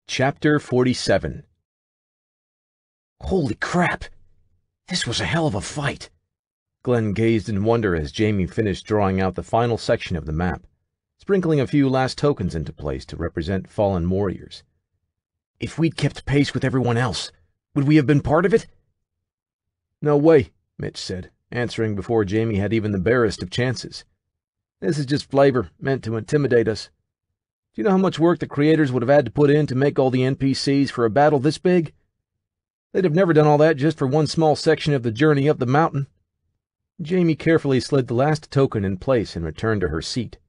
Chapter 47. Holy crap! This was a hell of a fight. Glenn gazed in wonder as Jamie finished drawing out the final section of the map, sprinkling a few last tokens into place to represent fallen warriors. If we'd kept pace with everyone else, would we have been part of it? No way, Mitch said, answering before Jamie had even the barest of chances. This is just flavor, meant to intimidate us. Do you know how much work the creators would have had to put in to make all the NPCs for a battle this big? They'd have never done all that just for one small section of the journey up the mountain. Jamie carefully slid the last token in place and returned to her seat.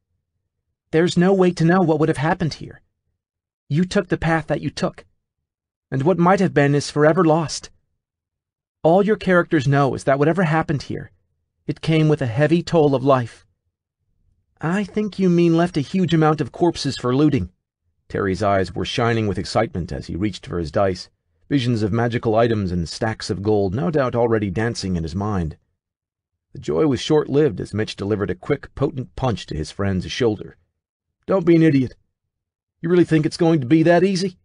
There's no way to know what would have happened here. You took the path that you took, and what might have been is forever lost. All your characters know is that whatever happened here, it came with a heavy toll of life. I think you mean left a huge amount of corpses for looting. Terry's eyes were shining with excitement as he reached for his dice, visions of magical items and stacks of gold no doubt already dancing in his mind. The joy was short-lived as Mitch delivered a quick, potent punch to his friend's shoulder. Don't be an idiot. You really think it's going to be that easy?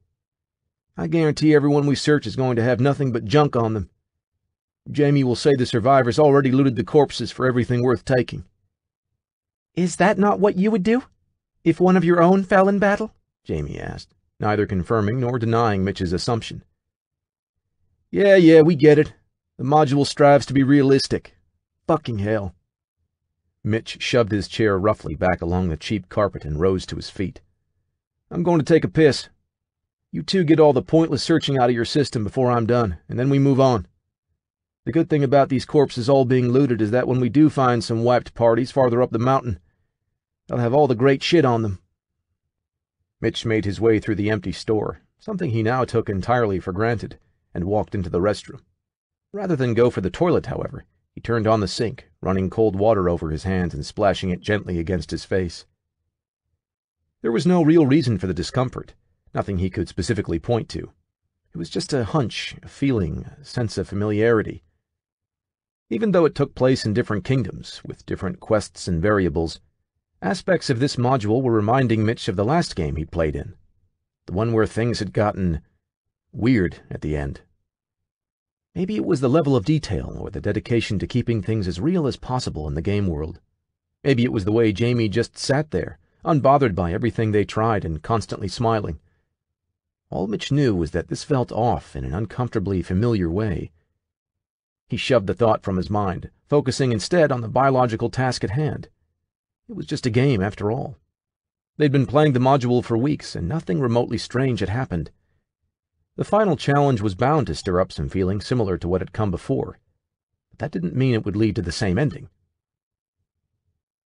I guarantee everyone we search is going to have nothing but junk on them. Jamie will say the survivors already looted the corpses for everything worth taking. Is that not what you would do, if one of your own fell in battle? Jamie asked, neither confirming nor denying Mitch's assumption. Yeah, we get it. The module strives to be realistic. Fucking hell. Mitch shoved his chair roughly back along the cheap carpet and rose to his feet. I'm going to take a piss. You two get all the pointless searching out of your system before I'm done, and then we move on. The good thing about these corpses all being looted is that when we do find some wiped parties farther up the mountain, they'll have all the great shit on them. Mitch made his way through the empty store, something he now took entirely for granted, and walked into the restroom. Rather than go for the toilet, however, he turned on the sink, running cold water over his hands and splashing it gently against his face. There was no real reason for the discomfort, nothing he could specifically point to. It was just a hunch, a feeling, a sense of familiarity. Even though it took place in different kingdoms, with different quests and variables, aspects of this module were reminding Mitch of the last game he'd played in, the one where things had gotten weird at the end. Maybe it was the level of detail or the dedication to keeping things as real as possible in the game world. Maybe it was the way Jamie just sat there, unbothered by everything they tried and constantly smiling. All Mitch knew was that this felt off in an uncomfortably familiar way. He shoved the thought from his mind, focusing instead on the biological task at hand. It was just a game, after all. They'd been playing the module for weeks, and nothing remotely strange had happened. The final challenge was bound to stir up some feeling similar to what had come before, but that didn't mean it would lead to the same ending.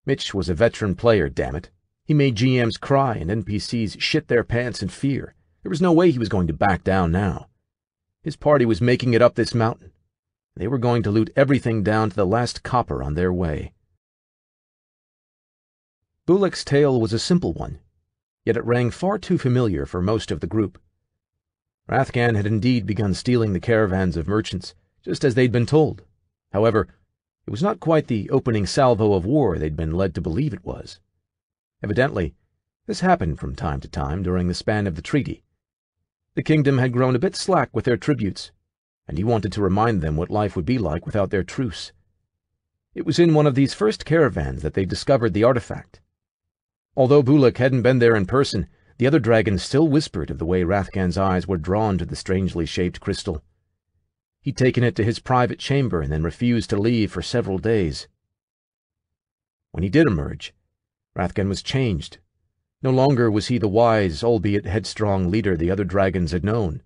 Mitch was a veteran player, damn it. He made GMs cry and NPCs shit their pants in fear. There was no way he was going to back down now. His party was making it up this mountain. They were going to loot everything down to the last copper on their way. Bullock's tale was a simple one, yet it rang far too familiar for most of the group. Rathgan had indeed begun stealing the caravans of merchants, just as they'd been told. However, it was not quite the opening salvo of war they'd been led to believe it was. Evidently, this happened from time to time during the span of the treaty. The kingdom had grown a bit slack with their tributes, and he wanted to remind them what life would be like without their truce. It was in one of these first caravans that they discovered the artifact. Although Bullock hadn't been there in person, the other dragons still whispered of the way Rathgan's eyes were drawn to the strangely shaped crystal. He'd taken it to his private chamber and then refused to leave for several days. When he did emerge, Rathgan was changed. No longer was he the wise, albeit headstrong leader the other dragons had known.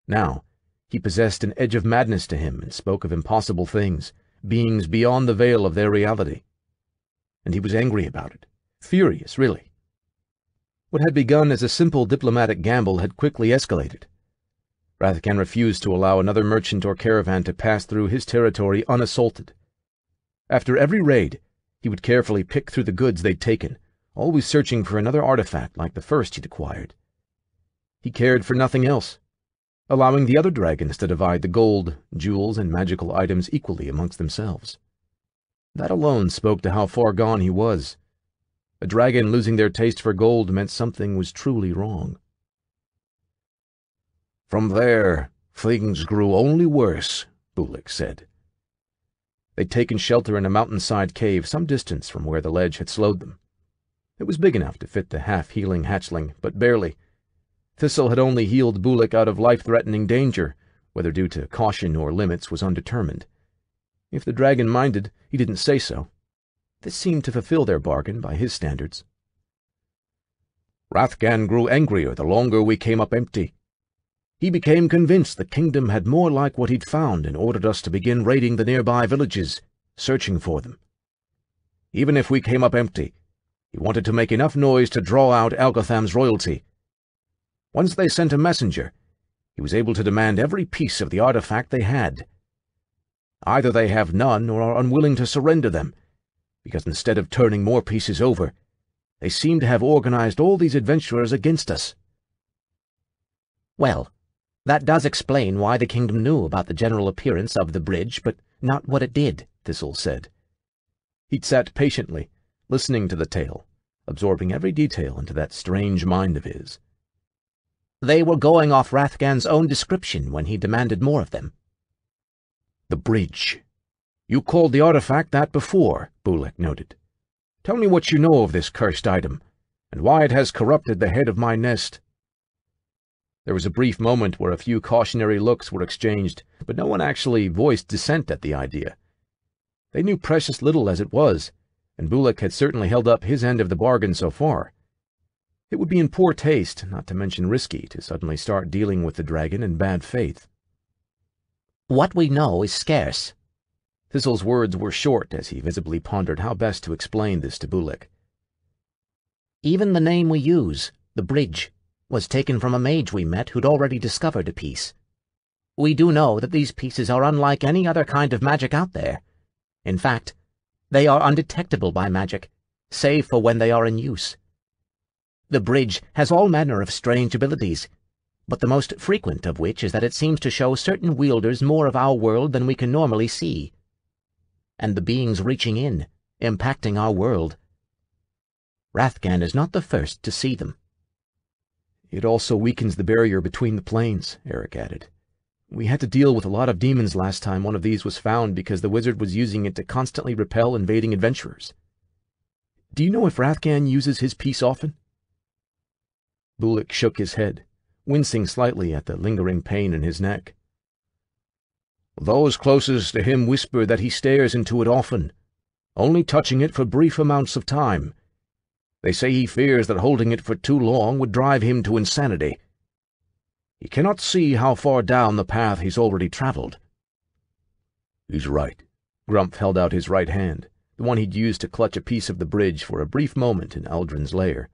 Now, he possessed an edge of madness to him and spoke of impossible things, beings beyond the veil of their reality. And he was angry about it. Furious, really. What had begun as a simple diplomatic gamble had quickly escalated. Rathgan refused to allow another merchant or caravan to pass through his territory unassaulted. After every raid, he would carefully pick through the goods they'd taken, always searching for another artifact like the first he'd acquired. He cared for nothing else, allowing the other dragons to divide the gold, jewels, and magical items equally amongst themselves. That alone spoke to how far gone he was. A dragon losing their taste for gold meant something was truly wrong. From there, things grew only worse, Bullock said. They'd taken shelter in a mountainside cave some distance from where the ledge had slowed them. It was big enough to fit the half-healing hatchling, but barely. Thistle had only healed Bullock out of life-threatening danger, whether due to caution or limits was undetermined. If the dragon minded, he didn't say so. This seemed to fulfill their bargain by his standards. Rathgan grew angrier the longer we came up empty. He became convinced the kingdom had more like what he'd found and ordered us to begin raiding the nearby villages, searching for them. Even if we came up empty, he wanted to make enough noise to draw out Alcatham's royalty. Once they sent a messenger, he was able to demand every piece of the artifact they had. Either they have none or are unwilling to surrender them, because instead of turning more pieces over, they seem to have organized all these adventurers against us. Well, that does explain why the kingdom knew about the general appearance of the bridge, but not what it did, Thistle said. He'd sat patiently, listening to the tale, absorbing every detail into that strange mind of his. They were going off Rathgan's own description when he demanded more of them. The bridge. You called the artifact that before, Bullock noted. Tell me what you know of this cursed item, and why it has corrupted the head of my nest. There was a brief moment where a few cautionary looks were exchanged, but no one actually voiced dissent at the idea. They knew precious little as it was, and Bullock had certainly held up his end of the bargain so far. It would be in poor taste, not to mention risky, to suddenly start dealing with the dragon in bad faith. What we know is scarce. Thistle's words were short as he visibly pondered how best to explain this to Bullock. Even the name we use, the bridge, was taken from a mage we met who'd already discovered a piece. We do know that these pieces are unlike any other kind of magic out there. In fact, they are undetectable by magic, save for when they are in use. The bridge has all manner of strange abilities, but the most frequent of which is that it seems to show certain wielders more of our world than we can normally see. And the beings reaching in, impacting our world. Rathgan is not the first to see them. It also weakens the barrier between the planes, Eric added. We had to deal with a lot of demons last time one of these was found because the wizard was using it to constantly repel invading adventurers. Do you know if Rathgan uses his piece often? Bullock shook his head, wincing slightly at the lingering pain in his neck. Those closest to him whisper that he stares into it often, only touching it for brief amounts of time. They say he fears that holding it for too long would drive him to insanity. He cannot see how far down the path he's already traveled. He's right. Grumpf held out his right hand, the one he'd used to clutch a piece of the bridge for a brief moment in Aldrin's lair.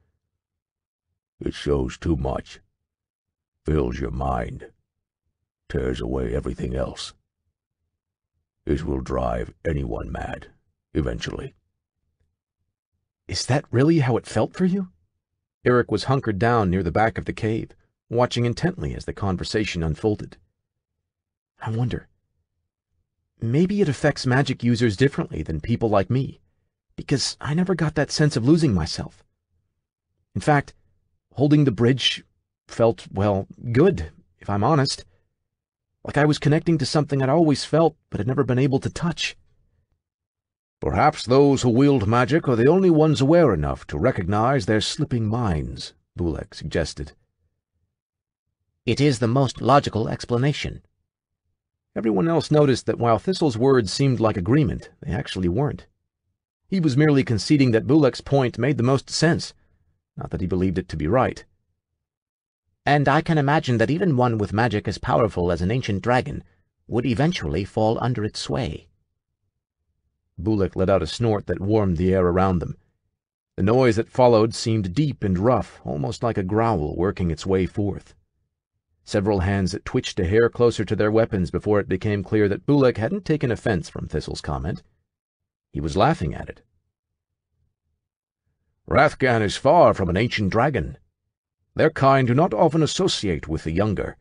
It shows too much. Fills your mind. Tears away everything else. It will drive anyone mad, eventually. Is that really how it felt for you? Eric was hunkered down near the back of the cave, watching intently as the conversation unfolded. I wonder. Maybe it affects magic users differently than people like me, because I never got that sense of losing myself. In fact, holding the bridge felt, well, good, if I'm honest. Like I was connecting to something I'd always felt but had never been able to touch. Perhaps those who wield magic are the only ones aware enough to recognize their slipping minds, Bullock suggested. It is the most logical explanation. Everyone else noticed that while Thistle's words seemed like agreement, they actually weren't. He was merely conceding that Bullock's point made the most sense, not that he believed it to be right. And I can imagine that even one with magic as powerful as an ancient dragon would eventually fall under its sway. Bullock let out a snort that warmed the air around them. The noise that followed seemed deep and rough, almost like a growl working its way forth. Several hands twitched a hair closer to their weapons before it became clear that Bullock hadn't taken offense from Thistle's comment. He was laughing at it. Rathgan is far from an ancient dragon. Their kind do not often associate with the younger.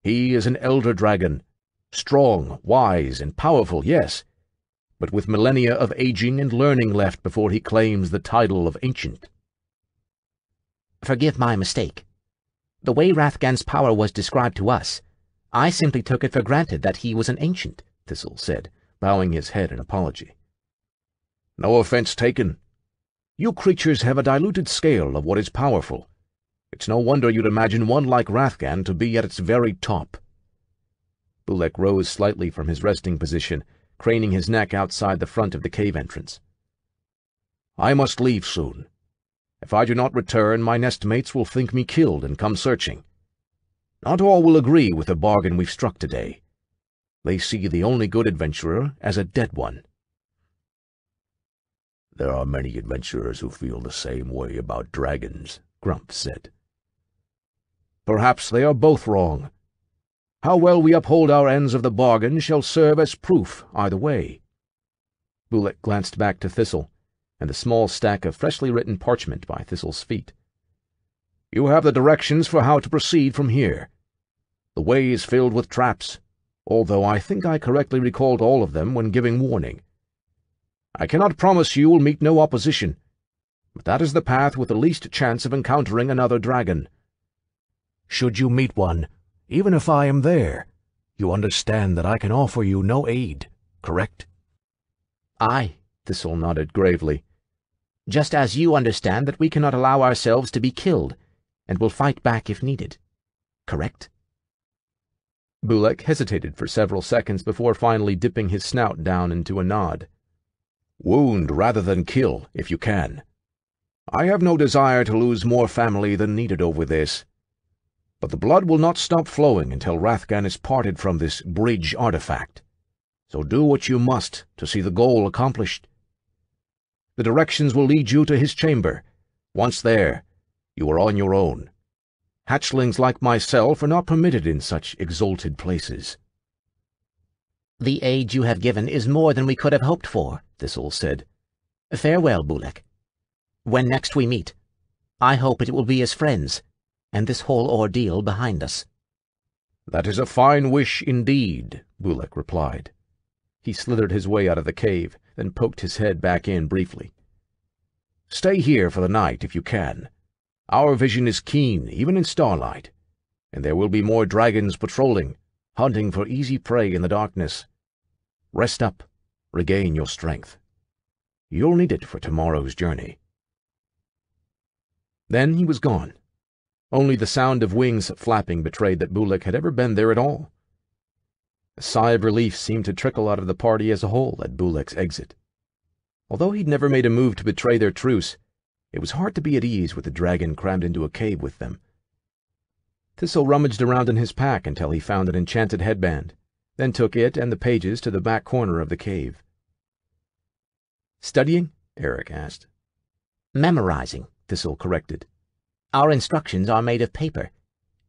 He is an elder dragon, strong, wise, and powerful, yes, but with millennia of aging and learning left before he claims the title of ancient. Forgive my mistake. The way Rathgan's power was described to us, I simply took it for granted that he was an ancient, Thistle said, bowing his head in apology. No offense taken. You creatures have a diluted scale of what is powerful. It's no wonder you'd imagine one like Rathgan to be at its very top. Bulek rose slightly from his resting position, craning his neck outside the front of the cave entrance. I must leave soon. If I do not return, my nestmates will think me killed and come searching. Not all will agree with the bargain we've struck today. They see the only good adventurer as a dead one. There are many adventurers who feel the same way about dragons, Grump said. Perhaps they are both wrong. How well we uphold our ends of the bargain shall serve as proof either way. Bulek glanced back to Thistle, and the small stack of freshly written parchment by Thistle's feet. You have the directions for how to proceed from here. The way is filled with traps, although I think I correctly recalled all of them when giving warning. I cannot promise you will meet no opposition, but that is the path with the least chance of encountering another dragon. Should you meet one, even if I am there, you understand that I can offer you no aid, correct? Aye, Thistle nodded gravely. Just as you understand that we cannot allow ourselves to be killed, and will fight back if needed, correct? Bulek hesitated for several seconds before finally dipping his snout down into a nod. Wound rather than kill, if you can. I have no desire to lose more family than needed over this. But the blood will not stop flowing until Rathgan is parted from this bridge artifact. So do what you must to see the goal accomplished. The directions will lead you to his chamber. Once there, you are on your own. Hatchlings like myself are not permitted in such exalted places. The aid you have given is more than we could have hoped for, Thistle said. Farewell, Bulek. When next we meet, I hope it will be as friends, and this whole ordeal behind us. That is a fine wish indeed, Bulek replied. He slithered his way out of the cave, then poked his head back in briefly. Stay here for the night if you can. Our vision is keen, even in starlight, and there will be more dragons patrolling, hunting for easy prey in the darkness. Rest up, regain your strength. You'll need it for tomorrow's journey. Then he was gone. Only the sound of wings flapping betrayed that Bulek had ever been there at all. A sigh of relief seemed to trickle out of the party as a whole at Bulek's exit. Although he'd never made a move to betray their truce, it was hard to be at ease with the dragon crammed into a cave with them. Thistle rummaged around in his pack until he found an enchanted headband, then took it and the pages to the back corner of the cave. Studying? Eric asked. Memorizing, Thistle corrected. Our instructions are made of paper,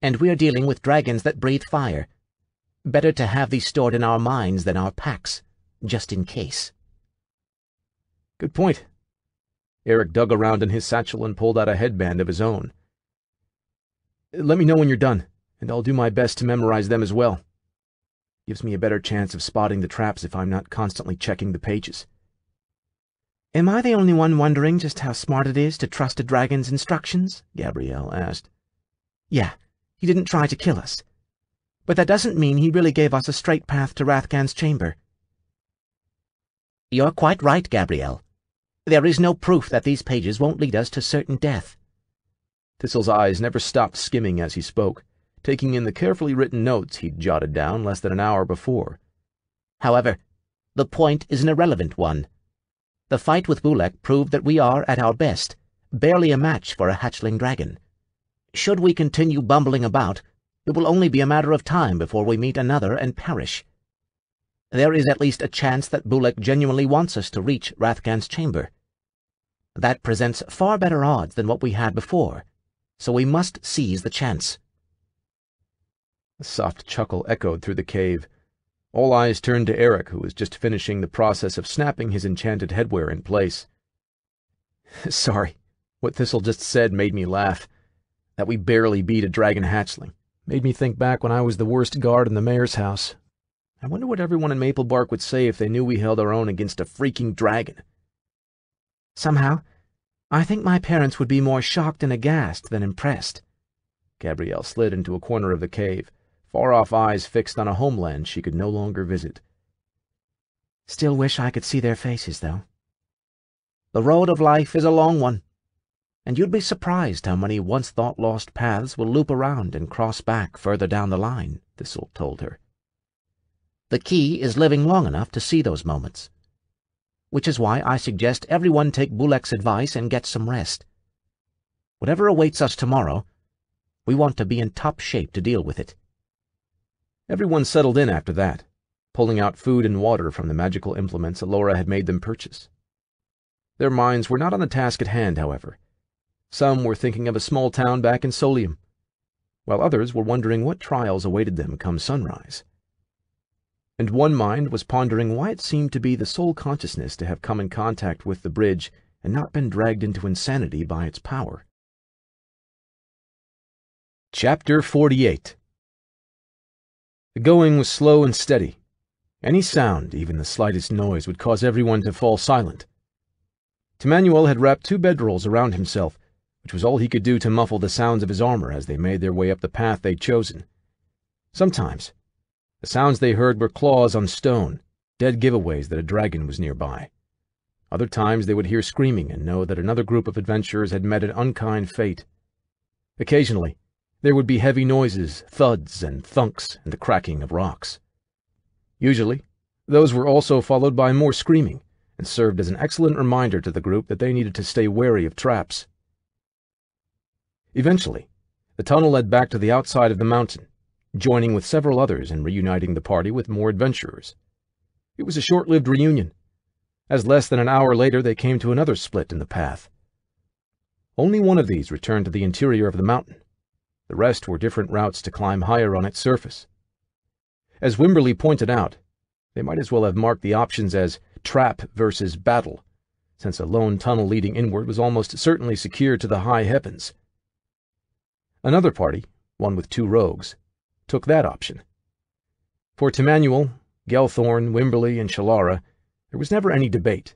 and we're dealing with dragons that breathe fire. Better to have these stored in our minds than our packs, just in case. Good point. Eric dug around in his satchel and pulled out a headband of his own. Let me know when you're done, and I'll do my best to memorize them as well. Gives me a better chance of spotting the traps if I'm not constantly checking the pages. Am I the only one wondering just how smart it is to trust a dragon's instructions? Gabrielle asked. Yeah, he didn't try to kill us. But that doesn't mean he really gave us a straight path to Rathgan's chamber. You're quite right, Gabrielle. There is no proof that these pages won't lead us to certain death. Thistle's eyes never stopped skimming as he spoke, taking in the carefully written notes he'd jotted down less than an hour before. However, the point is an irrelevant one. The fight with Bulek proved that we are, at our best, barely a match for a hatchling dragon. Should we continue bumbling about, it will only be a matter of time before we meet another and perish. There is at least a chance that Bulek genuinely wants us to reach Rathgan's chamber. That presents far better odds than what we had before, so we must seize the chance. A soft chuckle echoed through the cave. All eyes turned to Eric, who was just finishing the process of snapping his enchanted headwear in place. Sorry, what Thistle just said made me laugh. That we barely beat a dragon hatchling made me think back when I was the worst guard in the mayor's house. I wonder what everyone in Maplebark would say if they knew we held our own against a freaking dragon. Somehow, I think my parents would be more shocked and aghast than impressed. Gabrielle slid into a corner of the cave, far-off eyes fixed on a homeland she could no longer visit. Still wish I could see their faces, though. The road of life is a long one, and you'd be surprised how many once-thought-lost paths will loop around and cross back further down the line, Thistle told her. The key is living long enough to see those moments, which is why I suggest everyone take Bulek's advice and get some rest. Whatever awaits us tomorrow, we want to be in top shape to deal with it. Everyone settled in after that, pulling out food and water from the magical implements Alora had made them purchase. Their minds were not on the task at hand, however. Some were thinking of a small town back in Solium, while others were wondering what trials awaited them come sunrise. And one mind was pondering why it seemed to be the sole consciousness to have come in contact with the bridge and not been dragged into insanity by its power. Chapter 48. The going was slow and steady. Any sound, even the slightest noise, would cause everyone to fall silent. Camnarael had wrapped 2 bedrolls around himself, which was all he could do to muffle the sounds of his armor as they made their way up the path they'd chosen. Sometimes, the sounds they heard were claws on stone, dead giveaways that a dragon was nearby. Other times they would hear screaming and know that another group of adventurers had met an unkind fate. Occasionally, there would be heavy noises, thuds and thunks, and the cracking of rocks. Usually, those were also followed by more screaming, and served as an excellent reminder to the group that they needed to stay wary of traps. Eventually, the tunnel led back to the outside of the mountain, joining with several others and reuniting the party with more adventurers. It was a short-lived reunion, as less than an hour later they came to another split in the path. Only one of these returned to the interior of the mountain. The rest were different routes to climb higher on its surface. As Wimberly pointed out, they might as well have marked the options as trap versus battle, since a lone tunnel leading inward was almost certainly secured to the high heavens. Another party, one with 2 rogues, took that option. For Camnarael, Gelthorn, Wimberly, and Shalara, there was never any debate.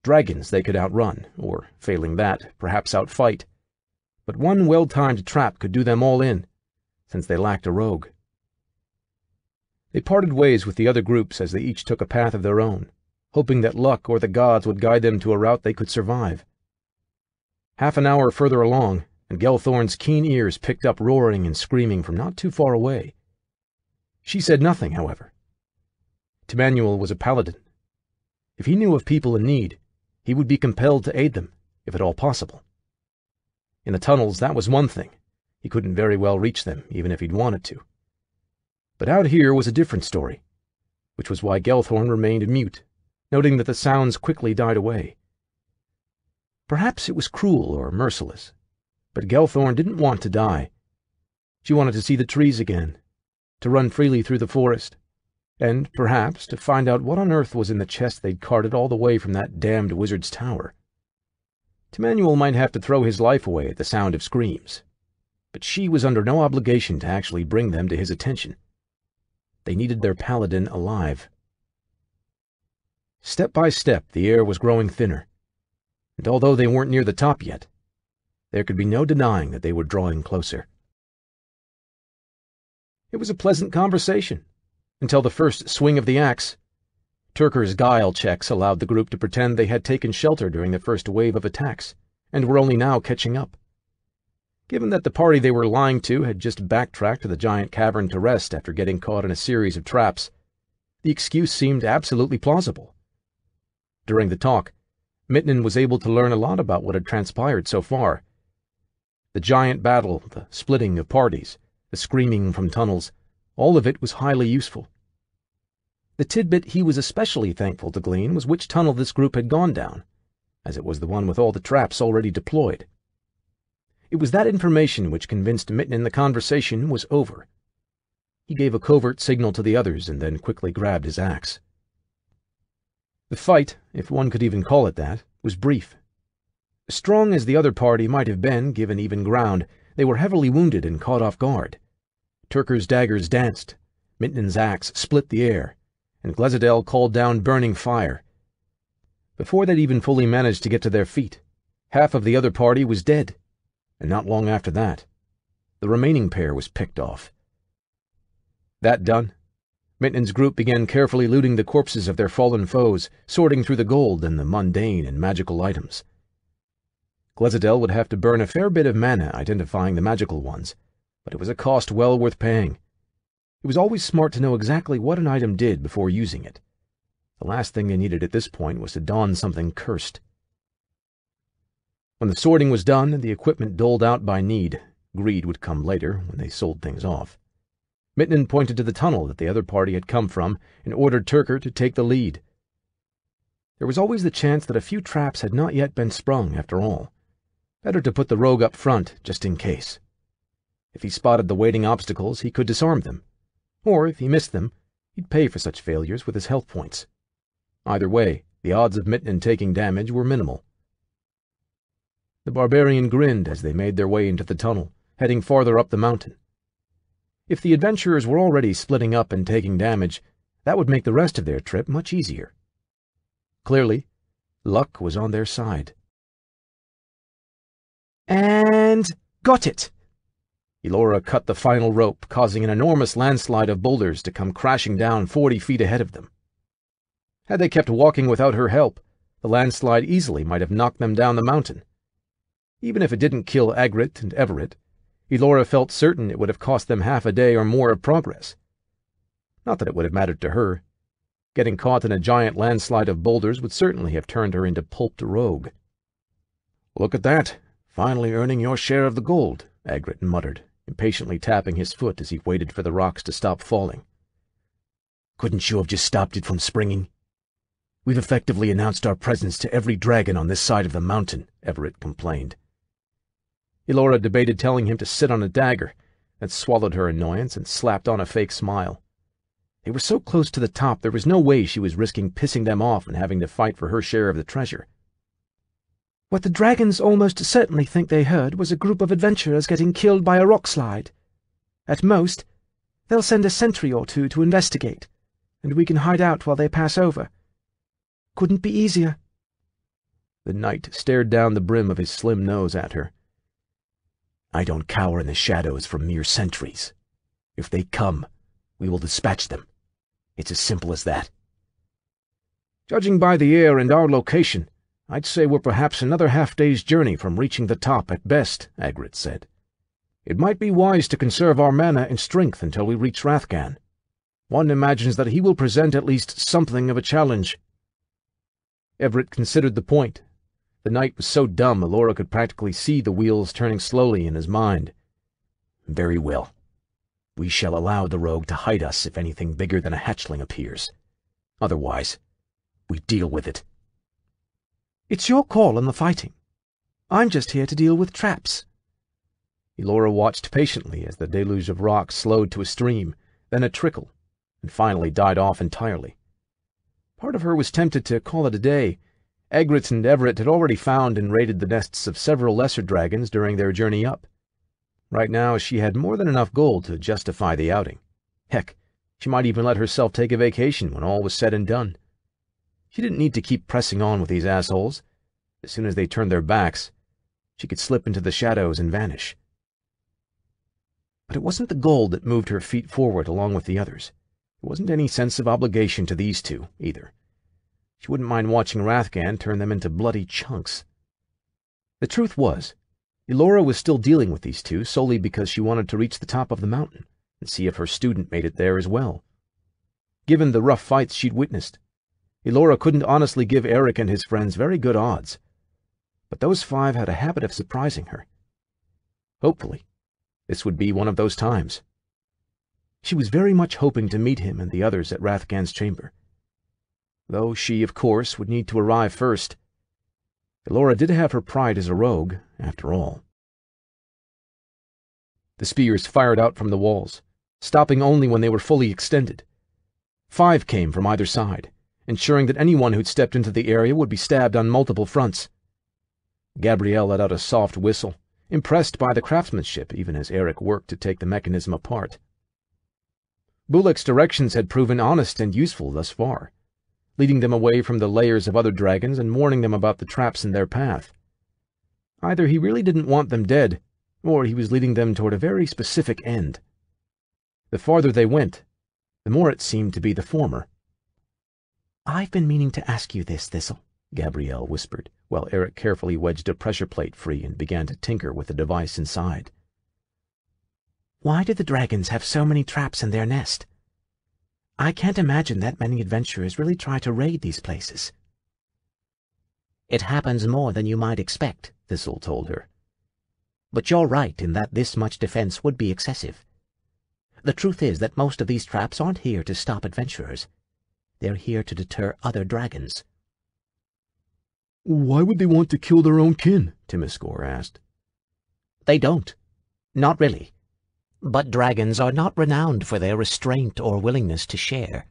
Dragons they could outrun, or, failing that, perhaps outfight, but one well-timed trap could do them all in, since they lacked a rogue. They parted ways with the other groups as they each took a path of their own, hoping that luck or the gods would guide them to a route they could survive. Half an hour further along, and Gelthorn's keen ears picked up roaring and screaming from not too far away. She said nothing, however. Camnarael was a paladin. If he knew of people in need, he would be compelled to aid them, if at all possible. In the tunnels, that was one thing. He couldn't very well reach them, even if he'd wanted to. But out here was a different story, which was why Gelthorn remained mute, noting that the sounds quickly died away. Perhaps it was cruel or merciless, but Gelthorn didn't want to die. She wanted to see the trees again, to run freely through the forest, and, perhaps, to find out what on earth was in the chest they'd carted all the way from that damned wizard's tower. Camnarael might have to throw his life away at the sound of screams, but she was under no obligation to actually bring them to his attention. They needed their paladin alive. Step by step, the air was growing thinner, and although they weren't near the top yet, there could be no denying that they were drawing closer. It was a pleasant conversation, until the first swing of the axe. Turker's guile checks allowed the group to pretend they had taken shelter during the first wave of attacks, and were only now catching up. Given that the party they were lying to had just backtracked to the giant cavern to rest after getting caught in a series of traps, the excuse seemed absolutely plausible. During the talk, Mittnin was able to learn a lot about what had transpired so far. The giant battle, the splitting of parties, the screaming from tunnels, all of it was highly useful. The tidbit he was especially thankful to glean was which tunnel this group had gone down, as it was the one with all the traps already deployed. It was that information which convinced Mittnin the conversation was over. He gave a covert signal to the others and then quickly grabbed his axe. The fight, if one could even call it that, was brief. Strong as the other party might have been, given even ground, they were heavily wounded and caught off guard. Turker's daggers danced, Mittnin's axe split the air, and Glezadel called down burning fire. Before they'd even fully managed to get to their feet, half of the other party was dead, and not long after that, The remaining pair was picked off. That done, Mitten's group began carefully looting the corpses of their fallen foes, sorting through the gold and the mundane and magical items. Glezidel would have to burn a fair bit of mana identifying the magical ones, but it was a cost well worth paying. It was always smart to know exactly what an item did before using it. The last thing they needed at this point was to don something cursed. When the sorting was done and the equipment doled out by need, greed would come later when they sold things off. Mitten pointed to the tunnel that the other party had come from and ordered Turker to take the lead. There was always the chance that a few traps had not yet been sprung, after all. Better to put the rogue up front, just in case. If he spotted the waiting obstacles, he could disarm them. Or, if he missed them, he'd pay for such failures with his health points. Either way, the odds of Mitten taking damage were minimal. The barbarian grinned as they made their way into the tunnel, heading farther up the mountain. If the adventurers were already splitting up and taking damage, that would make the rest of their trip much easier. Clearly, luck was on their side. And got it! Elora cut the final rope, causing an enormous landslide of boulders to come crashing down 40 feet ahead of them. Had they kept walking without her help, the landslide easily might have knocked them down the mountain. Even if it didn't kill Agrit and Everett, Elora felt certain it would have cost them half a day or more of progress. Not that it would have mattered to her. Getting caught in a giant landslide of boulders would certainly have turned her into pulped rogue. "Look at that, finally earning your share of the gold," Agrit muttered, impatiently tapping his foot as he waited for the rocks to stop falling. "Couldn't you have just stopped it from springing? We've effectively announced our presence to every dragon on this side of the mountain," Everett complained. Elora debated telling him to sit on a dagger, then swallowed her annoyance and slapped on a fake smile. They were so close to the top there was no way she was risking pissing them off and having to fight for her share of the treasure. What the dragons almost certainly think they heard was a group of adventurers getting killed by a rock slide. At most, they'll send a sentry or two to investigate, and we can hide out while they pass over. Couldn't be easier." The knight stared down the brim of his slim nose at her. "I don't cower in the shadows from mere sentries. If they come, we will dispatch them. It's as simple as that." "Judging by the air and our location, I'd say we're perhaps another half-day's journey from reaching the top at best," Agrit said. "It might be wise to conserve our mana and strength until we reach Rathgan. One imagines that he will present at least something of a challenge." Everett considered the point. The knight was so dumb Elora could practically see the wheels turning slowly in his mind. "Very well. We shall allow the rogue to hide us if anything bigger than a hatchling appears. Otherwise, we deal with it." "It's your call on the fighting. I'm just here to deal with traps." Elora watched patiently as the deluge of rocks slowed to a stream, then a trickle, and finally died off entirely. Part of her was tempted to call it a day. Egret and Everett had already found and raided the nests of several lesser dragons during their journey up. Right now, she had more than enough gold to justify the outing. Heck, she might even let herself take a vacation when all was said and done. She didn't need to keep pressing on with these assholes. As soon as they turned their backs, she could slip into the shadows and vanish. But it wasn't the gold that moved her feet forward along with the others. There wasn't any sense of obligation to these two, either. She wouldn't mind watching Rathgan turn them into bloody chunks. The truth was, Elora was still dealing with these two solely because she wanted to reach the top of the mountain and see if her student made it there as well. Given the rough fights she'd witnessed, Elora couldn't honestly give Eric and his friends very good odds. But those five had a habit of surprising her. Hopefully, this would be one of those times. She was very much hoping to meet him and the others at Rathgan's chamber. Though she, of course, would need to arrive first. Elora did have her pride as a rogue, after all. The spears fired out from the walls, stopping only when they were fully extended. 5 came from either side, ensuring that anyone who'd stepped into the area would be stabbed on multiple fronts. Gabrielle let out a soft whistle, impressed by the craftsmanship even as Eric worked to take the mechanism apart. Bullock's directions had proven honest and useful thus far, leading them away from the layers of other dragons and warning them about the traps in their path. Either he really didn't want them dead, or he was leading them toward a very specific end. The farther they went, the more it seemed to be the former. "I've been meaning to ask you this, Thistle," Gabrielle whispered, while Eric carefully wedged a pressure plate free and began to tinker with the device inside. "Why do the dragons have so many traps in their nest? I can't imagine that many adventurers really try to raid these places." "It happens more than you might expect," Thistle told her. "But you're right in that this much defense would be excessive. The truth is that most of these traps aren't here to stop adventurers. They're here to deter other dragons." "Why would they want to kill their own kin?" Timiskor asked. "They don't. Not really. But dragons are not renowned for their restraint or willingness to share.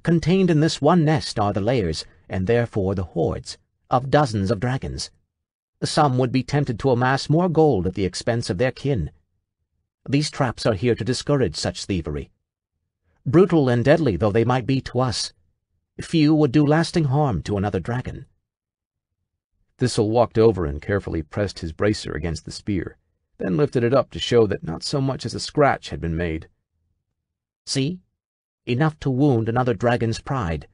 Contained in this one nest are the layers, and therefore the hordes, of dozens of dragons. Some would be tempted to amass more gold at the expense of their kin. These traps are here to discourage such thievery. Brutal and deadly though they might be to us, few would do lasting harm to another dragon." Thistle walked over and carefully pressed his bracer against the spear, then lifted it up to show that not so much as a scratch had been made. "See? Enough to wound another dragon's pride,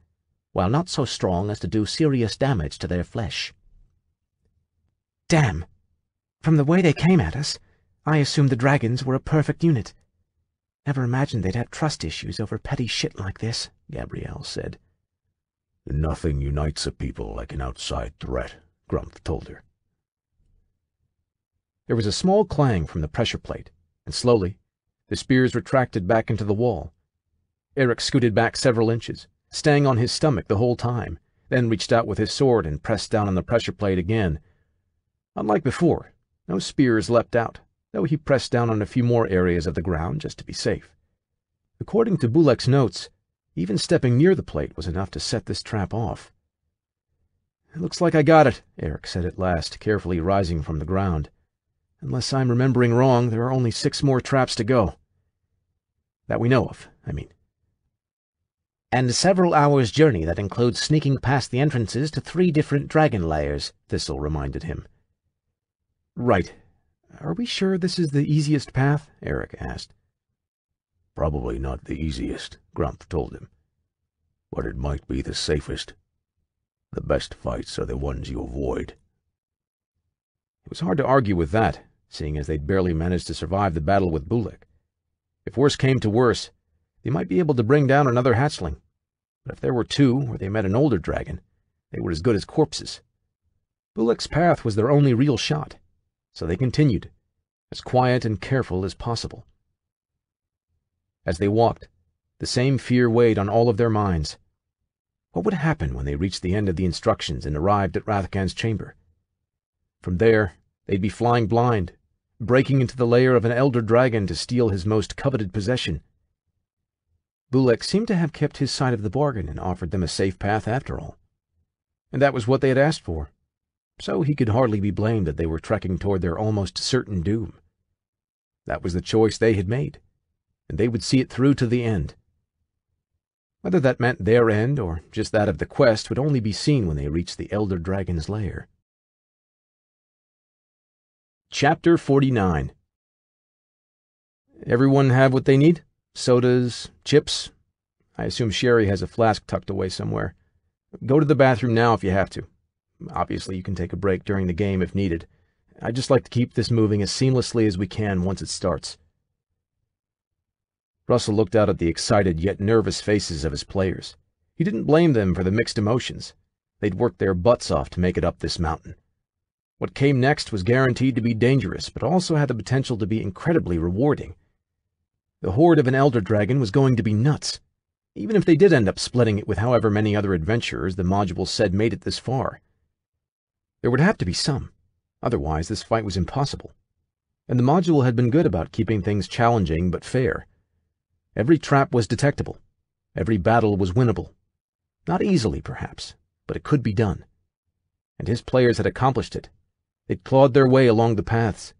while not so strong as to do serious damage to their flesh." "Damn! From the way they came at us, I assumed the dragons were a perfect unit. Never imagined they'd have trust issues over petty shit like this," Gabrielle said. "Nothing unites a people like an outside threat," Grumph told her. There was a small clang from the pressure plate, and slowly the spears retracted back into the wall. Eric scooted back several inches, staying on his stomach the whole time, then reached out with his sword and pressed down on the pressure plate again. Unlike before, no spears leapt out, though he pressed down on a few more areas of the ground just to be safe. According to Bulek's notes, even stepping near the plate was enough to set this trap off. "It looks like I got it," Eric said at last, carefully rising from the ground. "Unless I'm remembering wrong, there are only 6 more traps to go. That we know of, I mean." "And several hours' journey that includes sneaking past the entrances to 3 different dragon layers," Thistle reminded him. "Right. Are we sure this is the easiest path?" Eric asked. "Probably not the easiest," Grumph told him. "But it might be the safest. The best fights are the ones you avoid." It was hard to argue with that, seeing as they'd barely managed to survive the battle with Bulek. If worse came to worse, they might be able to bring down another hatchling. But if there were 2, or they met an older dragon, they were as good as corpses. Bulek's path was their only real shot, so they continued, as quiet and careful as possible. As they walked, the same fear weighed on all of their minds. What would happen when they reached the end of the instructions and arrived at Rathgan's chamber? From there, they'd be flying blind, breaking into the lair of an elder dragon to steal his most coveted possession. Bulek seemed to have kept his side of the bargain and offered them a safe path after all. And that was what they had asked for, so he could hardly be blamed that they were trekking toward their almost certain doom. That was the choice they had made, and they would see it through to the end. Whether that meant their end or just that of the quest would only be seen when they reached the elder dragon's lair. Chapter 49. "Everyone have what they need? Sodas, chips? I assume Sherry has a flask tucked away somewhere. Go to the bathroom now if you have to. Obviously, you can take a break during the game if needed. I'd just like to keep this moving as seamlessly as we can once it starts." Russell looked out at the excited yet nervous faces of his players. He didn't blame them for the mixed emotions. They'd worked their butts off to make it up this mountain. What came next was guaranteed to be dangerous, but also had the potential to be incredibly rewarding. The horde of an elder dragon was going to be nuts, even if they did end up splitting it with however many other adventurers the module said made it this far. There would have to be some, otherwise this fight was impossible. And the module had been good about keeping things challenging but fair. Every trap was detectable. Every battle was winnable. Not easily, perhaps, but it could be done. And his players had accomplished it. They'd clawed their way along the paths.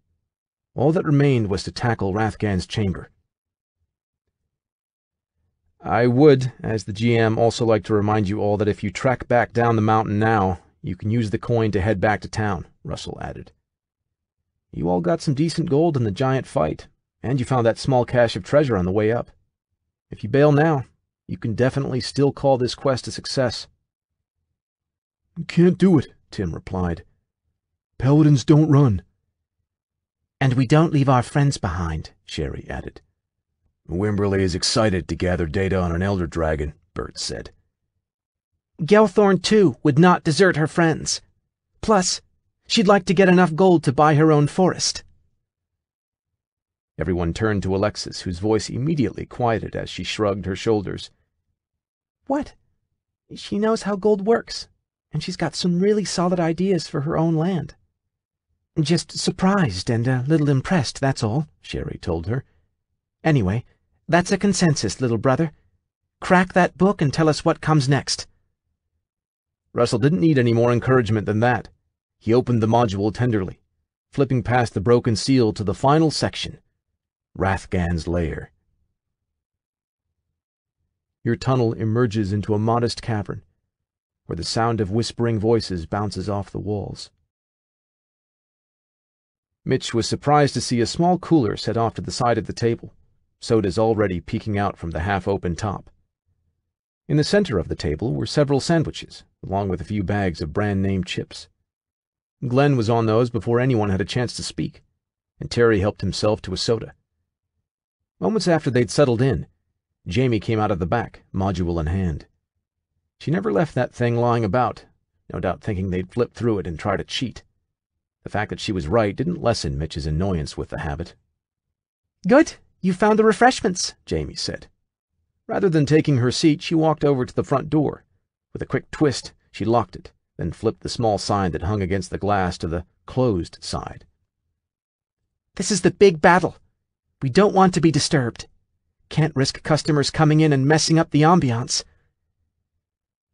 All that remained was to tackle Rathgan's chamber. I would, as the GM, also like to remind you all that if you trek back down the mountain now, you can use the coin to head back to town, Russell added. You all got some decent gold in the giant fight, and you found that small cache of treasure on the way up. If you bail now, you can definitely still call this quest a success." "Can't do it," Tim replied. "Paladins don't run." "And we don't leave our friends behind," Sherry added. "Wimberley is excited to gather data on an elder dragon," Bert said. "Gelthorn, too, would not desert her friends. Plus, she'd like to get enough gold to buy her own forest." Everyone turned to Alexis, whose voice immediately quieted as she shrugged her shoulders. "What? She knows how gold works, and she's got some really solid ideas for her own land." "Just surprised and a little impressed, that's all," Sherry told her. "Anyway, that's a consensus, little brother. Crack that book and tell us what comes next." Russell didn't need any more encouragement than that. He opened the module tenderly, flipping past the broken seal to the final section, Rathgan's lair. Your tunnel emerges into a modest cavern, where the sound of whispering voices bounces off the walls. Mitch was surprised to see a small cooler set off to the side of the table, sodas already peeking out from the half-open top. In the center of the table were several sandwiches, along with a few bags of brand-name chips. Glenn was on those before anyone had a chance to speak, and Terry helped himself to a soda. Moments after they'd settled in, Jamie came out of the back, module in hand. She never left that thing lying about, no doubt thinking they'd flip through it and try to cheat. The fact that she was right didn't lessen Mitch's annoyance with the habit. "Good, you found the refreshments," Jamie said. Rather than taking her seat, she walked over to the front door. With a quick twist, she locked it, then flipped the small sign that hung against the glass to the closed side. "This is the big battle. We don't want to be disturbed. Can't risk customers coming in and messing up the ambiance."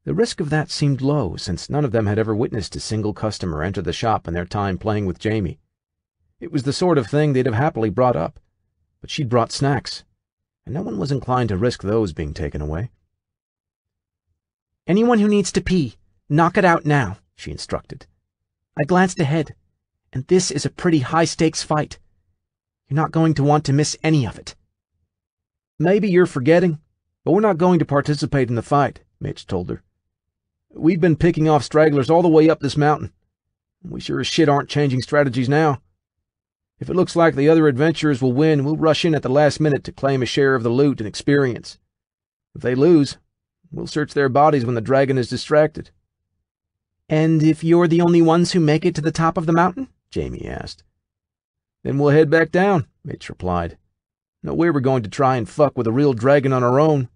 The risk of that seemed low, since none of them had ever witnessed a single customer enter the shop in their time playing with Jamie. It was the sort of thing they'd have happily brought up, but she'd brought snacks, and no one was inclined to risk those being taken away. "Anyone who needs to pee, knock it out now," she instructed. "I glanced ahead, and this is a pretty high-stakes fight. You're not going to want to miss any of it." "Maybe you're forgetting, but we're not going to participate in the fight," Mitch told her. "We've been picking off stragglers all the way up this mountain. We sure as shit aren't changing strategies now. If it looks like the other adventurers will win, we'll rush in at the last minute to claim a share of the loot and experience. If they lose, we'll search their bodies when the dragon is distracted." "And if you're the only ones who make it to the top of the mountain?" Jamie asked. "Then we'll head back down," Mitch replied. "No way we're going to try and fuck with a real dragon on our own.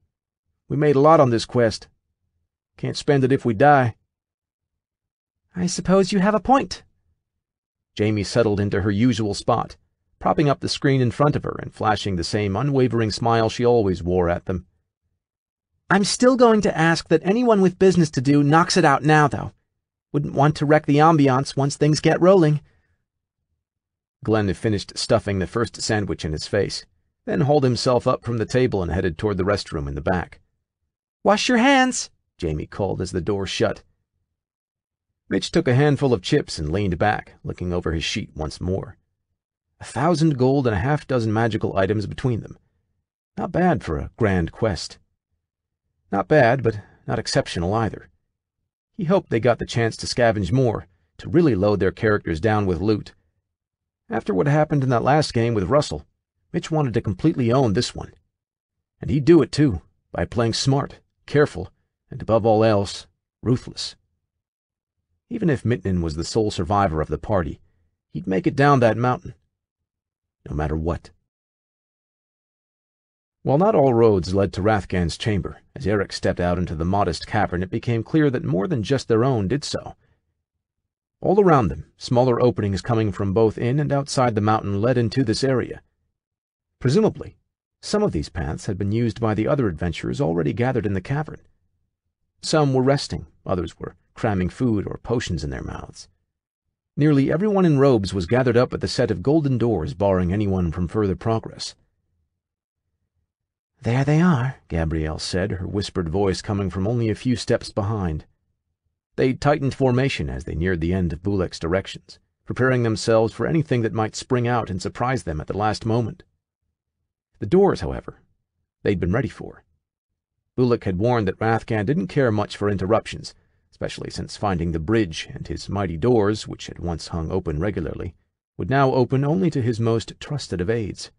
We made a lot on this quest. Can't spend it if we die." "I suppose you have a point." Jamie settled into her usual spot, propping up the screen in front of her and flashing the same unwavering smile she always wore at them. "I'm still going to ask that anyone with business to do knocks it out now, though. Wouldn't want to wreck the ambiance once things get rolling." Glenn had finished stuffing the first sandwich in his face, then hauled himself up from the table and headed toward the restroom in the back. "Wash your hands," Jamie called as the door shut. Mitch took a handful of chips and leaned back, looking over his sheet once more. 1,000 gold and a half-dozen magical items between them. Not bad for a grand quest. Not bad, but not exceptional either. He hoped they got the chance to scavenge more, to really load their characters down with loot. After what happened in that last game with Russell, Mitch wanted to completely own this one. And he'd do it too, by playing smart, careful, and above all else, ruthless. Even if Mitten was the sole survivor of the party, he'd make it down that mountain, no matter what. While not all roads led to Rathgan's chamber, as Eric stepped out into the modest cavern, it became clear that more than just their own did so. All around them, smaller openings coming from both in and outside the mountain led into this area. Presumably, some of these paths had been used by the other adventurers already gathered in the cavern. Some were resting, others were cramming food or potions in their mouths. Nearly everyone in robes was gathered up at the set of golden doors barring anyone from further progress. "There they are," Gabrielle said, her whispered voice coming from only a few steps behind. They tightened formation as they neared the end of Bulek's directions, preparing themselves for anything that might spring out and surprise them at the last moment. The doors, however, they'd been ready for. Bullock had warned that Rathgan didn't care much for interruptions, especially since finding the bridge and his mighty doors, which had once hung open regularly, would now open only to his most trusted of aides.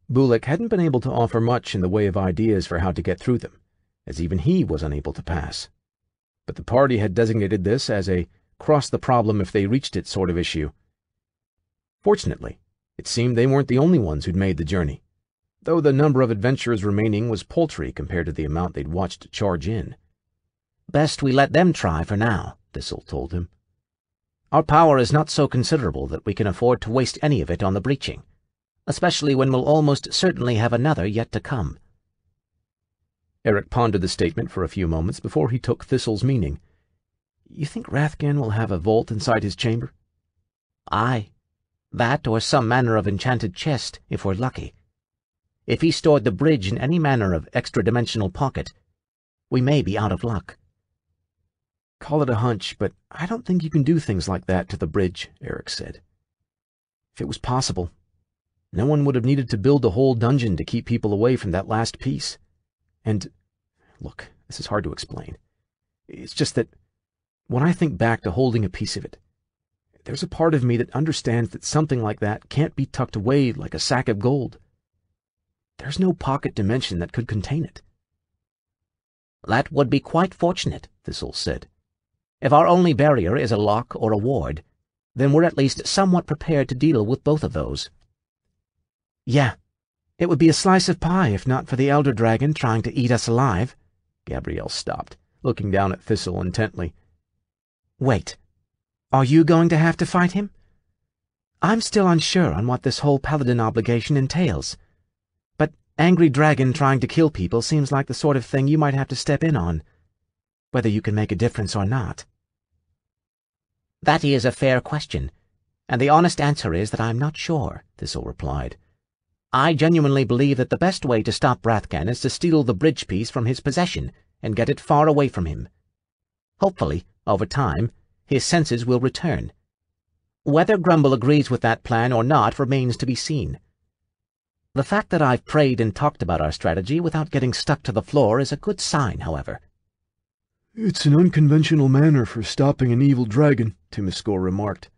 Bullock hadn't been able to offer much in the way of ideas for how to get through them, as even he was unable to pass. But the party had designated this as a cross-the-problem-if-they-reached-it sort of issue. Fortunately, it seemed they weren't the only ones who'd made the journey, though the number of adventurers remaining was paltry compared to the amount they'd watched charge in. "Best we let them try for now," Thistle told him. "Our power is not so considerable that we can afford to waste any of it on the breaching, especially when we'll almost certainly have another yet to come." Eric pondered the statement for a few moments before he took Thistle's meaning. "You think Rathgan will have a vault inside his chamber?" "Aye. That or some manner of enchanted chest, if we're lucky. If he stored the bridge in any manner of extra-dimensional pocket, we may be out of luck." "Call it a hunch, but I don't think you can do things like that to the bridge," Eric said. "If it was possible, no one would have needed to build a whole dungeon to keep people away from that last piece. And, look, this is hard to explain. It's just that, when I think back to holding a piece of it, there's a part of me that understands that something like that can't be tucked away like a sack of gold. There's no pocket dimension that could contain it." "That would be quite fortunate," Thistle said. "If our only barrier is a lock or a ward, then we're at least somewhat prepared to deal with both of those." "Yeah, it would be a slice of pie if not for the Elder Dragon trying to eat us alive." Gabrielle stopped, looking down at Thistle intently. "Wait, are you going to have to fight him? I'm still unsure on what this whole paladin obligation entails, but angry dragon trying to kill people seems like the sort of thing you might have to step in on, whether you can make a difference or not." "That is a fair question, and the honest answer is that I'm not sure," Thistle replied. "I genuinely believe that the best way to stop Rathgan is to steal the bridge piece from his possession and get it far away from him. Hopefully, over time, his senses will return. Whether Grumble agrees with that plan or not remains to be seen. The fact that I've prayed and talked about our strategy without getting stuck to the floor is a good sign, however." "It's an unconventional manner for stopping an evil dragon," Timiskor remarked.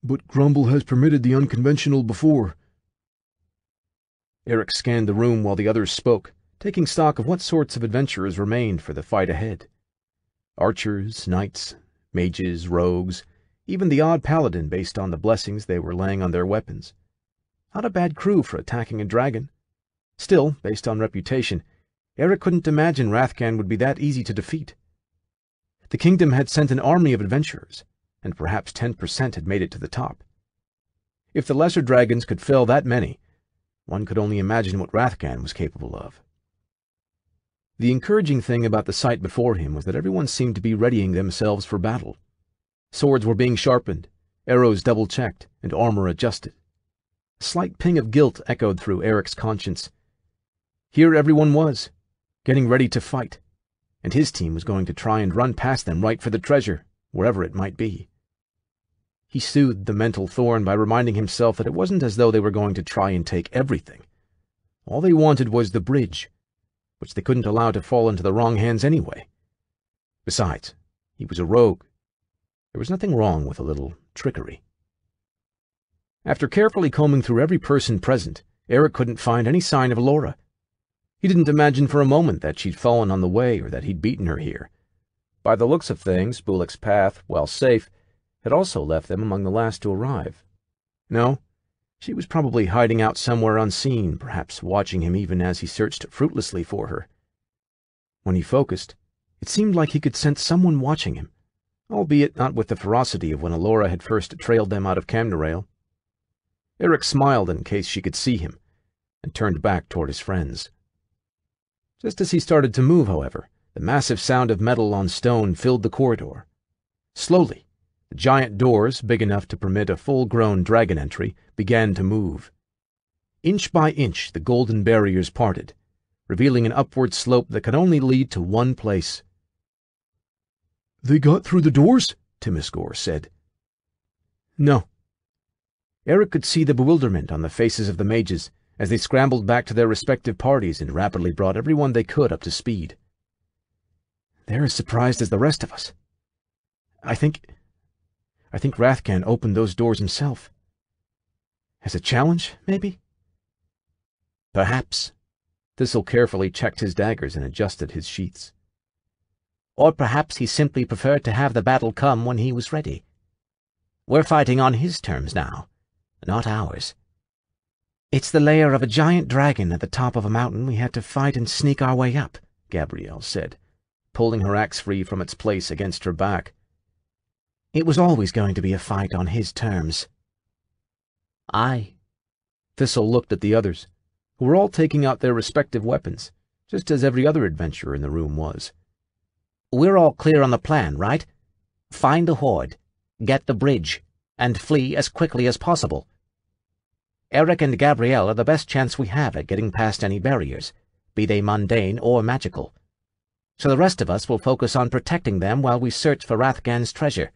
"But Grumble has permitted the unconventional before." Eric scanned the room while the others spoke, taking stock of what sorts of adventurers remained for the fight ahead. Archers, knights, mages, rogues, even the odd paladin based on the blessings they were laying on their weapons. Not a bad crew for attacking a dragon. Still, based on reputation, Eric couldn't imagine Rathgan would be that easy to defeat. The kingdom had sent an army of adventurers, and perhaps 10% had made it to the top. If the lesser dragons could fell that many, one could only imagine what Rathgan was capable of. The encouraging thing about the sight before him was that everyone seemed to be readying themselves for battle. Swords were being sharpened, arrows double-checked, and armor adjusted. A slight ping of guilt echoed through Eric's conscience. Here everyone was, getting ready to fight, and his team was going to try and run past them right for the treasure, wherever it might be. He soothed the mental thorn by reminding himself that it wasn't as though they were going to try and take everything. All they wanted was the bridge, which they couldn't allow to fall into the wrong hands anyway. Besides, he was a rogue. There was nothing wrong with a little trickery. After carefully combing through every person present, Eric couldn't find any sign of Laura. He didn't imagine for a moment that she'd fallen on the way or that he'd beaten her here. By the looks of things, Bullock's path, while safe, had also left them among the last to arrive. No, she was probably hiding out somewhere unseen, perhaps watching him even as he searched fruitlessly for her. When he focused, it seemed like he could sense someone watching him, albeit not with the ferocity of when Alora had first trailed them out of Camnarael. Eric smiled in case she could see him, and turned back toward his friends. Just as he started to move, however, the massive sound of metal on stone filled the corridor. Slowly, the giant doors, big enough to permit a full-grown dragon entry, began to move. Inch by inch, the golden barriers parted, revealing an upward slope that could only lead to one place. "They got through the doors?" Timiskor said. No. Eric could see the bewilderment on the faces of the mages as they scrambled back to their respective parties and rapidly brought everyone they could up to speed. They're as surprised as the rest of us. I think Rathgan opened those doors himself. As a challenge, maybe? Perhaps. Thistle carefully checked his daggers and adjusted his sheaths. Or perhaps he simply preferred to have the battle come when he was ready. We're fighting on his terms now, not ours. It's the lair of a giant dragon at the top of a mountain we had to fight and sneak our way up, Gabrielle said, pulling her axe free from its place against her back. It was always going to be a fight on his terms. Aye. Thistle looked at the others, who were all taking out their respective weapons, just as every other adventurer in the room was. We're all clear on the plan, right? Find the horde, get the bridge, and flee as quickly as possible. Eric and Gabrielle are the best chance we have at getting past any barriers, be they mundane or magical. So the rest of us will focus on protecting them while we search for Rathgan's treasure.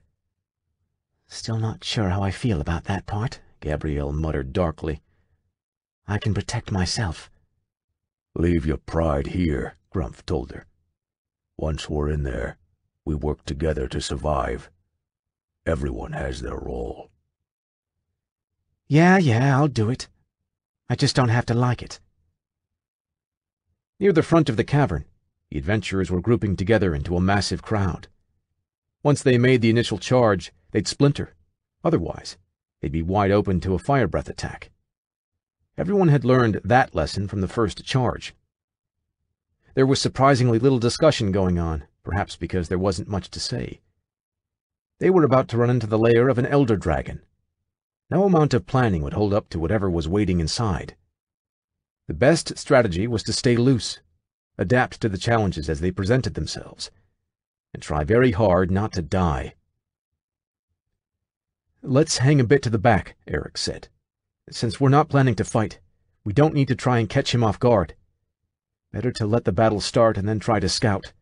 Still not sure how I feel about that part, Gabrielle muttered darkly. I can protect myself. Leave your pride here, Grumph told her. Once we're in there, we work together to survive. Everyone has their role. Yeah, I'll do it. I just don't have to like it. Near the front of the cavern, the adventurers were grouping together into a massive crowd. Once they made the initial charge, they'd splinter. Otherwise, they'd be wide open to a fire breath attack. Everyone had learned that lesson from the first charge. There was surprisingly little discussion going on, perhaps because there wasn't much to say. They were about to run into the lair of an elder dragon. No amount of planning would hold up to whatever was waiting inside. The best strategy was to stay loose, adapt to the challenges as they presented themselves, and try very hard not to die. Let's hang a bit to the back, Eric said. Since we're not planning to fight, we don't need to try and catch him off guard. Better to let the battle start and then try to scout.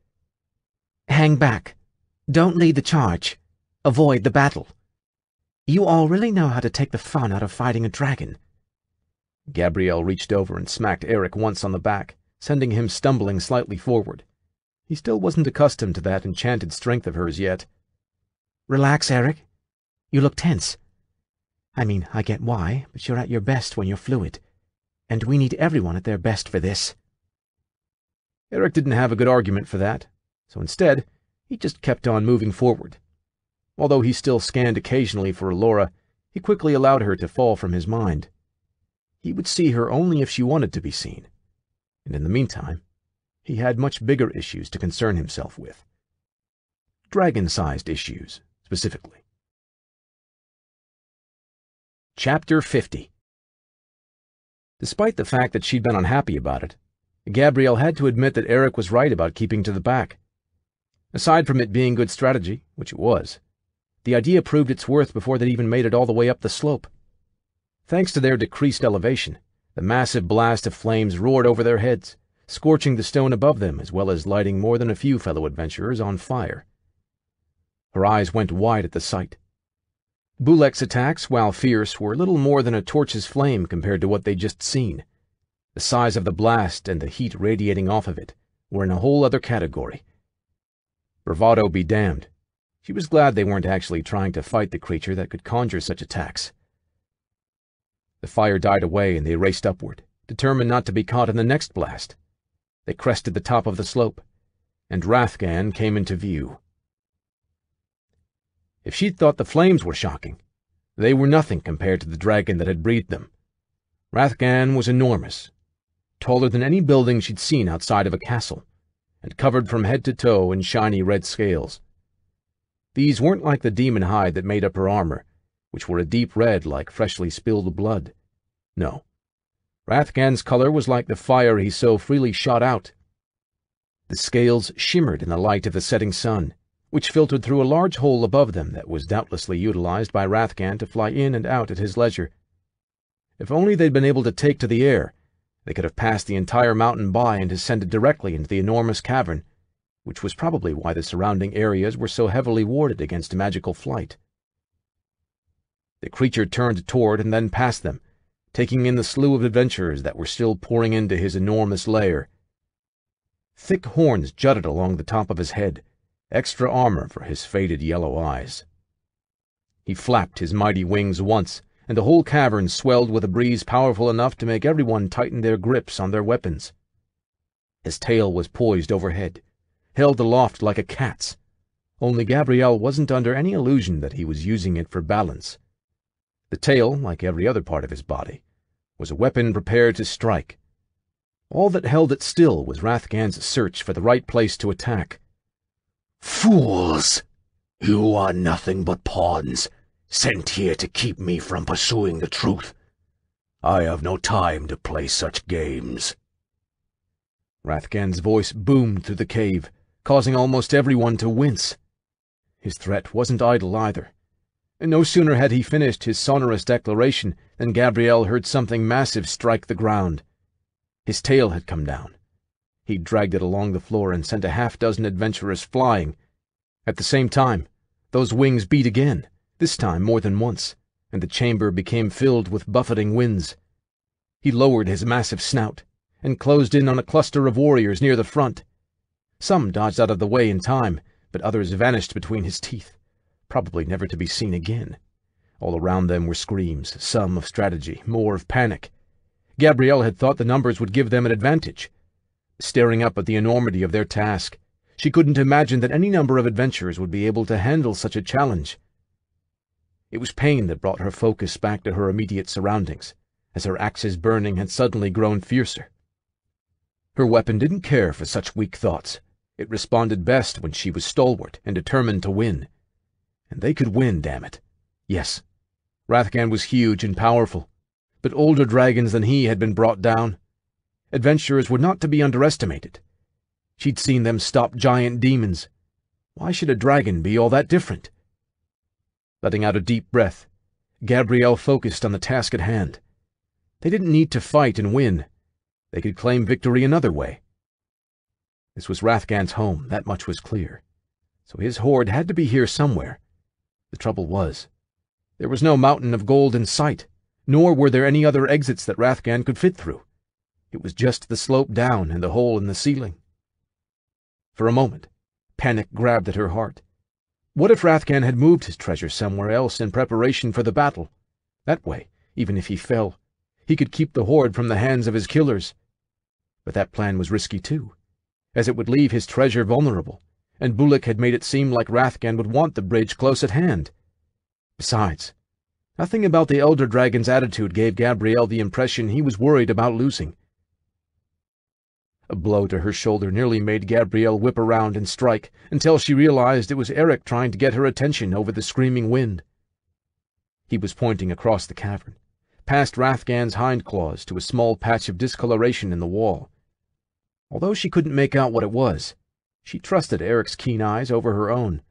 Hang back. Don't lead the charge. Avoid the battle. You all really know how to take the fun out of fighting a dragon. Gabrielle reached over and smacked Eric once on the back, sending him stumbling slightly forward. He still wasn't accustomed to that enchanted strength of hers yet. Relax, Eric. You look tense. I mean, I get why, but you're at your best when you're fluid. And we need everyone at their best for this. Eric didn't have a good argument for that, so instead, he just kept on moving forward. Although he still scanned occasionally for Allura, he quickly allowed her to fall from his mind. He would see her only if she wanted to be seen, and in the meantime, he had much bigger issues to concern himself with. Dragon-sized issues, specifically. Chapter 50. Despite the fact that she'd been unhappy about it, Gabrielle had to admit that Eric was right about keeping to the back. Aside from it being good strategy, which it was, the idea proved its worth before they'd even made it all the way up the slope. Thanks to their decreased elevation, the massive blast of flames roared over their heads, scorching the stone above them as well as lighting more than a few fellow adventurers on fire. Her eyes went wide at the sight. Bulek's attacks, while fierce, were little more than a torch's flame compared to what they'd just seen. The size of the blast and the heat radiating off of it were in a whole other category. Bravado be damned. She was glad they weren't actually trying to fight the creature that could conjure such attacks. The fire died away and they raced upward, determined not to be caught in the next blast. They crested the top of the slope, and Rathgan came into view. If she'd thought the flames were shocking, they were nothing compared to the dragon that had breathed them. Rathgan was enormous, taller than any building she'd seen outside of a castle, and covered from head to toe in shiny red scales. These weren't like the demon hide that made up her armor, which were a deep red like freshly spilled blood. No. Rathgan's color was like the fire he so freely shot out. The scales shimmered in the light of the setting sun, which filtered through a large hole above them that was doubtlessly utilized by Rathgan to fly in and out at his leisure. If only they'd been able to take to the air, they could have passed the entire mountain by and descended directly into the enormous cavern, which was probably why the surrounding areas were so heavily warded against magical flight. The creature turned toward and then past them, taking in the slew of adventurers that were still pouring into his enormous lair. Thick horns jutted along the top of his head, extra armor for his faded yellow eyes. He flapped his mighty wings once, and the whole cavern swelled with a breeze powerful enough to make everyone tighten their grips on their weapons. His tail was poised overhead, held aloft like a cat's, only Gabrielle wasn't under any illusion that he was using it for balance. The tail, like every other part of his body, was a weapon prepared to strike. All that held it still was Rathgan's search for the right place to attack. "Fools! You are nothing but pawns, sent here to keep me from pursuing the truth. I have no time to play such games." Rathgan's voice boomed through the cave, causing almost everyone to wince. His threat wasn't idle either. No sooner had he finished his sonorous declaration than Gabrielle heard something massive strike the ground. His tail had come down. He'd dragged it along the floor and sent a half-dozen adventurers flying. At the same time, those wings beat again, this time more than once, and the chamber became filled with buffeting winds. He lowered his massive snout and closed in on a cluster of warriors near the front. Some dodged out of the way in time, but others vanished between his teeth, probably never to be seen again. All around them were screams, some of strategy, more of panic. Gabrielle had thought the numbers would give them an advantage. Staring up at the enormity of their task, she couldn't imagine that any number of adventurers would be able to handle such a challenge. It was pain that brought her focus back to her immediate surroundings, as her axe's burning had suddenly grown fiercer. Her weapon didn't care for such weak thoughts. It responded best when she was stalwart and determined to win. And they could win, damn it. Yes, Rathgan was huge and powerful, but older dragons than he had been brought down. Adventurers were not to be underestimated. She'd seen them stop giant demons. Why should a dragon be all that different? Letting out a deep breath, Gabrielle focused on the task at hand. They didn't need to fight and win. They could claim victory another way. This was Rathgan's home, that much was clear. So his horde had to be here somewhere. The trouble was, there was no mountain of gold in sight, nor were there any other exits that Rathgan could fit through. It was just the slope down and the hole in the ceiling. For a moment, panic grabbed at her heart. What if Rathgan had moved his treasure somewhere else in preparation for the battle? That way, even if he fell, he could keep the horde from the hands of his killers. But that plan was risky too, as it would leave his treasure vulnerable, and Bullock had made it seem like Rathgan would want the bridge close at hand. Besides, nothing about the Elder Dragon's attitude gave Gabrielle the impression he was worried about losing. A blow to her shoulder nearly made Gabrielle whip around and strike, until she realized it was Eric trying to get her attention over the screaming wind. He was pointing across the cavern, past Rathgan's hindclaws to a small patch of discoloration in the wall. Although she couldn't make out what it was, she trusted Eric's keen eyes over her own.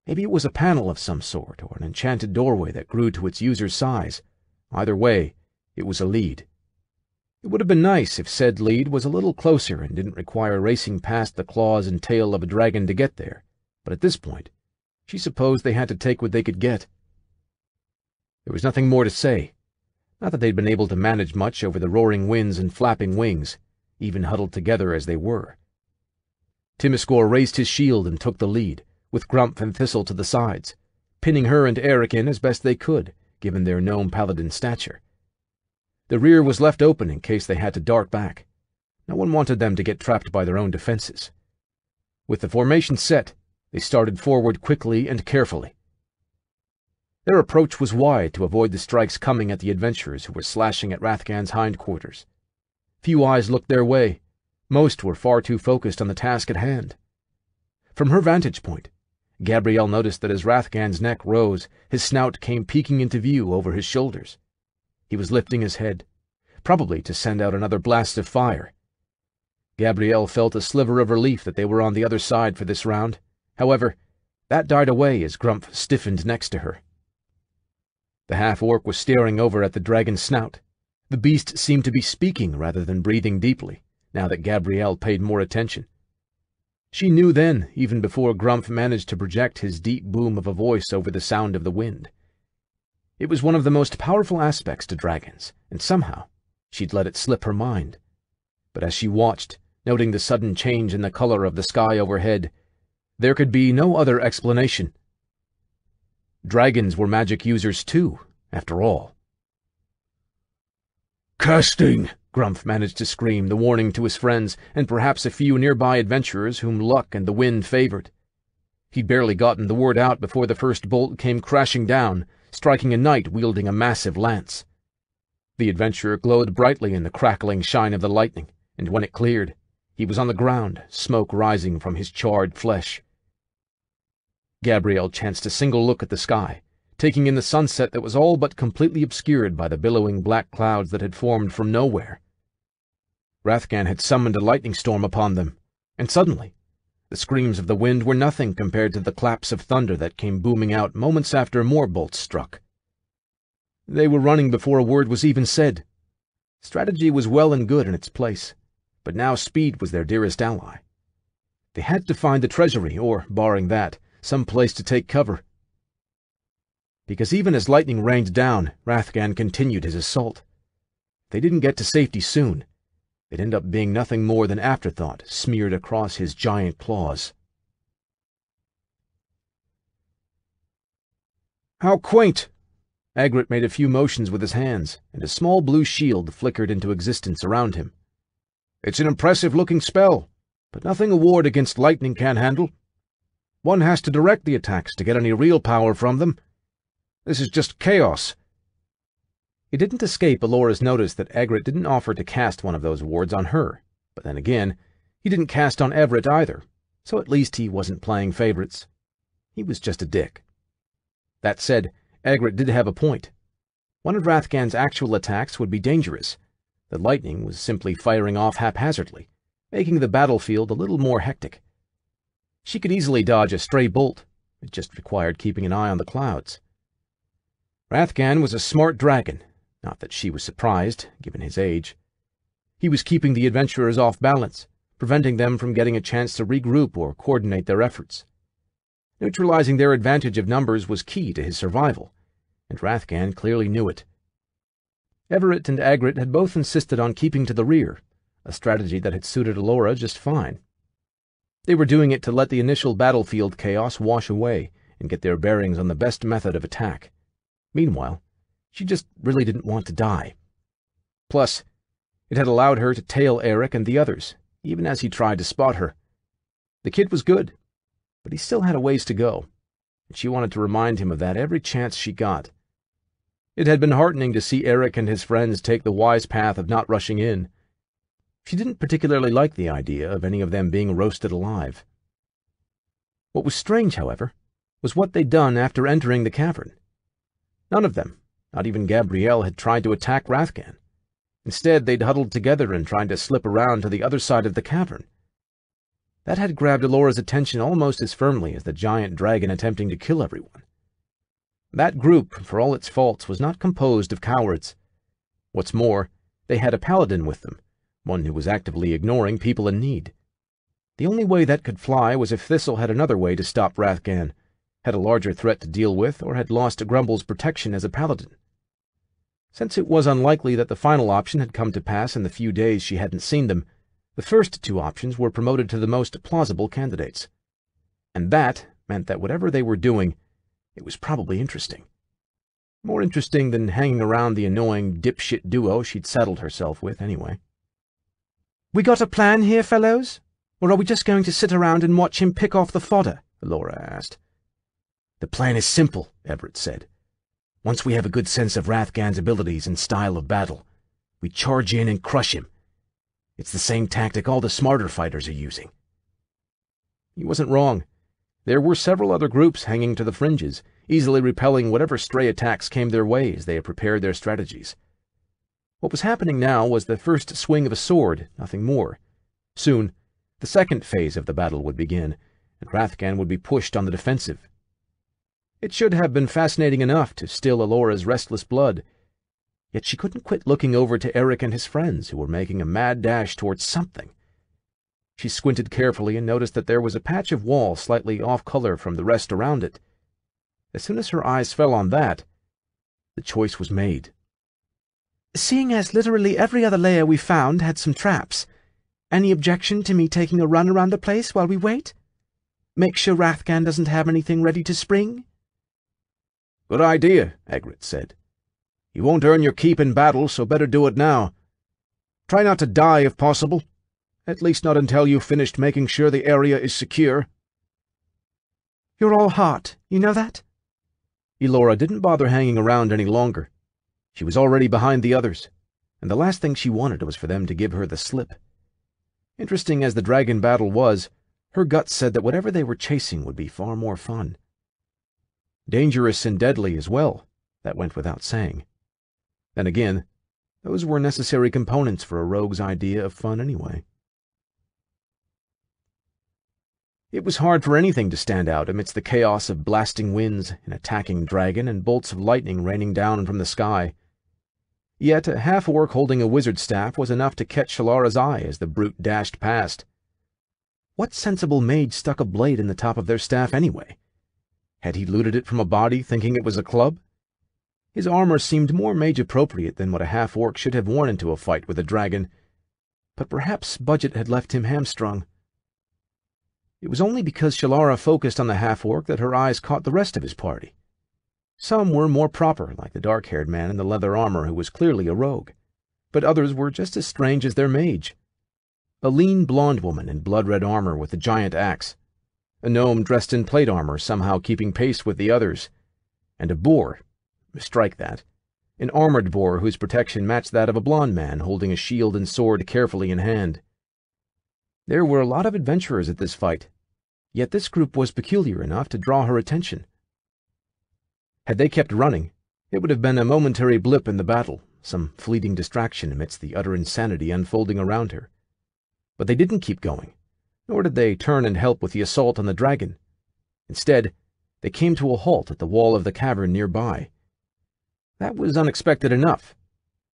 Maybe it was a panel of some sort, or an enchanted doorway that grew to its user's size. Either way, it was a lead. It would have been nice if said lead was a little closer and didn't require racing past the claws and tail of a dragon to get there, but at this point, she supposed they had to take what they could get. There was nothing more to say. Not that they'd been able to manage much over the roaring winds and flapping wings, even huddled together as they were. Timiscore raised his shield and took the lead, with Grumph and Thistle to the sides, pinning her and Eric in as best they could, given their gnome paladin stature. The rear was left open in case they had to dart back. No one wanted them to get trapped by their own defenses. With the formation set, they started forward quickly and carefully. Their approach was wide to avoid the strikes coming at the adventurers who were slashing at Rathgan's hindquarters. Few eyes looked their way. Most were far too focused on the task at hand. From her vantage point, Gabrielle noticed that as Rathgan's neck rose, his snout came peeking into view over his shoulders. He was lifting his head, probably to send out another blast of fire. Gabrielle felt a sliver of relief that they were on the other side for this round. However, that died away as Grumph stiffened next to her. The half-orc was staring over at the dragon's snout. The beast seemed to be speaking rather than breathing deeply, now that Gabrielle paid more attention. She knew then, even before Grumph managed to project his deep boom of a voice over the sound of the wind. It was one of the most powerful aspects to dragons, and somehow she'd let it slip her mind. But as she watched, noting the sudden change in the color of the sky overhead, there could be no other explanation. Dragons were magic users too, after all. "Casting!" Grumph managed to scream the warning to his friends and perhaps a few nearby adventurers whom luck and the wind favored. He'd barely gotten the word out before the first bolt came crashing down, striking a knight wielding a massive lance. The adventurer glowed brightly in the crackling shine of the lightning, and when it cleared, he was on the ground, smoke rising from his charred flesh. Gabrielle chanced a single look at the sky, taking in the sunset that was all but completely obscured by the billowing black clouds that had formed from nowhere. Rathgan had summoned a lightning storm upon them, and suddenly, the screams of the wind were nothing compared to the claps of thunder that came booming out moments after more bolts struck. They were running before a word was even said. Strategy was well and good in its place, but now speed was their dearest ally. They had to find the treasury, or, barring that, some place to take cover. Because even as lightning rained down, Rathgan continued his assault. If they didn't get to safety soon, they'd end up being nothing more than afterthought smeared across his giant claws. "How quaint!" Agrit made a few motions with his hands, and a small blue shield flickered into existence around him. "It's an impressive-looking spell, but nothing a ward against lightning can't handle. One has to direct the attacks to get any real power from them. This is just chaos." It didn't escape Alora's notice that Agrit didn't offer to cast one of those wards on her, but then again, he didn't cast on Everett either, so at least he wasn't playing favorites. He was just a dick. That said, Agrit did have a point. One of Rathgan's actual attacks would be dangerous. The lightning was simply firing off haphazardly, making the battlefield a little more hectic. She could easily dodge a stray bolt. It just required keeping an eye on the clouds. Rathgan was a smart dragon, not that she was surprised, given his age. He was keeping the adventurers off balance, preventing them from getting a chance to regroup or coordinate their efforts. Neutralizing their advantage of numbers was key to his survival, and Rathgan clearly knew it. Everett and Agrit had both insisted on keeping to the rear, a strategy that had suited Alora just fine. They were doing it to let the initial battlefield chaos wash away and get their bearings on the best method of attack. Meanwhile, she just really didn't want to die. Plus, it had allowed her to tail Eric and the others, even as he tried to spot her. The kid was good, but he still had a ways to go, and she wanted to remind him of that every chance she got. It had been heartening to see Eric and his friends take the wise path of not rushing in. She didn't particularly like the idea of any of them being roasted alive. What was strange, however, was what they'd done after entering the cavern. None of them, not even Gabrielle, had tried to attack Rathgan. Instead, they'd huddled together and tried to slip around to the other side of the cavern. That had grabbed Alora's attention almost as firmly as the giant dragon attempting to kill everyone. That group, for all its faults, was not composed of cowards. What's more, they had a paladin with them, one who was actively ignoring people in need. The only way that could fly was if Thistle had another way to stop Rathgan, had a larger threat to deal with, or had lost Grumble's protection as a paladin. Since it was unlikely that the final option had come to pass in the few days she hadn't seen them, the first two options were promoted to the most plausible candidates. And that meant that whatever they were doing, it was probably interesting. More interesting than hanging around the annoying dipshit duo she'd saddled herself with anyway. "We got a plan here, fellows? Or are we just going to sit around and watch him pick off the fodder?" Alora asked. "The plan is simple," Everett said. "Once we have a good sense of Rathgan's abilities and style of battle, we charge in and crush him. It's the same tactic all the smarter fighters are using." He wasn't wrong. There were several other groups hanging to the fringes, easily repelling whatever stray attacks came their way as they had prepared their strategies. What was happening now was the first swing of a sword, nothing more. Soon, the second phase of the battle would begin, and Rathgan would be pushed on the defensive. It should have been fascinating enough to still Alora's restless blood, yet she couldn't quit looking over to Eric and his friends, who were making a mad dash towards something. She squinted carefully and noticed that there was a patch of wall slightly off-color from the rest around it. As soon as her eyes fell on that, The choice was made. Seeing as literally every other layer we found had some traps, any objection to me taking a run around the place while we wait? Make sure Rathgan doesn't have anything ready to spring? Good idea, Egret said. You won't earn your keep in battle, so better do it now. Try not to die if possible. At least not until you've finished making sure the area is secure. You're all heart, you know that? Elora didn't bother hanging around any longer. She was already behind the others, and the last thing she wanted was for them to give her the slip. Interesting as the dragon battle was, her gut said that whatever they were chasing would be far more fun. Dangerous and deadly as well, that went without saying. Then again, those were necessary components for a rogue's idea of fun anyway. It was hard for anything to stand out amidst the chaos of blasting winds, an attacking dragon, and bolts of lightning raining down from the sky. Yet a half-orc holding a wizard staff was enough to catch Shalara's eye as the brute dashed past. What sensible mage stuck a blade in the top of their staff anyway? Had he looted it from a body thinking it was a club? His armor seemed more mage-appropriate than what a half-orc should have worn into a fight with a dragon, but perhaps budget had left him hamstrung. It was only because Shalara focused on the half-orc that her eyes caught the rest of his party. Some were more proper, like the dark-haired man in the leather armor who was clearly a rogue, but others were just as strange as their mage. A lean blonde woman in blood-red armor with a giant axe, a gnome dressed in plate armor somehow keeping pace with the others, and a boar, strike that, an armored boar whose protection matched that of a blonde man holding a shield and sword carefully in hand. There were a lot of adventurers at this fight, yet this group was peculiar enough to draw her attention. Had they kept running, it would have been a momentary blip in the battle, some fleeting distraction amidst the utter insanity unfolding around her. But they didn't keep going, nor did they turn and help with the assault on the dragon. Instead, they came to a halt at the wall of the cavern nearby. That was unexpected enough,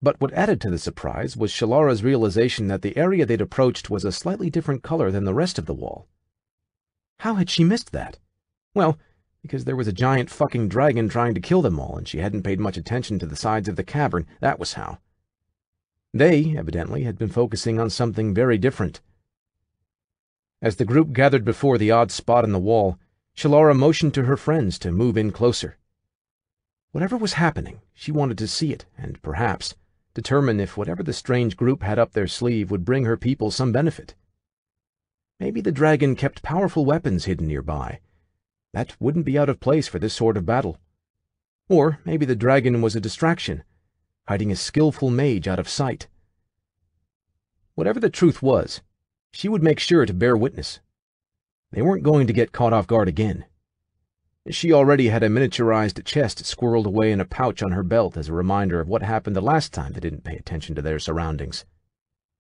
but what added to the surprise was Shalara's realization that the area they'd approached was a slightly different color than the rest of the wall. How had she missed that? Well, because there was a giant fucking dragon trying to kill them all, and she hadn't paid much attention to the sides of the cavern, that was how. They, evidently, had been focusing on something very different. As the group gathered before the odd spot in the wall, Shalara motioned to her friends to move in closer. Whatever was happening, she wanted to see it, and perhaps determine if whatever the strange group had up their sleeve would bring her people some benefit. Maybe the dragon kept powerful weapons hidden nearby. That wouldn't be out of place for this sort of battle. Or maybe the dragon was a distraction, hiding a skillful mage out of sight. Whatever the truth was, she would make sure to bear witness. They weren't going to get caught off guard again. She already had a miniaturized chest squirreled away in a pouch on her belt as a reminder of what happened the last time they didn't pay attention to their surroundings.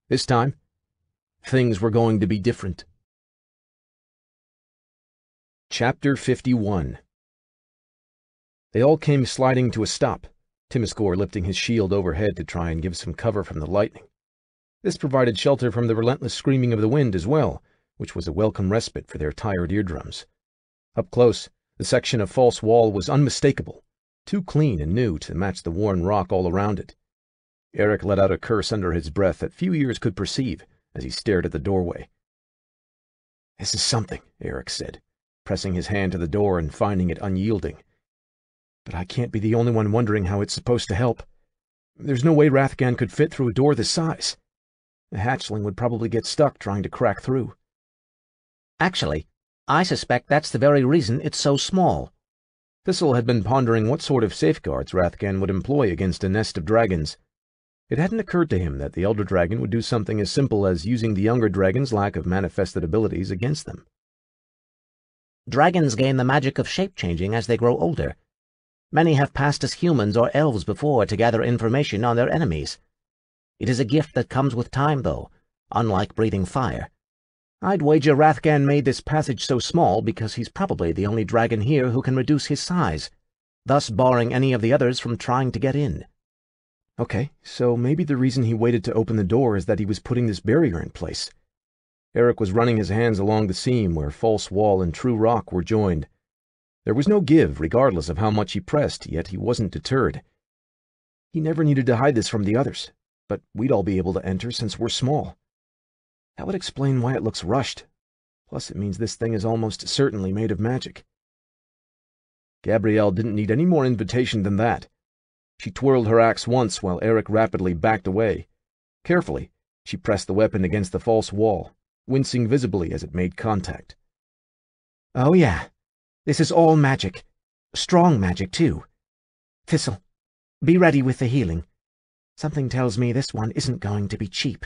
This time, things were going to be different. Chapter 51. They all came sliding to a stop, Timiskor lifting his shield overhead to try and give some cover from the lightning. This provided shelter from the relentless screaming of the wind as well, which was a welcome respite for their tired eardrums. Up close, the section of false wall was unmistakable, too clean and new to match the worn rock all around it. Eric let out a curse under his breath that few ears could perceive as he stared at the doorway. "This is something," Eric said, pressing his hand to the door and finding it unyielding. "But I can't be the only one wondering how it's supposed to help. There's no way Rathgan could fit through a door this size. A hatchling would probably get stuck trying to crack through." "Actually, I suspect that's the very reason it's so small." Thistle had been pondering what sort of safeguards Rathgan would employ against a nest of dragons. It hadn't occurred to him that the elder dragon would do something as simple as using the younger dragon's lack of manifested abilities against them. Dragons gain the magic of shape-changing as they grow older. Many have passed as humans or elves before to gather information on their enemies. It is a gift that comes with time, though, unlike breathing fire. I'd wager Rathgan made this passage so small because he's probably the only dragon here who can reduce his size, thus barring any of the others from trying to get in. Okay, so maybe the reason he waited to open the door is that he was putting this barrier in place. Eric was running his hands along the seam where false wall and true rock were joined. There was no give, regardless of how much he pressed, yet he wasn't deterred. He never needed to hide this from the others, but we'd all be able to enter since we're small. That would explain why it looks rushed. Plus, it means this thing is almost certainly made of magic. Gabrielle didn't need any more invitation than that. She twirled her axe once while Eric rapidly backed away. Carefully, she pressed the weapon against the false wall, wincing visibly as it made contact. Oh yeah, this is all magic. Strong magic, too. Thistle, be ready with the healing. Something tells me this one isn't going to be cheap.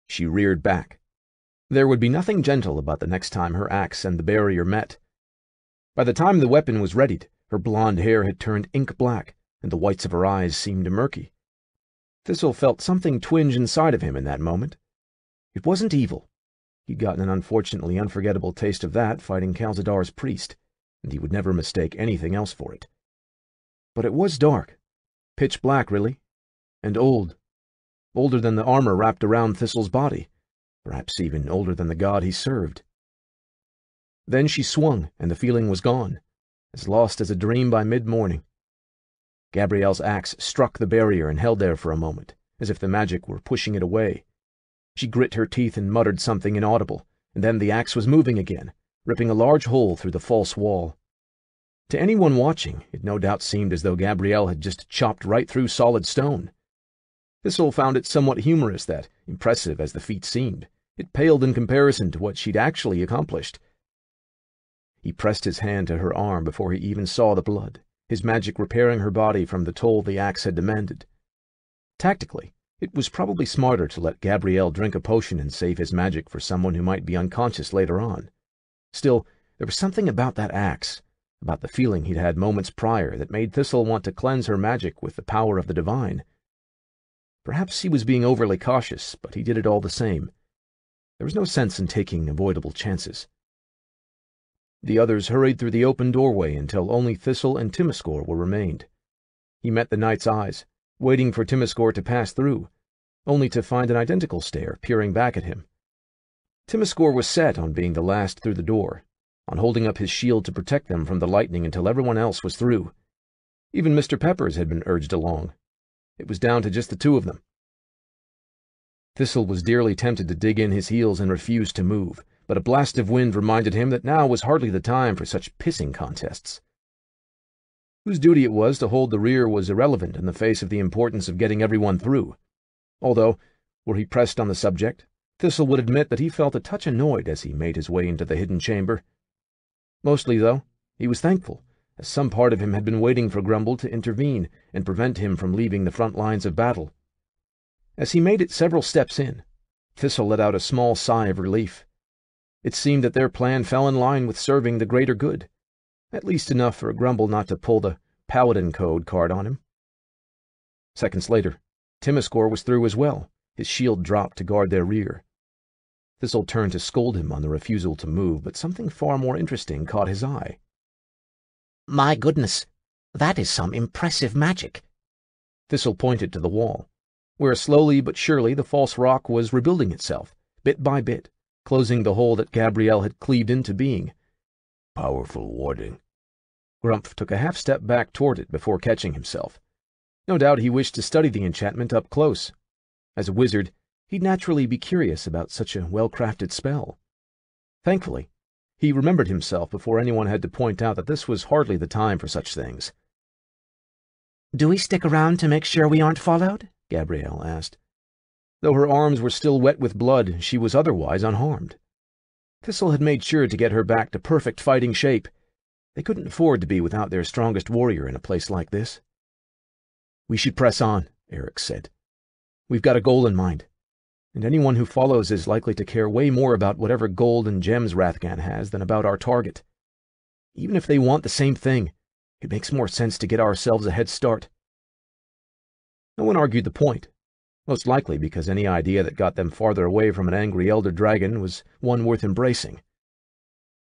She reared back. There would be nothing gentle about the next time her axe and the barrier met. By the time the weapon was readied, her blonde hair had turned ink black, and the whites of her eyes seemed murky. Thistle felt something twinge inside of him in that moment. It wasn't evil. He'd gotten an unfortunately unforgettable taste of that fighting Calzadar's priest, and he would never mistake anything else for it. But it was dark. Pitch black, really. And old. Older than the armor wrapped around Thistle's body. Perhaps even older than the god he served. Then she swung, and the feeling was gone, as lost as a dream by mid-morning. Gabrielle's axe struck the barrier and held there for a moment, as if the magic were pushing it away. She grit her teeth and muttered something inaudible, and then the axe was moving again, ripping a large hole through the false wall. To anyone watching, it no doubt seemed as though Gabrielle had just chopped right through solid stone. Thistle found it somewhat humorous that, impressive as the feat seemed, it paled in comparison to what she'd actually accomplished. He pressed his hand to her arm before he even saw the blood, his magic repairing her body from the toll the axe had demanded. Tactically, it was probably smarter to let Gabrielle drink a potion and save his magic for someone who might be unconscious later on. Still, there was something about that axe, about the feeling he'd had moments prior, that made Thistle want to cleanse her magic with the power of the divine. Perhaps he was being overly cautious, but he did it all the same. There was no sense in taking avoidable chances. The others hurried through the open doorway until only Thistle and Timiscore were remained. He met the knight's eyes, waiting for Timiscore to pass through, only to find an identical stare peering back at him. Timiscore was set on being the last through the door, on holding up his shield to protect them from the lightning until everyone else was through. Even Mr. Peppers had been urged along. It was down to just the two of them. Thistle was dearly tempted to dig in his heels and refuse to move, but a blast of wind reminded him that now was hardly the time for such pissing contests. Whose duty it was to hold the rear was irrelevant in the face of the importance of getting everyone through. Although, were he pressed on the subject, Thistle would admit that he felt a touch annoyed as he made his way into the hidden chamber. Mostly, though, he was thankful, as some part of him had been waiting for Grumble to intervene and prevent him from leaving the front lines of battle. As he made it several steps in, Thistle let out a small sigh of relief. It seemed that their plan fell in line with serving the greater good, at least enough for Grumble not to pull the Paladin Code card on him. Seconds later, Timiscore was through as well, his shield dropped to guard their rear. Thistle turned to scold him on the refusal to move, but something far more interesting caught his eye. My goodness, that is some impressive magic. Thistle pointed to the wall, where slowly but surely the false rock was rebuilding itself, bit by bit, closing the hole that Gabrielle had cleaved into being. Powerful warding. Grumpf took a half-step back toward it before catching himself. No doubt he wished to study the enchantment up close. As a wizard, he'd naturally be curious about such a well-crafted spell. Thankfully, he remembered himself before anyone had to point out that this was hardly the time for such things. Do we stick around to make sure we aren't followed? Gabrielle asked. Though her arms were still wet with blood, she was otherwise unharmed. Thistle had made sure to get her back to perfect fighting shape. They couldn't afford to be without their strongest warrior in a place like this. We should press on, Eric said. We've got a goal in mind, and anyone who follows is likely to care way more about whatever gold and gems Rathgan has than about our target. Even if they want the same thing, it makes more sense to get ourselves a head start. No one argued the point, most likely because any idea that got them farther away from an angry elder dragon was one worth embracing.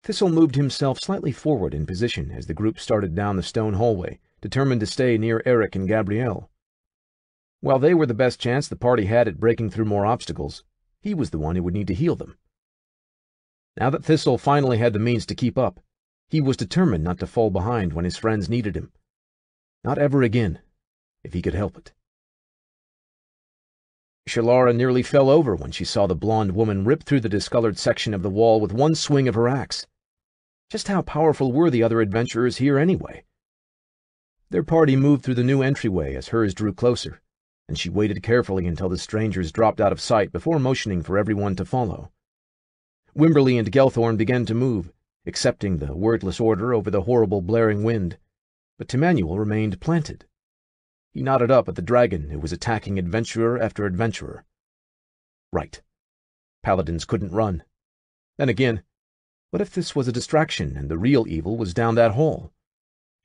Thistle moved himself slightly forward in position as the group started down the stone hallway, determined to stay near Eric and Gabrielle. While they were the best chance the party had at breaking through more obstacles, he was the one who would need to heal them. Now that Thistle finally had the means to keep up, he was determined not to fall behind when his friends needed him. Not ever again. if he could help it. Shalara nearly fell over when she saw the blonde woman rip through the discolored section of the wall with one swing of her axe. Just how powerful were the other adventurers here anyway? Their party moved through the new entryway as hers drew closer, and she waited carefully until the strangers dropped out of sight before motioning for everyone to follow. Wimberly and Gelthorn began to move, accepting the wordless order over the horrible blaring wind, but Timmanuel remained planted. He nodded up at the dragon who was attacking adventurer after adventurer. Right. Paladins couldn't run. Then again, what if this was a distraction and the real evil was down that hall?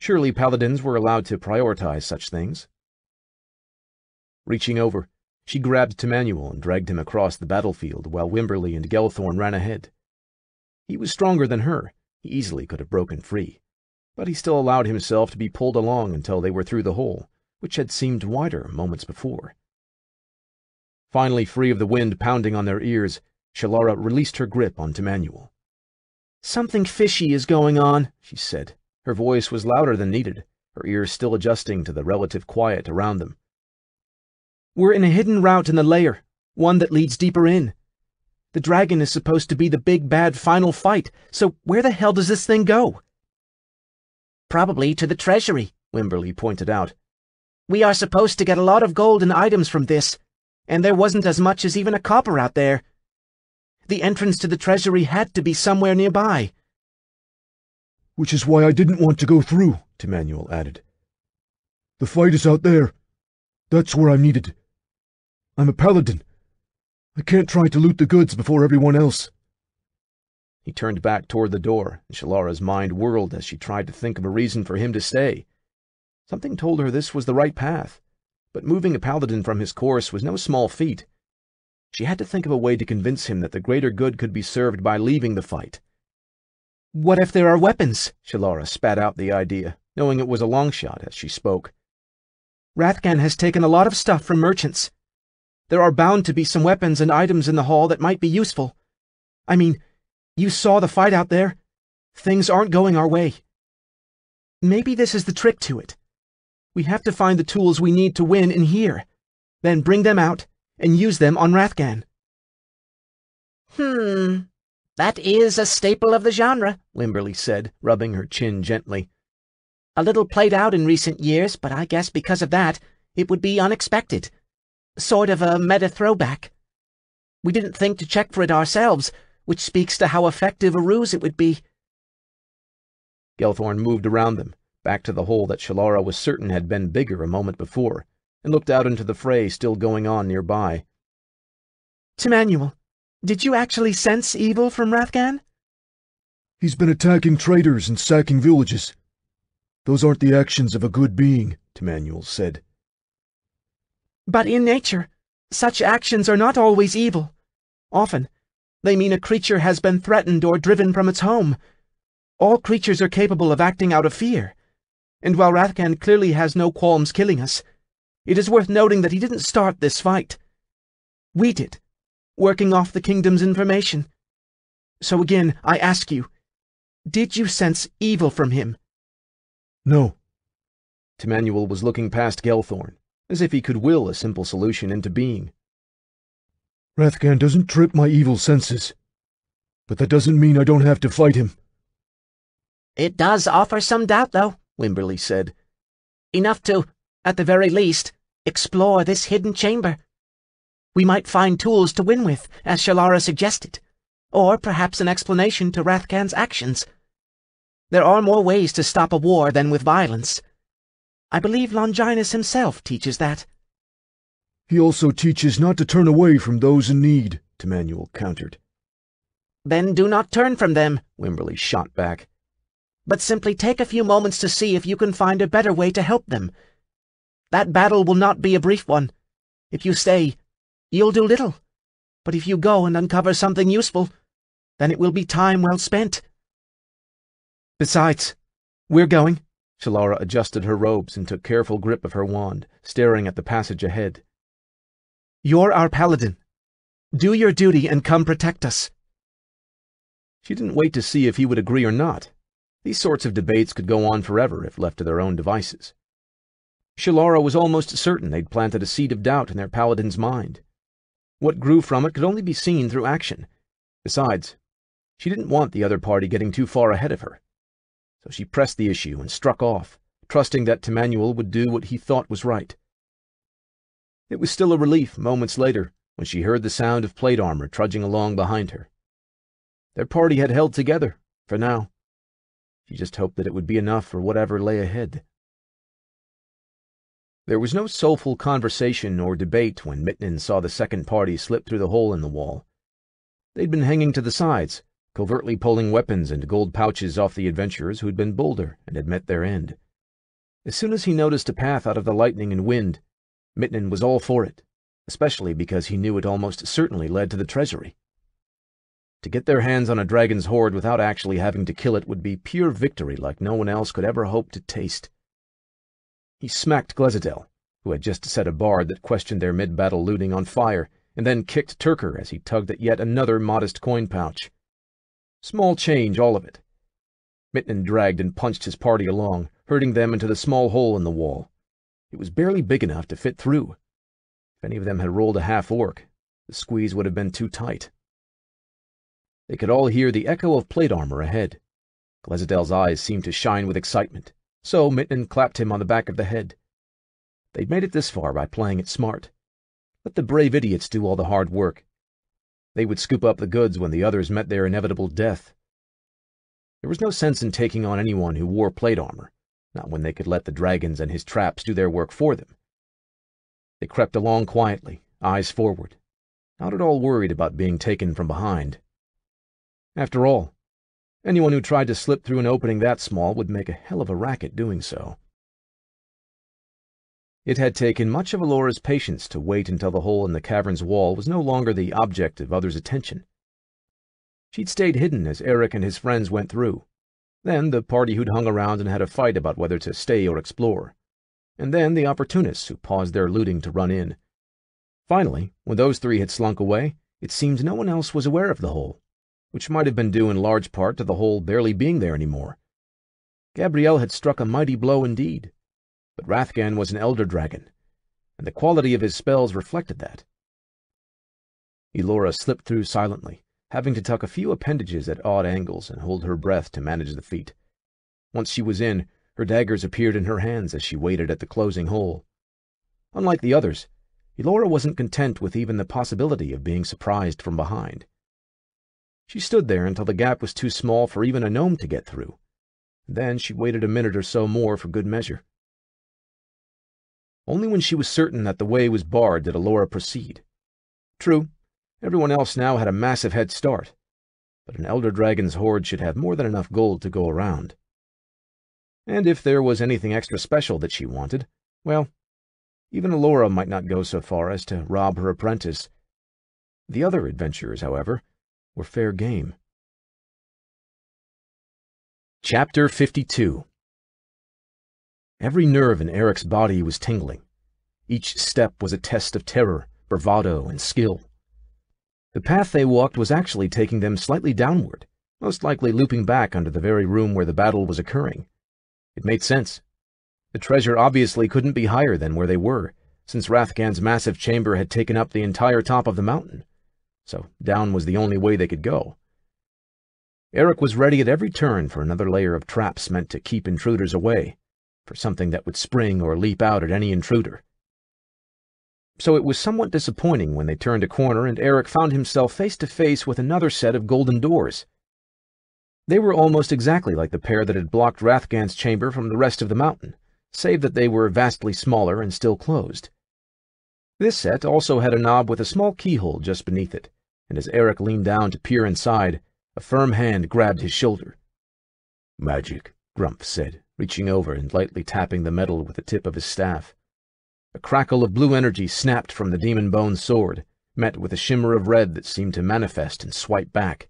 Surely paladins were allowed to prioritize such things. Reaching over, she grabbed Timmanuel and dragged him across the battlefield while Wimberly and Gelthorn ran ahead. He was stronger than her. He easily could have broken free, but he still allowed himself to be pulled along until they were through the hole, which had seemed wider moments before. Finally free of the wind pounding on their ears, Shalara released her grip on Timmanuel. "Something fishy is going on," she said. Her voice was louder than needed, her ears still adjusting to the relative quiet around them. "We're in a hidden route in the lair, one that leads deeper in. The dragon is supposed to be the big bad final fight, so where the hell does this thing go?" "Probably to the treasury," Wimberly pointed out. "We are supposed to get a lot of gold and items from this, and there wasn't as much as even a copper out there. The entrance to the treasury had to be somewhere nearby." "Which is why I didn't want to go through," Timmanuel added. "The fight is out there. That's where I'm needed. I'm a paladin. I can't try to loot the goods before everyone else." He turned back toward the door, and Shalara's mind whirled as she tried to think of a reason for him to stay. Something told her this was the right path, but moving a paladin from his course was no small feat. She had to think of a way to convince him that the greater good could be served by leaving the fight. "What if there are weapons?" Shalara spat out the idea, knowing it was a long shot as she spoke. "Rathgan has taken a lot of stuff from merchants. There are bound to be some weapons and items in the hall that might be useful. I mean, you saw the fight out there. Things aren't going our way. Maybe this is the trick to it. We have to find the tools we need to win in here, then bring them out and use them on Rathgan." That is a staple of the genre," Wimberly said, rubbing her chin gently. "A little played out in recent years, but I guess because of that, it would be unexpected. Sort of a meta throwback. We didn't think to check for it ourselves, which speaks to how effective a ruse it would be." Gelthorn moved around them, back to the hole that Shalara was certain had been bigger a moment before, and looked out into the fray still going on nearby. "Timmanuel, did you actually sense evil from Rathgan?" "He's been attacking traders and sacking villages. Those aren't the actions of a good being," Timmanuel said. "But in nature, such actions are not always evil. Often, they mean a creature has been threatened or driven from its home. All creatures are capable of acting out of fear, and while Rathgan clearly has no qualms killing us, it is worth noting that he didn't start this fight. We did, working off the kingdom's information. So again, I ask you, did you sense evil from him?" "No." Timmanuel was looking past Gelthorn, as if he could will a simple solution into being. "Rathgan doesn't trip my evil senses, but that doesn't mean I don't have to fight him." "It does offer some doubt, though," Wimberly said. "Enough to, at the very least, explore this hidden chamber. We might find tools to win with, as Shalara suggested, or perhaps an explanation to Rathgan's actions. There are more ways to stop a war than with violence. I believe Longinus himself teaches that." "He also teaches not to turn away from those in need," Timmanuel countered. "Then do not turn from them," Wimberly shot back. "But simply take a few moments to see if you can find a better way to help them. That battle will not be a brief one. If you stay, you'll do little. But if you go and uncover something useful, then it will be time well spent." "Besides, we're going." Shalara adjusted her robes and took careful grip of her wand, staring at the passage ahead. "You're our paladin. Do your duty and come protect us." She didn't wait to see if he would agree or not. These sorts of debates could go on forever if left to their own devices. Shalara was almost certain they'd planted a seed of doubt in their paladin's mind. What grew from it could only be seen through action. Besides, she didn't want the other party getting too far ahead of her. So she pressed the issue and struck off, trusting that Temanuel would do what he thought was right. It was still a relief moments later when she heard the sound of plate armor trudging along behind her. Their party had held together, for now. She just hoped that it would be enough for whatever lay ahead. There was no soulful conversation or debate when Mitnin saw the second party slip through the hole in the wall. They'd been hanging to the sides, covertly pulling weapons and gold pouches off the adventurers who'd been bolder and had met their end. As soon as he noticed a path out of the lightning and wind, Mitnin was all for it, especially because he knew it almost certainly led to the treasury. To get their hands on a dragon's hoard without actually having to kill it would be pure victory like no one else could ever hope to taste. He smacked Glezidel, who had just set a bard that questioned their mid-battle looting on fire, and then kicked Turker as he tugged at yet another modest coin pouch. Small change, all of it. Mitnin dragged and punched his party along, herding them into the small hole in the wall. It was barely big enough to fit through. If any of them had rolled a half-orc, the squeeze would have been too tight. They could all hear the echo of plate armor ahead. Glezidel's eyes seemed to shine with excitement, so Mitnin clapped him on the back of the head. They'd made it this far by playing it smart. Let the brave idiots do all the hard work. They would scoop up the goods when the others met their inevitable death. There was no sense in taking on anyone who wore plate armor, not when they could let the dragons and his traps do their work for them. They crept along quietly, eyes forward, not at all worried about being taken from behind. After all, anyone who tried to slip through an opening that small would make a hell of a racket doing so. It had taken much of Alora's patience to wait until the hole in the cavern's wall was no longer the object of others' attention. She'd stayed hidden as Eric and his friends went through. Then the party who'd hung around and had a fight about whether to stay or explore. And then the opportunists who paused their looting to run in. Finally, when those three had slunk away, it seemed no one else was aware of the hole, which might have been due in large part to the hole barely being there anymore. Gabrielle had struck a mighty blow indeed, but Rathgan was an elder dragon, and the quality of his spells reflected that. Elora slipped through silently, having to tuck a few appendages at odd angles and hold her breath to manage the feat. Once she was in, her daggers appeared in her hands as she waited at the closing hole. Unlike the others, Elora wasn't content with even the possibility of being surprised from behind. She stood there until the gap was too small for even a gnome to get through. Then she waited a minute or so more for good measure. Only when she was certain that the way was barred did Elora proceed. True, everyone else now had a massive head start, but an elder dragon's hoard should have more than enough gold to go around. And if there was anything extra special that she wanted, well, even Elora might not go so far as to rob her apprentice. The other adventurers, however, were fair game. Chapter 52. Every nerve in Eric's body was tingling. Each step was a test of terror, bravado, and skill. The path they walked was actually taking them slightly downward, most likely looping back under the very room where the battle was occurring. It made sense. The treasure obviously couldn't be higher than where they were, since Rathgan's massive chamber had taken up the entire top of the mountain. So down was the only way they could go. Eric was ready at every turn for another layer of traps meant to keep intruders away, for something that would spring or leap out at any intruder. So it was somewhat disappointing when they turned a corner and Eric found himself face to face with another set of golden doors. They were almost exactly like the pair that had blocked Rathgan's chamber from the rest of the mountain, save that they were vastly smaller and still closed. This set also had a knob with a small keyhole just beneath it, and as Eric leaned down to peer inside, a firm hand grabbed his shoulder. "Magic," Grumph said, reaching over and lightly tapping the metal with the tip of his staff. A crackle of blue energy snapped from the demon bone sword, met with a shimmer of red that seemed to manifest and swipe back.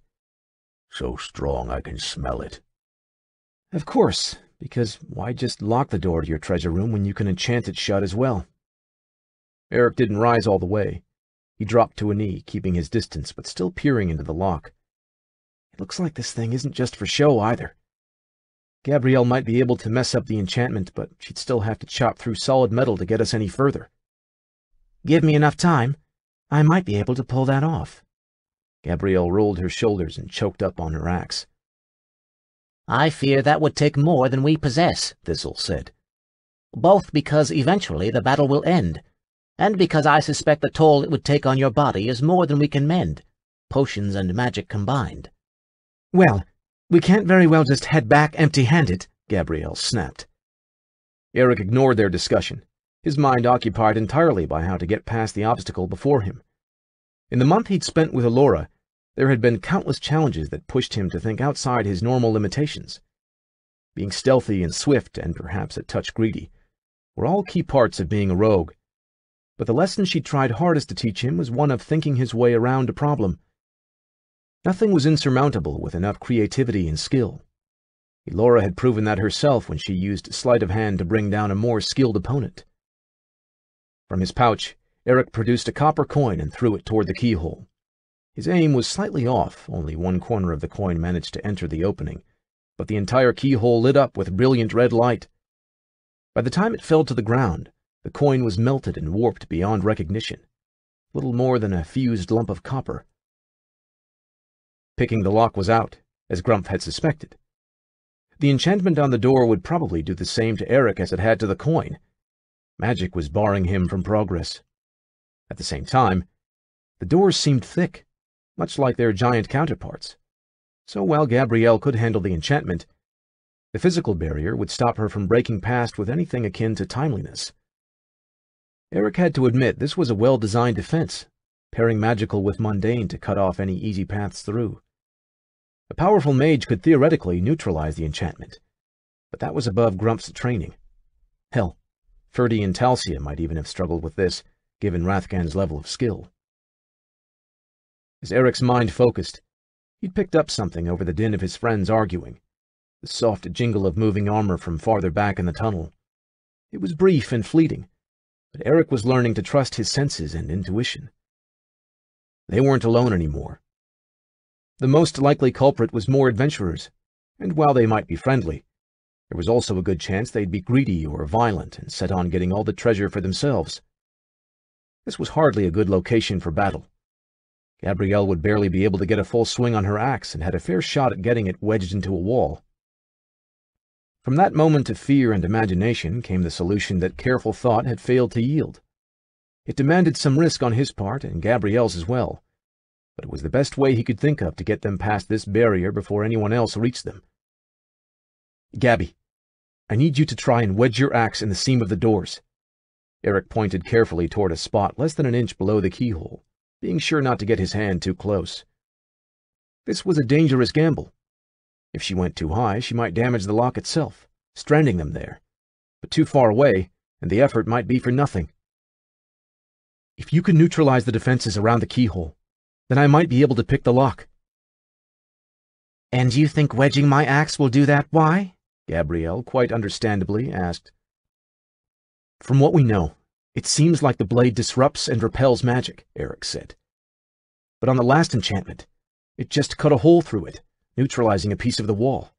"So strong I can smell it." Of course, because why just lock the door to your treasure room when you can enchant it shut as well? Eric didn't rise all the way. He dropped to a knee, keeping his distance but still peering into the lock. It looks like this thing isn't just for show either. Gabrielle might be able to mess up the enchantment, but she'd still have to chop through solid metal to get us any further. Give me enough time. I might be able to pull that off. Gabrielle rolled her shoulders and choked up on her axe. I fear that would take more than we possess, Thistle said. Both because eventually the battle will end, and because I suspect the toll it would take on your body is more than we can mend, potions and magic combined. Well, we can't very well just head back empty-handed, Gabrielle snapped. Eric ignored their discussion, his mind occupied entirely by how to get past the obstacle before him. In the month he'd spent with Elora, there had been countless challenges that pushed him to think outside his normal limitations. Being stealthy and swift, and perhaps a touch greedy, were all key parts of being a rogue. But the lesson she tried hardest to teach him was one of thinking his way around a problem. Nothing was insurmountable with enough creativity and skill. Elora had proven that herself when she used sleight of hand to bring down a more skilled opponent. From his pouch, Eric produced a copper coin and threw it toward the keyhole. His aim was slightly off, only one corner of the coin managed to enter the opening, but the entire keyhole lit up with brilliant red light. By the time it fell to the ground, the coin was melted and warped beyond recognition, little more than a fused lump of copper. Picking the lock was out, as Grumph had suspected. The enchantment on the door would probably do the same to Eric as it had to the coin. Magic was barring him from progress. At the same time, the doors seemed thick, much like their giant counterparts. So while Gabrielle could handle the enchantment, the physical barrier would stop her from breaking past with anything akin to timeliness. Eric had to admit this was a well-designed defense, pairing magical with mundane to cut off any easy paths through. A powerful mage could theoretically neutralize the enchantment, but that was above Grumph's training. Hell, Ferdy and Talcia might even have struggled with this, given Rathgan's level of skill. As Eric's mind focused, he'd picked up something over the din of his friends arguing, the soft jingle of moving armor from farther back in the tunnel. It was brief and fleeting, but Eric was learning to trust his senses and intuition. They weren't alone anymore. The most likely culprit was more adventurers, and while they might be friendly, there was also a good chance they'd be greedy or violent and set on getting all the treasure for themselves. This was hardly a good location for battle. Gabrielle would barely be able to get a full swing on her axe and had a fair shot at getting it wedged into a wall. From that moment of fear and imagination came the solution that careful thought had failed to yield. It demanded some risk on his part and Gabrielle's as well, but it was the best way he could think of to get them past this barrier before anyone else reached them. Gabby, I need you to try and wedge your axe in the seam of the doors. Eric pointed carefully toward a spot less than an inch below the keyhole, being sure not to get his hand too close. This was a dangerous gamble. If she went too high, she might damage the lock itself, stranding them there. But too far away, and the effort might be for nothing. If you can neutralize the defenses around the keyhole, then I might be able to pick the lock. And you think wedging my axe will do that? Why? Gabrielle, quite understandably, asked. From what we know, it seems like the blade disrupts and repels magic, Eric said. But on the last enchantment, it just cut a hole through it, neutralizing a piece of the wall.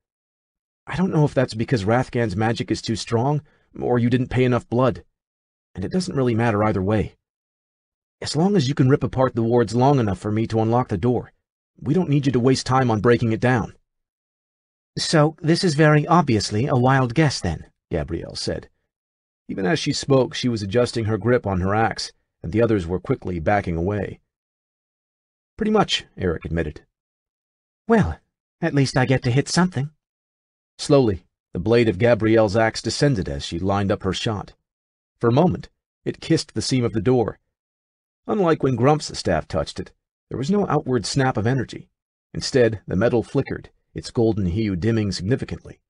I don't know if that's because Rathgan's magic is too strong, or you didn't pay enough blood. And it doesn't really matter either way. As long as you can rip apart the wards long enough for me to unlock the door, we don't need you to waste time on breaking it down. So this is very obviously a wild guess, then, Gabrielle said. Even as she spoke, she was adjusting her grip on her axe, and the others were quickly backing away. Pretty much, Eric admitted. Well, at least I get to hit something. Slowly, the blade of Gabrielle's axe descended as she lined up her shot. For a moment, it kissed the seam of the door. Unlike when Grumph's staff touched it, there was no outward snap of energy. Instead, the metal flickered, its golden hue dimming significantly.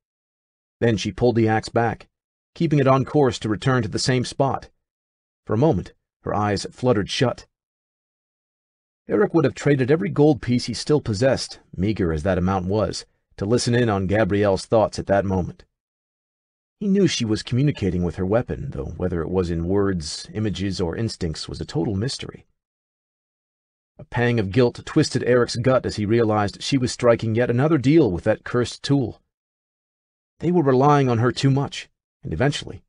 Then she pulled the axe back, keeping it on course to return to the same spot. For a moment, her eyes fluttered shut. Eric would have traded every gold piece he still possessed, meager as that amount was, to listen in on Gabrielle's thoughts at that moment. He knew she was communicating with her weapon, though whether it was in words, images, or instincts was a total mystery. A pang of guilt twisted Eric's gut as he realized she was striking yet another deal with that cursed tool. They were relying on her too much, and eventually,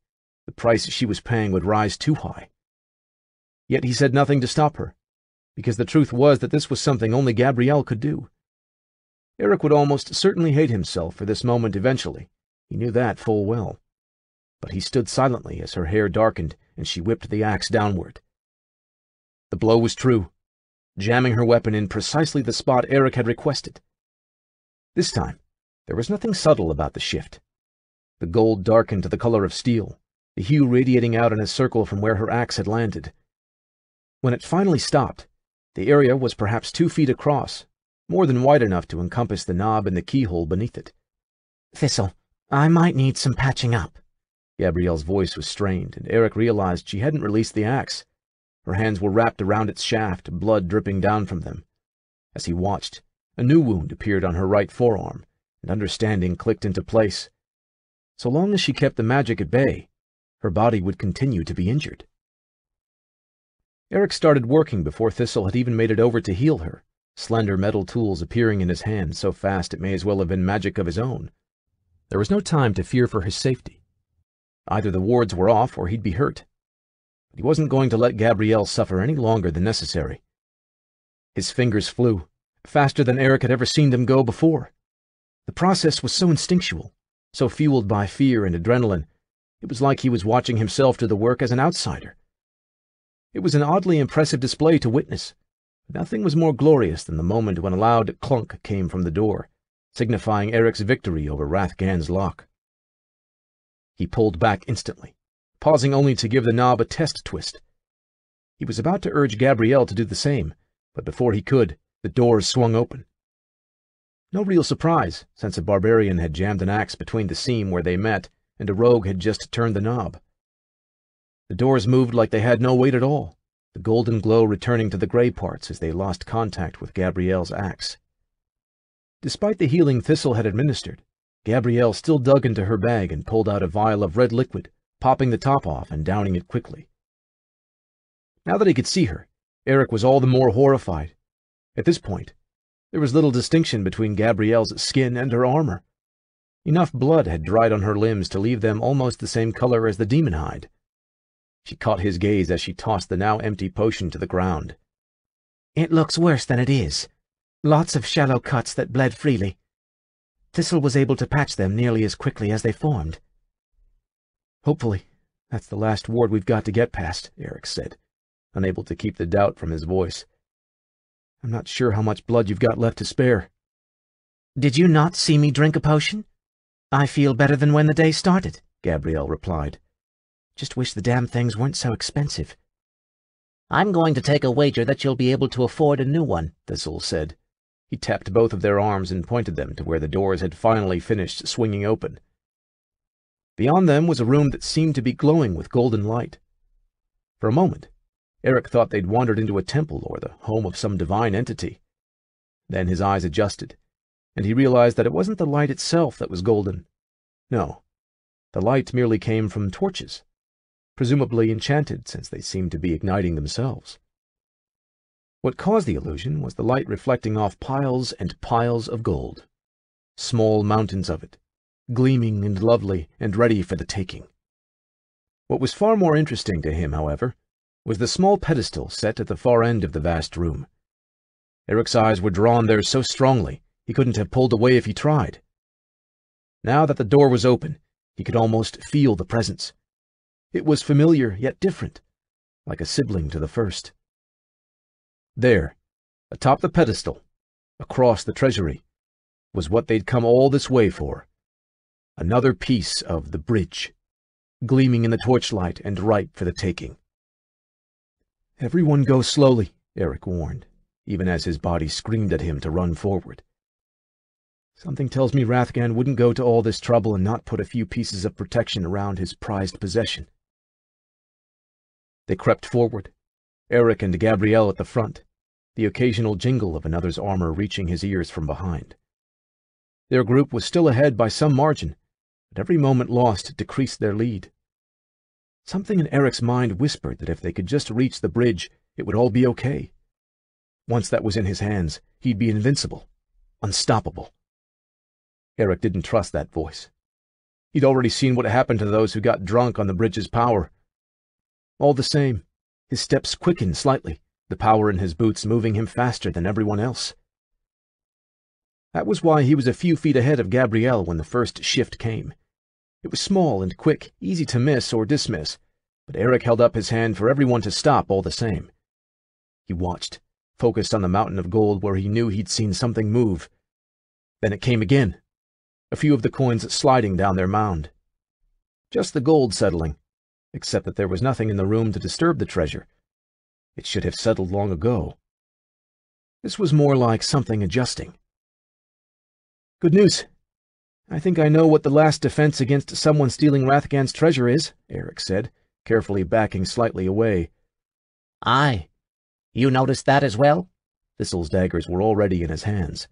the price she was paying would rise too high. Yet he said nothing to stop her, because the truth was that this was something only Gabrielle could do. Eric would almost certainly hate himself for this moment eventually. He knew that full well. But he stood silently as her hair darkened and she whipped the axe downward. The blow was true, jamming her weapon in precisely the spot Eric had requested. This time, there was nothing subtle about the shift. The gold darkened to the color of steel, the hue radiating out in a circle from where her axe had landed. When it finally stopped, the area was perhaps 2 feet across, more than wide enough to encompass the knob and the keyhole beneath it. "Thistle, I might need some patching up." Gabrielle's voice was strained, and Eric realized she hadn't released the axe. Her hands were wrapped around its shaft, blood dripping down from them. As he watched, a new wound appeared on her right forearm, and understanding clicked into place. So long as she kept the magic at bay, her body would continue to be injured. Eric started working before Thistle had even made it over to heal her, slender metal tools appearing in his hand so fast it may as well have been magic of his own. There was no time to fear for his safety. Either the wards were off or he'd be hurt. But he wasn't going to let Gabrielle suffer any longer than necessary. His fingers flew, faster than Eric had ever seen them go before. The process was so instinctual, so fueled by fear and adrenaline, it was like he was watching himself do the work as an outsider. It was an oddly impressive display to witness. Nothing was more glorious than the moment when a loud clunk came from the door, signifying Eric's victory over Rathgan's lock. He pulled back instantly, pausing only to give the knob a test twist. He was about to urge Gabrielle to do the same, but before he could, the doors swung open. No real surprise, since a barbarian had jammed an axe between the seam where they met, and a rogue had just turned the knob. The doors moved like they had no weight at all, the golden glow returning to the gray parts as they lost contact with Gabrielle's axe. Despite the healing Thistle had administered, Gabrielle still dug into her bag and pulled out a vial of red liquid, popping the top off and downing it quickly. Now that he could see her, Eric was all the more horrified. At this point, there was little distinction between Gabrielle's skin and her armor. Enough blood had dried on her limbs to leave them almost the same color as the demon hide. She caught his gaze as she tossed the now empty potion to the ground. "It looks worse than it is. Lots of shallow cuts that bled freely. Thistle was able to patch them nearly as quickly as they formed." "Hopefully, that's the last ward we've got to get past," Eric said, unable to keep the doubt from his voice. "I'm not sure how much blood you've got left to spare." "Did you not see me drink a potion? I feel better than when the day started," Gabrielle replied. "Just wish the damn things weren't so expensive." "I'm going to take a wager that you'll be able to afford a new one," Thistle said. He tapped both of their arms and pointed them to where the doors had finally finished swinging open. Beyond them was a room that seemed to be glowing with golden light. For a moment, Eric thought they'd wandered into a temple or the home of some divine entity. Then his eyes adjusted, and he realized that it wasn't the light itself that was golden. No, the light merely came from torches, presumably enchanted since they seemed to be igniting themselves. What caused the illusion was the light reflecting off piles and piles of gold, small mountains of it, gleaming and lovely and ready for the taking. What was far more interesting to him, however, was the small pedestal set at the far end of the vast room. Eric's eyes were drawn there so strongly he couldn't have pulled away if he tried. Now that the door was open, he could almost feel the presence. It was familiar yet different, like a sibling to the first. There, atop the pedestal, across the treasury, was what they'd come all this way for. Another piece of the bridge, gleaming in the torchlight and ripe for the taking. "Everyone go slowly," Eric warned, even as his body screamed at him to run forward. "Something tells me Rathgan wouldn't go to all this trouble and not put a few pieces of protection around his prized possession." They crept forward, Eric and Gabrielle at the front, the occasional jingle of another's armor reaching his ears from behind. Their group was still ahead by some margin, but every moment lost decreased their lead. Something in Eric's mind whispered that if they could just reach the bridge, it would all be okay. Once that was in his hands, he'd be invincible, unstoppable. Eric didn't trust that voice. He'd already seen what happened to those who got drunk on the bridge's power. All the same, his steps quickened slightly, the power in his boots moving him faster than everyone else. That was why he was a few feet ahead of Gabrielle when the first shift came. It was small and quick, easy to miss or dismiss, but Eric held up his hand for everyone to stop all the same. He watched, focused on the mountain of gold where he knew he'd seen something move. Then it came again, a few of the coins sliding down their mound. Just the gold settling, except that there was nothing in the room to disturb the treasure. It should have settled long ago. This was more like something adjusting. Good news. I think I know what the last defense against someone stealing Rathgan's treasure is, Eric said, carefully backing slightly away. Aye. You noticed that as well? Thistle's daggers were already in his hands.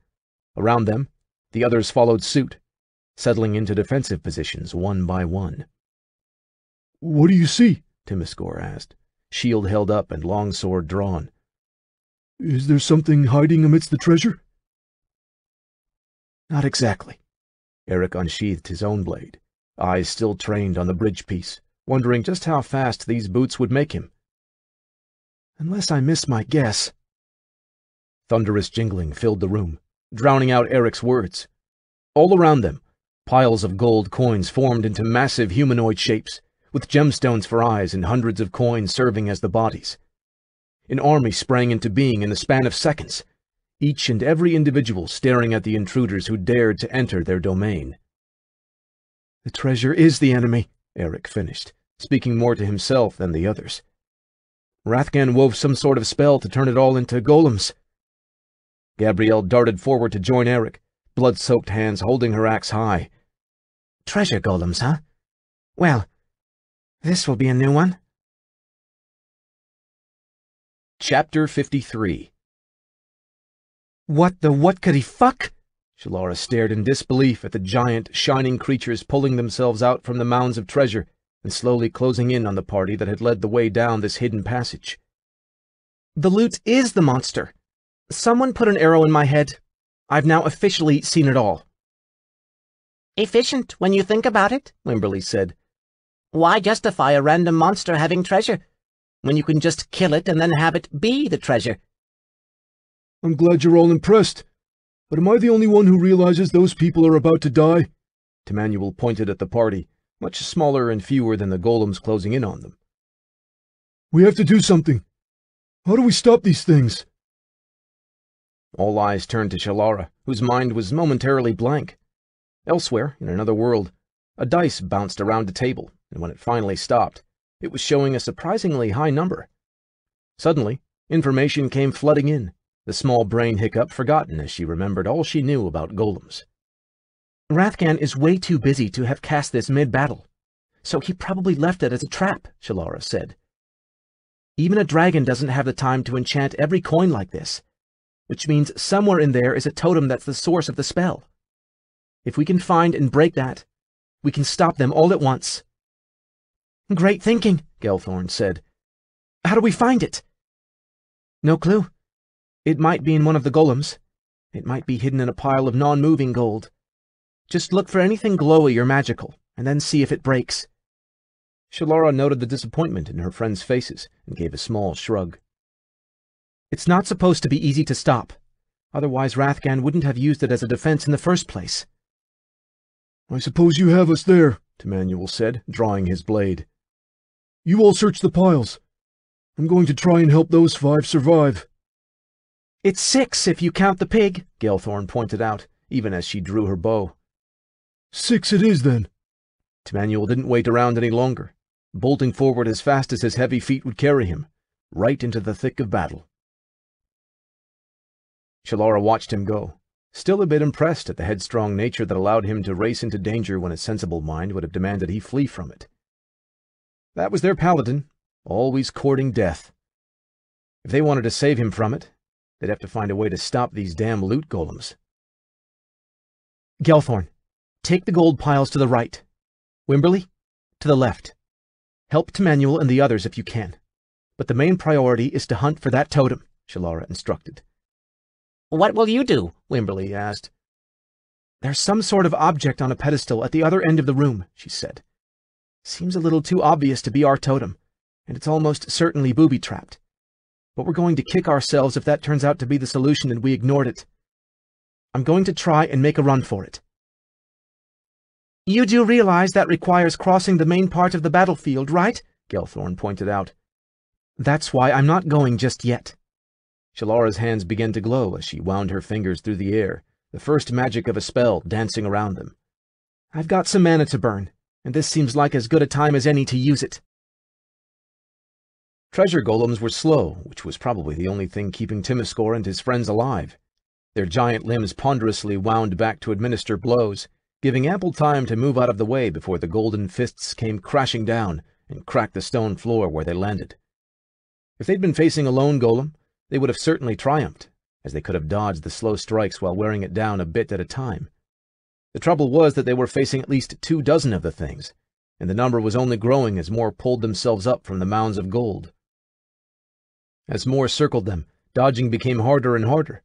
Around them, the others followed suit, settling into defensive positions one by one. What do you see? Timescore asked, shield held up and longsword drawn. Is there something hiding amidst the treasure? Not exactly. Eric unsheathed his own blade, eyes still trained on the bridge piece, wondering just how fast these boots would make him. Unless I miss my guess. Thunderous jingling filled the room, drowning out Eric's words. All around them, piles of gold coins formed into massive humanoid shapes, with gemstones for eyes and hundreds of coins serving as the bodies. An army sprang into being in the span of seconds, each and every individual staring at the intruders who dared to enter their domain. The treasure is the enemy, Eric finished, speaking more to himself than the others. Rathgan wove some sort of spell to turn it all into golems. Gabrielle darted forward to join Eric, blood-soaked hands holding her axe high. Treasure golems, huh? Well, this will be a new one. Chapter 53. What could he fuck? Shalara stared in disbelief at the giant, shining creatures pulling themselves out from the mounds of treasure and slowly closing in on the party that had led the way down this hidden passage. The loot is the monster. Someone put an arrow in my head. I've now officially seen it all. Efficient, when you think about it, Wimberly said. Why justify a random monster having treasure, when you can just kill it and then have it be the treasure? I'm glad you're all impressed, but am I the only one who realizes those people are about to die? Temanuel pointed at the party, much smaller and fewer than the golems closing in on them. We have to do something. How do we stop these things? All eyes turned to Shalara, whose mind was momentarily blank. Elsewhere, in another world, a dice bounced around a table, and when it finally stopped, it was showing a surprisingly high number. Suddenly, information came flooding in, the small brain hiccup forgotten as she remembered all she knew about golems. Rathgan is way too busy to have cast this mid-battle, so he probably left it as a trap, Shalara said. Even a dragon doesn't have the time to enchant every coin like this, which means somewhere in there is a totem that's the source of the spell. If we can find and break that, we can stop them all at once. Great thinking, Gelthorn said. How do we find it? No clue. It might be in one of the golems. It might be hidden in a pile of non-moving gold. Just look for anything glowy or magical, and then see if it breaks. Shalara noted the disappointment in her friends' faces and gave a small shrug. It's not supposed to be easy to stop. Otherwise Rathgan wouldn't have used it as a defense in the first place. I suppose you have us there, Temanuel said, drawing his blade. You all search the piles. I'm going to try and help those 5 survive. It's 6 if you count the pig, Gelthorn pointed out, even as she drew her bow. 6 it is, then. Temanuel didn't wait around any longer, bolting forward as fast as his heavy feet would carry him, right into the thick of battle. Shalara watched him go, still a bit impressed at the headstrong nature that allowed him to race into danger when a sensible mind would have demanded he flee from it. That was their paladin, always courting death. If they wanted to save him from it, they'd have to find a way to stop these damn loot golems. Gelthorn, take the gold piles to the right. Wimberly, to the left. Help Temanuel and the others if you can. But the main priority is to hunt for that totem, Shalara instructed. What will you do? Wimberly asked. There's some sort of object on a pedestal at the other end of the room, she said. Seems a little too obvious to be our totem, and it's almost certainly booby-trapped. But we're going to kick ourselves if that turns out to be the solution and we ignored it. I'm going to try and make a run for it. You do realize that requires crossing the main part of the battlefield, right? Gelthorn pointed out. That's why I'm not going just yet. Shalara's hands began to glow as she wound her fingers through the air, the first magic of a spell dancing around them. I've got some mana to burn, and this seems like as good a time as any to use it. Treasure golems were slow, which was probably the only thing keeping Timiskor and his friends alive. Their giant limbs ponderously wound back to administer blows, giving ample time to move out of the way before the golden fists came crashing down and cracked the stone floor where they landed. If they'd been facing a lone golem, they would have certainly triumphed, as they could have dodged the slow strikes while wearing it down a bit at a time. The trouble was that they were facing at least 24 of the things, and the number was only growing as more pulled themselves up from the mounds of gold. As more circled them, dodging became harder and harder.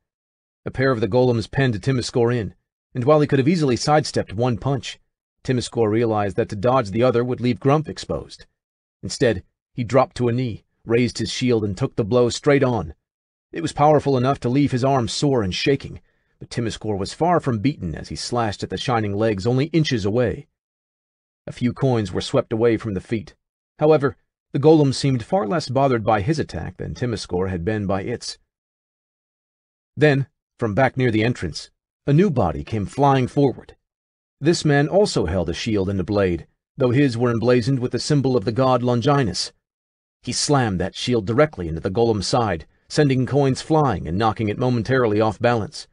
A pair of the golems penned Timiskor in, and while he could have easily sidestepped one punch, Timiskor realized that to dodge the other would leave Grump exposed. Instead, he dropped to a knee, raised his shield, and took the blow straight on. It was powerful enough to leave his arms sore and shaking, but Timiskor was far from beaten as he slashed at the shining legs only inches away. A few coins were swept away from the feet. However, the golem seemed far less bothered by his attack than Timiskor had been by its. Then, from back near the entrance, a new body came flying forward. This man also held a shield and a blade, though his were emblazoned with the symbol of the god Longinus. He slammed that shield directly into the golem's side, sending coins flying and knocking it momentarily off balance.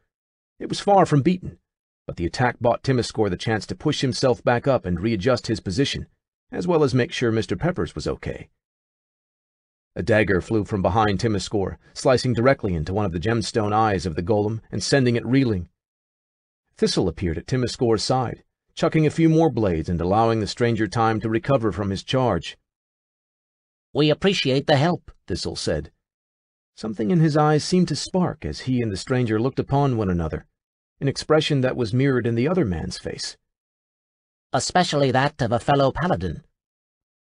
It was far from beaten, but the attack bought Timiskor the chance to push himself back up and readjust his position, as well as make sure Mr. Peppers was okay. A dagger flew from behind Timiskor, slicing directly into one of the gemstone eyes of the golem and sending it reeling. Thistle appeared at Timiskor's side, chucking a few more blades and allowing the stranger time to recover from his charge. "We appreciate the help," Thistle said. Something in his eyes seemed to spark as he and the stranger looked upon one another, an expression that was mirrored in the other man's face. "Especially that of a fellow paladin."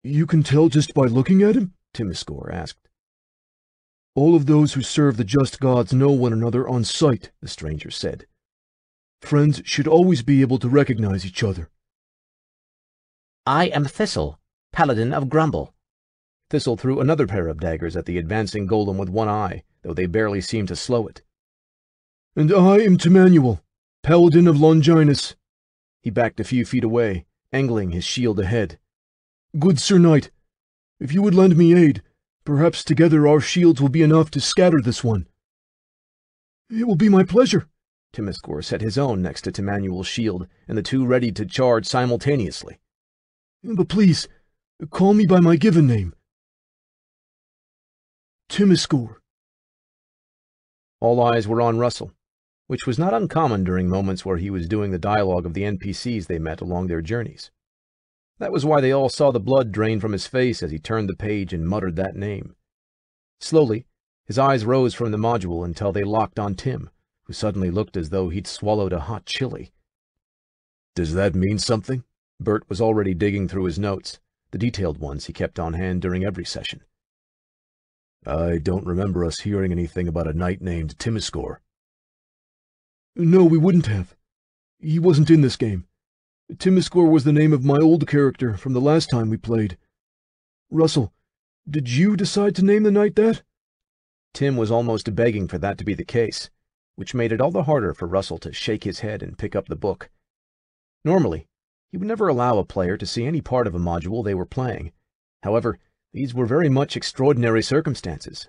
"You can tell just by looking at him?" Timiskor asked. "All of those who serve the just gods know one another on sight," the stranger said. "Friends should always be able to recognize each other." "I am Thistle, paladin of Grumble." Thistle threw another pair of daggers at the advancing golem with one eye, though they barely seemed to slow it. "And I am Camnarael, paladin of Longinus." He backed a few feet away, angling his shield ahead. "Good Sir Knight, if you would lend me aid, perhaps together our shields will be enough to scatter this one." "It will be my pleasure." Timiskor set his own next to Camnarael's shield, and the two readied to charge simultaneously. "But please, call me by my given name. Timiskor." All eyes were on Russell, which was not uncommon during moments where he was doing the dialogue of the NPCs they met along their journeys. That was why they all saw the blood drain from his face as he turned the page and muttered that name. Slowly, his eyes rose from the module until they locked on Tim, who suddenly looked as though he'd swallowed a hot chili. "Does that mean something?" Bert was already digging through his notes, the detailed ones he kept on hand during every session. "I don't remember us hearing anything about a knight named Timiskor." "No, we wouldn't have. He wasn't in this game. Timiskor was the name of my old character from the last time we played. Russell, did you decide to name the knight that?" Tim was almost begging for that to be the case, which made it all the harder for Russell to shake his head and pick up the book. Normally, he would never allow a player to see any part of a module they were playing. However, these were very much extraordinary circumstances,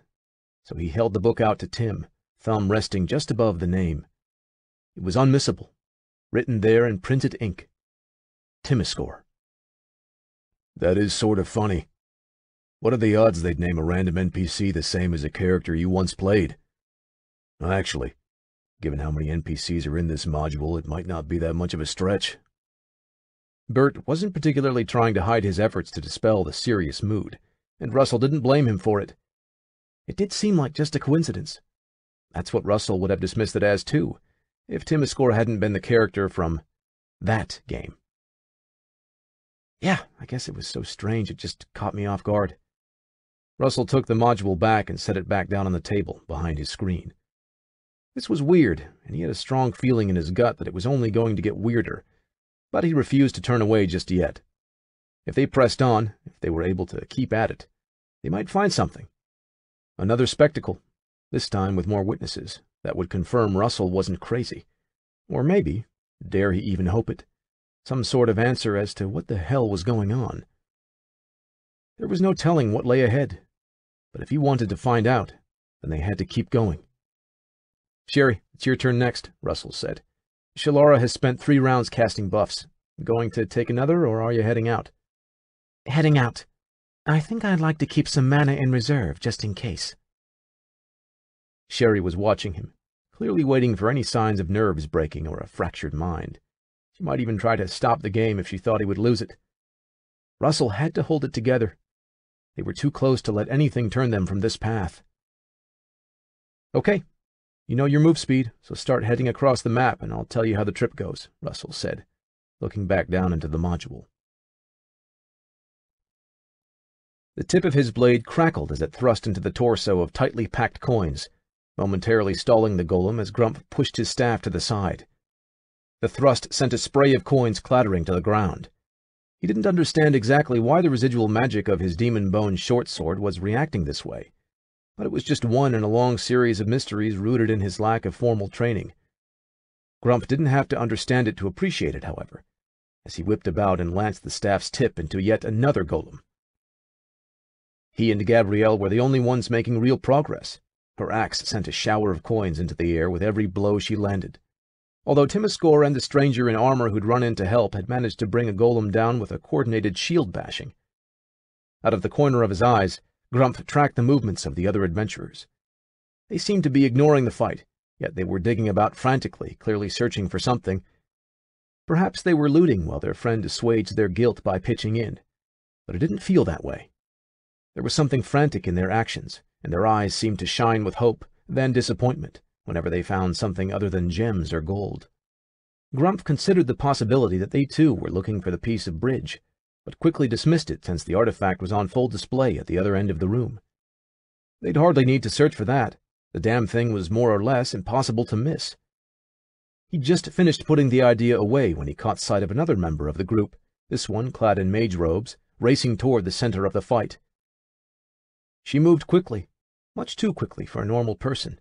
so he held the book out to Tim, thumb resting just above the name. It was unmissable, written there in printed ink. Timiskor. "That is sort of funny. What are the odds they'd name a random NPC the same as a character you once played? Actually, given how many NPCs are in this module, it might not be that much of a stretch." Bert wasn't particularly trying to hide his efforts to dispel the serious mood, and Russell didn't blame him for it. It did seem like just a coincidence. That's what Russell would have dismissed it as, too, if Timiskor hadn't been the character from that game. Yeah, I guess it was so strange it just caught me off guard. Russell took the module back and set it back down on the table behind his screen. This was weird, and he had a strong feeling in his gut that it was only going to get weirder, but he refused to turn away just yet. If they pressed on, if they were able to keep at it, they might find something. Another spectacle, this time with more witnesses, that would confirm Russell wasn't crazy. Or maybe, dare he even hope it, some sort of answer as to what the hell was going on. There was no telling what lay ahead, but if he wanted to find out, then they had to keep going. Sherry, it's your turn next, Russell said. Shalara has spent 3 rounds casting buffs. Going to take another, or are you heading out? Heading out. I think I'd like to keep some mana in reserve, just in case. Sherry was watching him, clearly waiting for any signs of nerves breaking or a fractured mind. She might even try to stop the game if she thought he would lose it. Russell had to hold it together. They were too close to let anything turn them from this path. Okay, you know your move speed, so start heading across the map and I'll tell you how the trip goes, Russell said, looking back down into the module. The tip of his blade crackled as it thrust into the torso of tightly packed coins, momentarily stalling the golem as Grumpf pushed his staff to the side. The thrust sent a spray of coins clattering to the ground. He didn't understand exactly why the residual magic of his demon bone short sword was reacting this way, but it was just one in a long series of mysteries rooted in his lack of formal training. Grumpf didn't have to understand it to appreciate it, however, as he whipped about and lanced the staff's tip into yet another golem. He and Gabrielle were the only ones making real progress. Her axe sent a shower of coins into the air with every blow she landed. Although Timiskor and the stranger in armor who'd run in to help had managed to bring a golem down with a coordinated shield bashing. Out of the corner of his eyes, Grumpf tracked the movements of the other adventurers. They seemed to be ignoring the fight, yet they were digging about frantically, clearly searching for something. Perhaps they were looting while their friend assuaged their guilt by pitching in, but it didn't feel that way. There was something frantic in their actions, and their eyes seemed to shine with hope, then disappointment, whenever they found something other than gems or gold. Grumpf considered the possibility that they too were looking for the piece of bridge, but quickly dismissed it since the artifact was on full display at the other end of the room. They'd hardly need to search for that. The damn thing was more or less impossible to miss. He'd just finished putting the idea away when he caught sight of another member of the group, this one clad in mage robes, racing toward the center of the fight. She moved quickly, much too quickly for a normal person,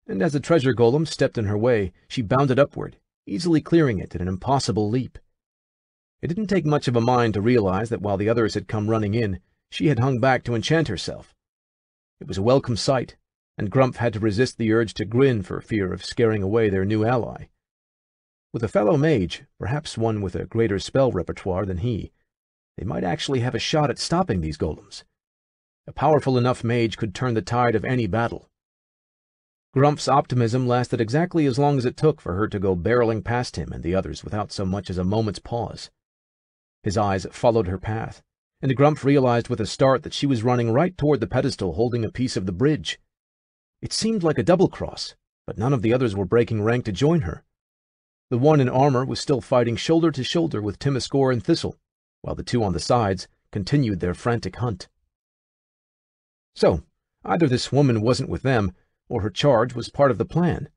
and as the treasure golem stepped in her way, she bounded upward, easily clearing it in an impossible leap. It didn't take much of a mind to realize that while the others had come running in, she had hung back to enchant herself. It was a welcome sight, and Grumpf had to resist the urge to grin for fear of scaring away their new ally. With a fellow mage, perhaps one with a greater spell repertoire than he, they might actually have a shot at stopping these golems. A powerful enough mage could turn the tide of any battle. Grumpf's optimism lasted exactly as long as it took for her to go barreling past him and the others without so much as a moment's pause. His eyes followed her path, and Grumpf realized with a start that she was running right toward the pedestal holding a piece of the bridge. It seemed like a double-cross, but none of the others were breaking rank to join her. The one in armor was still fighting shoulder to shoulder with Timiskor and Thistle, while the two on the sides continued their frantic hunt. So, either this woman wasn't with them, or her charge was part of the plan.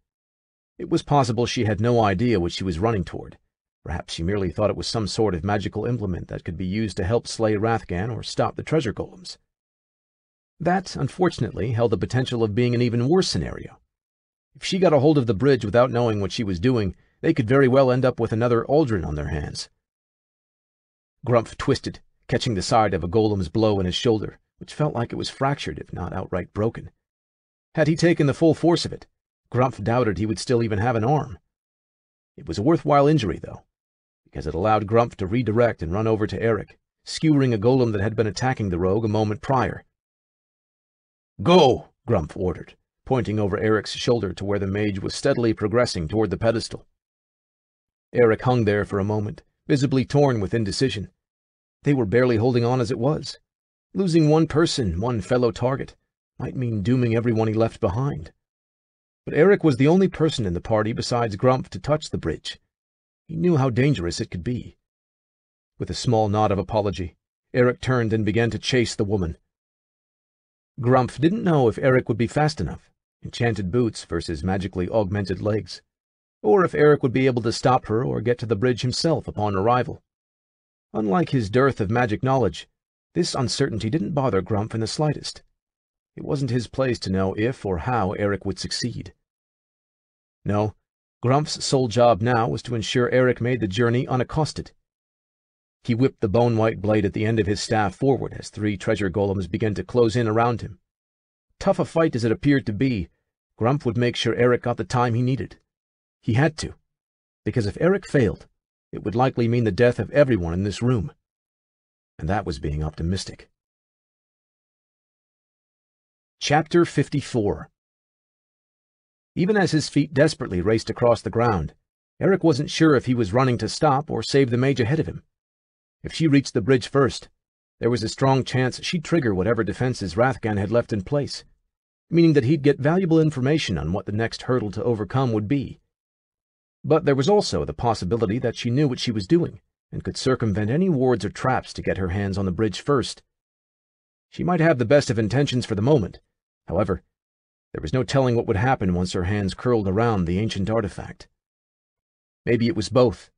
It was possible she had no idea what she was running toward. Perhaps she merely thought it was some sort of magical implement that could be used to help slay Rathgan or stop the treasure golems. That, unfortunately, held the potential of being an even worse scenario. If she got a hold of the bridge without knowing what she was doing, they could very well end up with another Aldrin on their hands. Grumpf twisted, catching the side of a golem's blow in his shoulder, which felt like it was fractured if not outright broken. Had he taken the full force of it, Grumpf doubted he would still even have an arm. It was a worthwhile injury, though, because it allowed Grumpf to redirect and run over to Eric, skewering a golem that had been attacking the rogue a moment prior. "Go!" Grumpf ordered, pointing over Eric's shoulder to where the mage was steadily progressing toward the pedestal. Eric hung there for a moment, visibly torn with indecision. They were barely holding on as it was. Losing one person, one fellow target, might mean dooming everyone he left behind. But Eric was the only person in the party besides Grumph to touch the bridge. He knew how dangerous it could be. With a small nod of apology, Eric turned and began to chase the woman. Grumph didn't know if Eric would be fast enough, enchanted boots versus magically augmented legs, or if Eric would be able to stop her or get to the bridge himself upon arrival. Unlike his dearth of magic knowledge, this uncertainty didn't bother Grumph in the slightest. It wasn't his place to know if or how Eric would succeed. No, Grumph's sole job now was to ensure Eric made the journey unaccosted. He whipped the bone-white blade at the end of his staff forward as 3 treasure golems began to close in around him. Tough a fight as it appeared to be, Grumph would make sure Eric got the time he needed. He had to, because if Eric failed, it would likely mean the death of everyone in this room. And that was being optimistic. Chapter 54. Even as his feet desperately raced across the ground, Eric wasn't sure if he was running to stop or save the mage ahead of him. If she reached the bridge first, there was a strong chance she'd trigger whatever defenses Rathgan had left in place, meaning that he'd get valuable information on what the next hurdle to overcome would be. But there was also the possibility that she knew what she was doing and could circumvent any wards or traps to get her hands on the bridge first. She might have the best of intentions for the moment. However, there was no telling what would happen once her hands curled around the ancient artifact. Maybe it was both.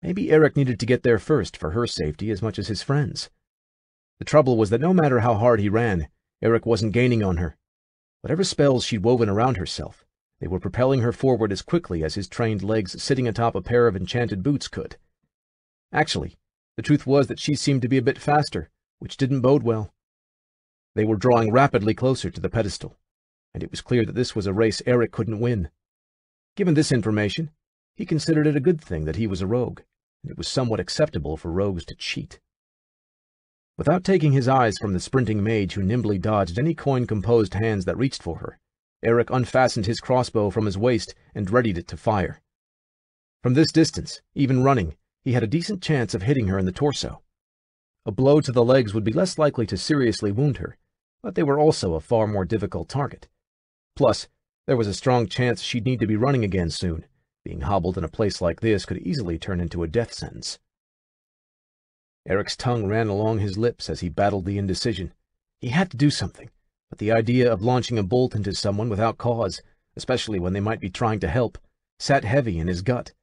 Maybe Eric needed to get there first for her safety as much as his friends. The trouble was that no matter how hard he ran, Eric wasn't gaining on her. Whatever spells she'd woven around herself, they were propelling her forward as quickly as his trained legs sitting atop a pair of enchanted boots could. Actually, the truth was that she seemed to be a bit faster, which didn't bode well. They were drawing rapidly closer to the pedestal, and it was clear that this was a race Eric couldn't win. Given this information, he considered it a good thing that he was a rogue, and it was somewhat acceptable for rogues to cheat. Without taking his eyes from the sprinting mage who nimbly dodged any coin-composed hands that reached for her, Eric unfastened his crossbow from his waist and readied it to fire. From this distance, even running, he had a decent chance of hitting her in the torso. A blow to the legs would be less likely to seriously wound her, but they were also a far more difficult target. Plus, there was a strong chance she'd need to be running again soon. Being hobbled in a place like this could easily turn into a death sentence. Eric's tongue ran along his lips as he battled the indecision. He had to do something, but the idea of launching a bolt into someone without cause, especially when they might be trying to help, sat heavy in his gut.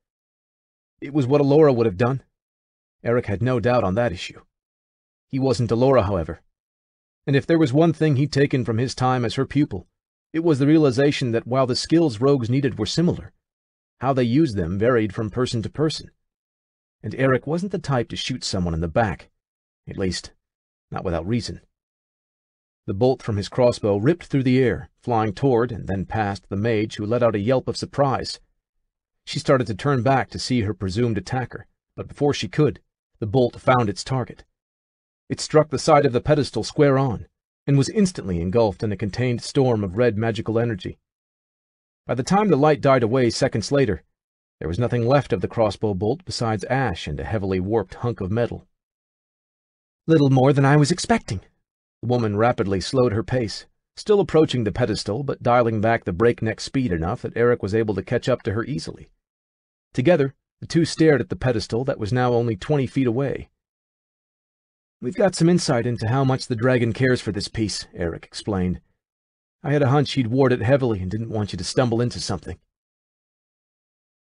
It was what Alora would have done. Eric had no doubt on that issue. He wasn't Alora, however. And if there was one thing he'd taken from his time as her pupil, it was the realization that while the skills rogues needed were similar, how they used them varied from person to person. And Eric wasn't the type to shoot someone in the back, at least, not without reason. The bolt from his crossbow ripped through the air, flying toward and then past the mage, who let out a yelp of surprise. She started to turn back to see her presumed attacker, but before she could, the bolt found its target. It struck the side of the pedestal square on, and was instantly engulfed in a contained storm of red magical energy. By the time the light died away seconds later, there was nothing left of the crossbow bolt besides ash and a heavily warped hunk of metal. Little more than I was expecting. The woman rapidly slowed her pace, still approaching the pedestal but dialing back the breakneck speed enough that Eric was able to catch up to her easily. Together, the two stared at the pedestal that was now only 20 feet away. "We've got some insight into how much the dragon cares for this piece," Eric explained. "I had a hunch he'd ward it heavily and didn't want you to stumble into something.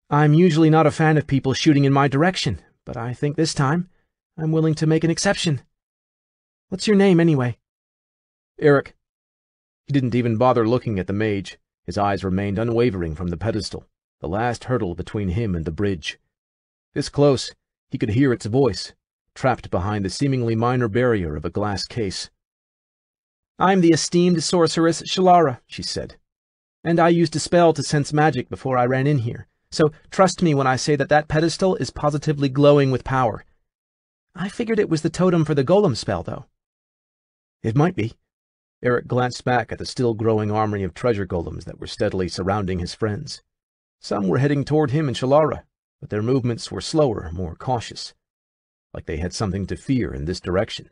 I'm usually not a fan of people shooting in my direction, but I think this time I'm willing to make an exception. What's your name, anyway?" "Eric." He didn't even bother looking at the mage. His eyes remained unwavering from the pedestal, the last hurdle between him and the bridge. This close, he could hear its voice, trapped behind the seemingly minor barrier of a glass case. "I'm the esteemed sorceress Shalara," she said, "and I used a spell to sense magic before I ran in here, so trust me when I say that that pedestal is positively glowing with power. I figured it was the totem for the golem spell, though." "It might be." Eric glanced back at the still-growing army of treasure golems that were steadily surrounding his friends. Some were heading toward him and Shalara, but their movements were slower, more cautious, like they had something to fear in this direction.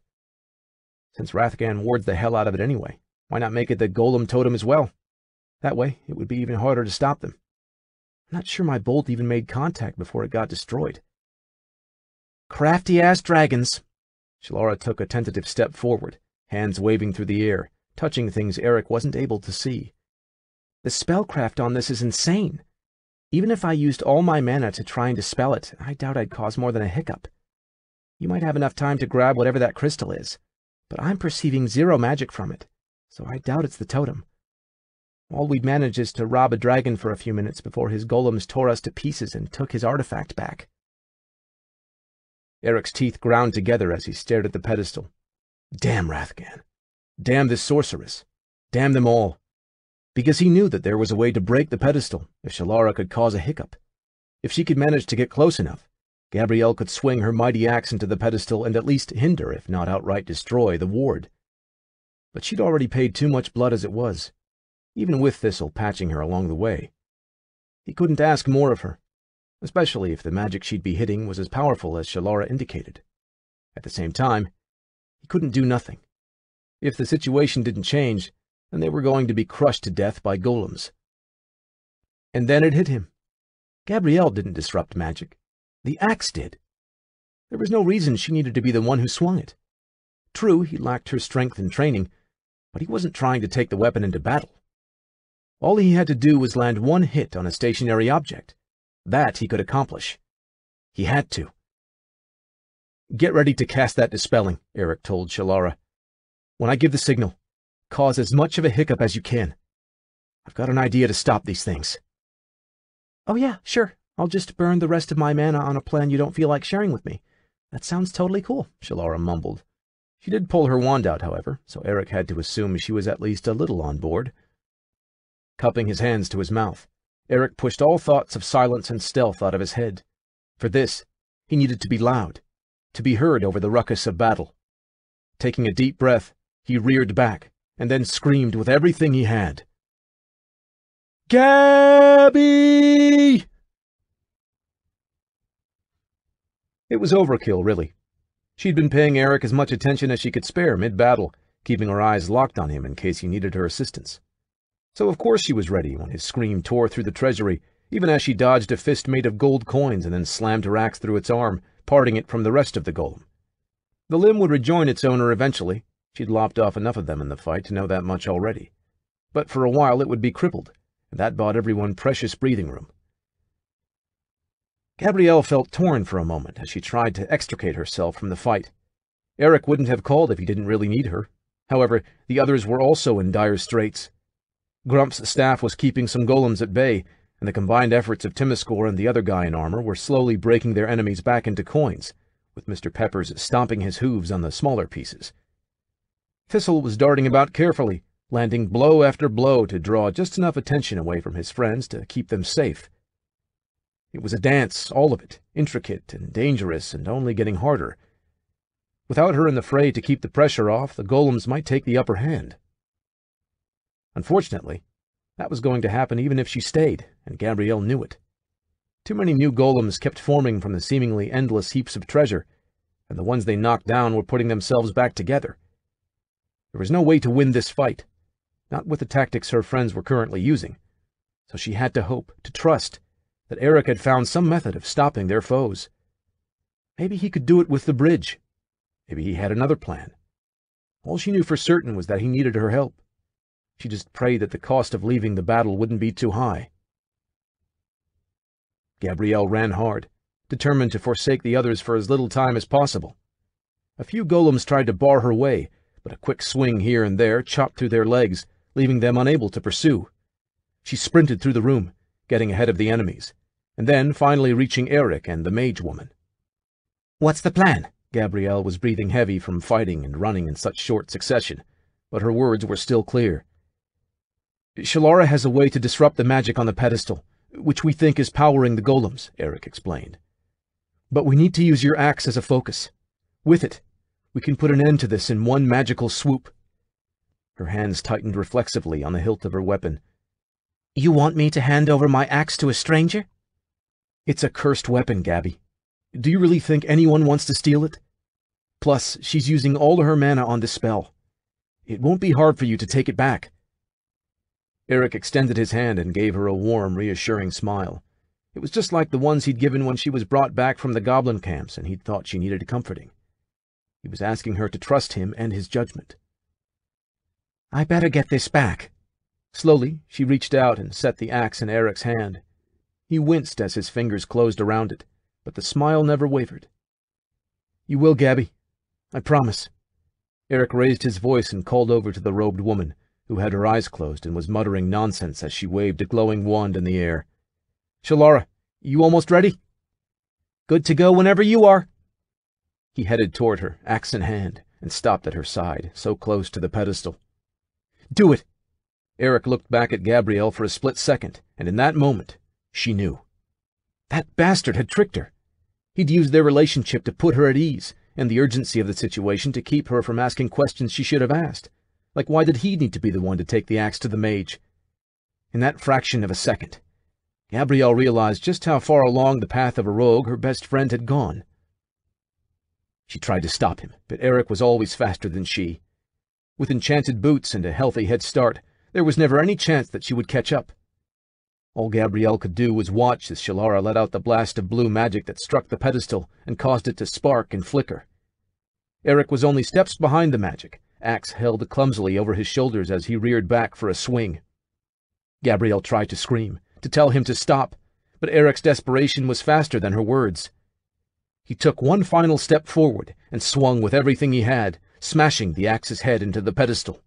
Since Rathgan wards the hell out of it anyway, why not make it the golem totem as well? That way, it would be even harder to stop them. I'm not sure my bolt even made contact before it got destroyed. Crafty-ass dragons. Shalara took a tentative step forward, hands waving through the air, touching things Eric wasn't able to see. The spellcraft on this is insane. Even if I used all my mana to try and dispel it, I doubt I'd cause more than a hiccup. You might have enough time to grab whatever that crystal is, but I'm perceiving zero magic from it, so I doubt it's the totem. All we'd manage is to rob a dragon for a few minutes before his golems tore us to pieces and took his artifact back. Eric's teeth ground together as he stared at the pedestal. Damn Rathgan. Damn this sorceress. Damn them all. Because he knew that there was a way to break the pedestal if Shalara could cause a hiccup. If she could manage to get close enough, Gabrielle could swing her mighty axe into the pedestal and at least hinder, if not outright destroy, the ward. But she'd already paid too much blood as it was, even with Thistle patching her along the way. He couldn't ask more of her, especially if the magic she'd be hitting was as powerful as Shalara indicated. At the same time, he couldn't do nothing. If the situation didn't change, then they were going to be crushed to death by golems. And then it hit him. Gabrielle didn't disrupt magic. The axe did. There was no reason she needed to be the one who swung it. True, he lacked her strength and training, but he wasn't trying to take the weapon into battle. All he had to do was land one hit on a stationary object. That he could accomplish. He had to. Get ready to cast that dispelling, Eric told Shalara. When I give the signal, cause as much of a hiccup as you can. I've got an idea to stop these things. Oh yeah, sure. I'll just burn the rest of my mana on a plan you don't feel like sharing with me. That sounds totally cool, Shalara mumbled. She did pull her wand out, however, so Eric had to assume she was at least a little on board. Cupping his hands to his mouth, Eric pushed all thoughts of silence and stealth out of his head. For this, he needed to be loud, to be heard over the ruckus of battle. Taking a deep breath, he reared back, and then screamed with everything he had. Gabby! It was overkill, really. She'd been paying Eric as much attention as she could spare mid-battle, keeping her eyes locked on him in case he needed her assistance. So of course she was ready when his scream tore through the treasury, even as she dodged a fist made of gold coins and then slammed her axe through its arm, parting it from the rest of the golem. The limb would rejoin its owner eventually. She'd lopped off enough of them in the fight to know that much already. But for a while it would be crippled, and that bought everyone precious breathing room. Gabrielle felt torn for a moment as she tried to extricate herself from the fight. Eric wouldn't have called if he didn't really need her. However, the others were also in dire straits. Grump's staff was keeping some golems at bay, and the combined efforts of Timiskor and the other guy in armor were slowly breaking their enemies back into coins, with Mr. Peppers stomping his hooves on the smaller pieces. Thistle was darting about carefully, landing blow after blow to draw just enough attention away from his friends to keep them safe. It was a dance, all of it, intricate and dangerous and only getting harder. Without her in the fray to keep the pressure off, the golems might take the upper hand. Unfortunately, that was going to happen even if she stayed, and Gabrielle knew it. Too many new golems kept forming from the seemingly endless heaps of treasure, and the ones they knocked down were putting themselves back together. There was no way to win this fight, not with the tactics her friends were currently using, so she had to hope, to trust, that Eric had found some method of stopping their foes. Maybe he could do it with the bridge. Maybe he had another plan. All she knew for certain was that he needed her help. She just prayed that the cost of leaving the battle wouldn't be too high. Gabrielle ran hard, determined to forsake the others for as little time as possible. A few golems tried to bar her way, but a quick swing here and there chopped through their legs, leaving them unable to pursue. She sprinted through the room, getting ahead of the enemies, and then finally reaching Eric and the mage woman. "What's the plan?" Gabrielle was breathing heavy from fighting and running in such short succession, but her words were still clear. "Shalara has a way to disrupt the magic on the pedestal, which we think is powering the golems," Eric explained. "But we need to use your axe as a focus. With it, we can put an end to this in one magical swoop." Her hands tightened reflexively on the hilt of her weapon. "You want me to hand over my axe to a stranger?" "It's a cursed weapon, Gabby. Do you really think anyone wants to steal it? Plus, she's using all of her mana on this spell. It won't be hard for you to take it back." Eric extended his hand and gave her a warm, reassuring smile. It was just like the ones he'd given when she was brought back from the goblin camps and he'd thought she needed comforting. He was asking her to trust him and his judgment. I better get this back. Slowly, she reached out and set the axe in Eric's hand. He winced as his fingers closed around it, but the smile never wavered. You will, Gabby. I promise. Eric raised his voice and called over to the robed woman, who had her eyes closed and was muttering nonsense as she waved a glowing wand in the air. Shalara, you almost ready? Good to go whenever you are. He headed toward her, axe in hand, and stopped at her side, so close to the pedestal. Do it! Eric looked back at Gabrielle for a split second, and in that moment, she knew. That bastard had tricked her. He'd used their relationship to put her at ease, and the urgency of the situation to keep her from asking questions she should have asked. Like, why did he need to be the one to take the axe to the mage? In that fraction of a second, Gabrielle realized just how far along the path of a rogue her best friend had gone. She tried to stop him, but Eric was always faster than she. With enchanted boots and a healthy head start, there was never any chance that she would catch up. All Gabrielle could do was watch as Shalara let out the blast of blue magic that struck the pedestal and caused it to spark and flicker. Eric was only steps behind the magic, axe held clumsily over his shoulders as he reared back for a swing. Gabrielle tried to scream, to tell him to stop, but Eric's desperation was faster than her words. He took one final step forward and swung with everything he had, smashing the axe's head into the pedestal.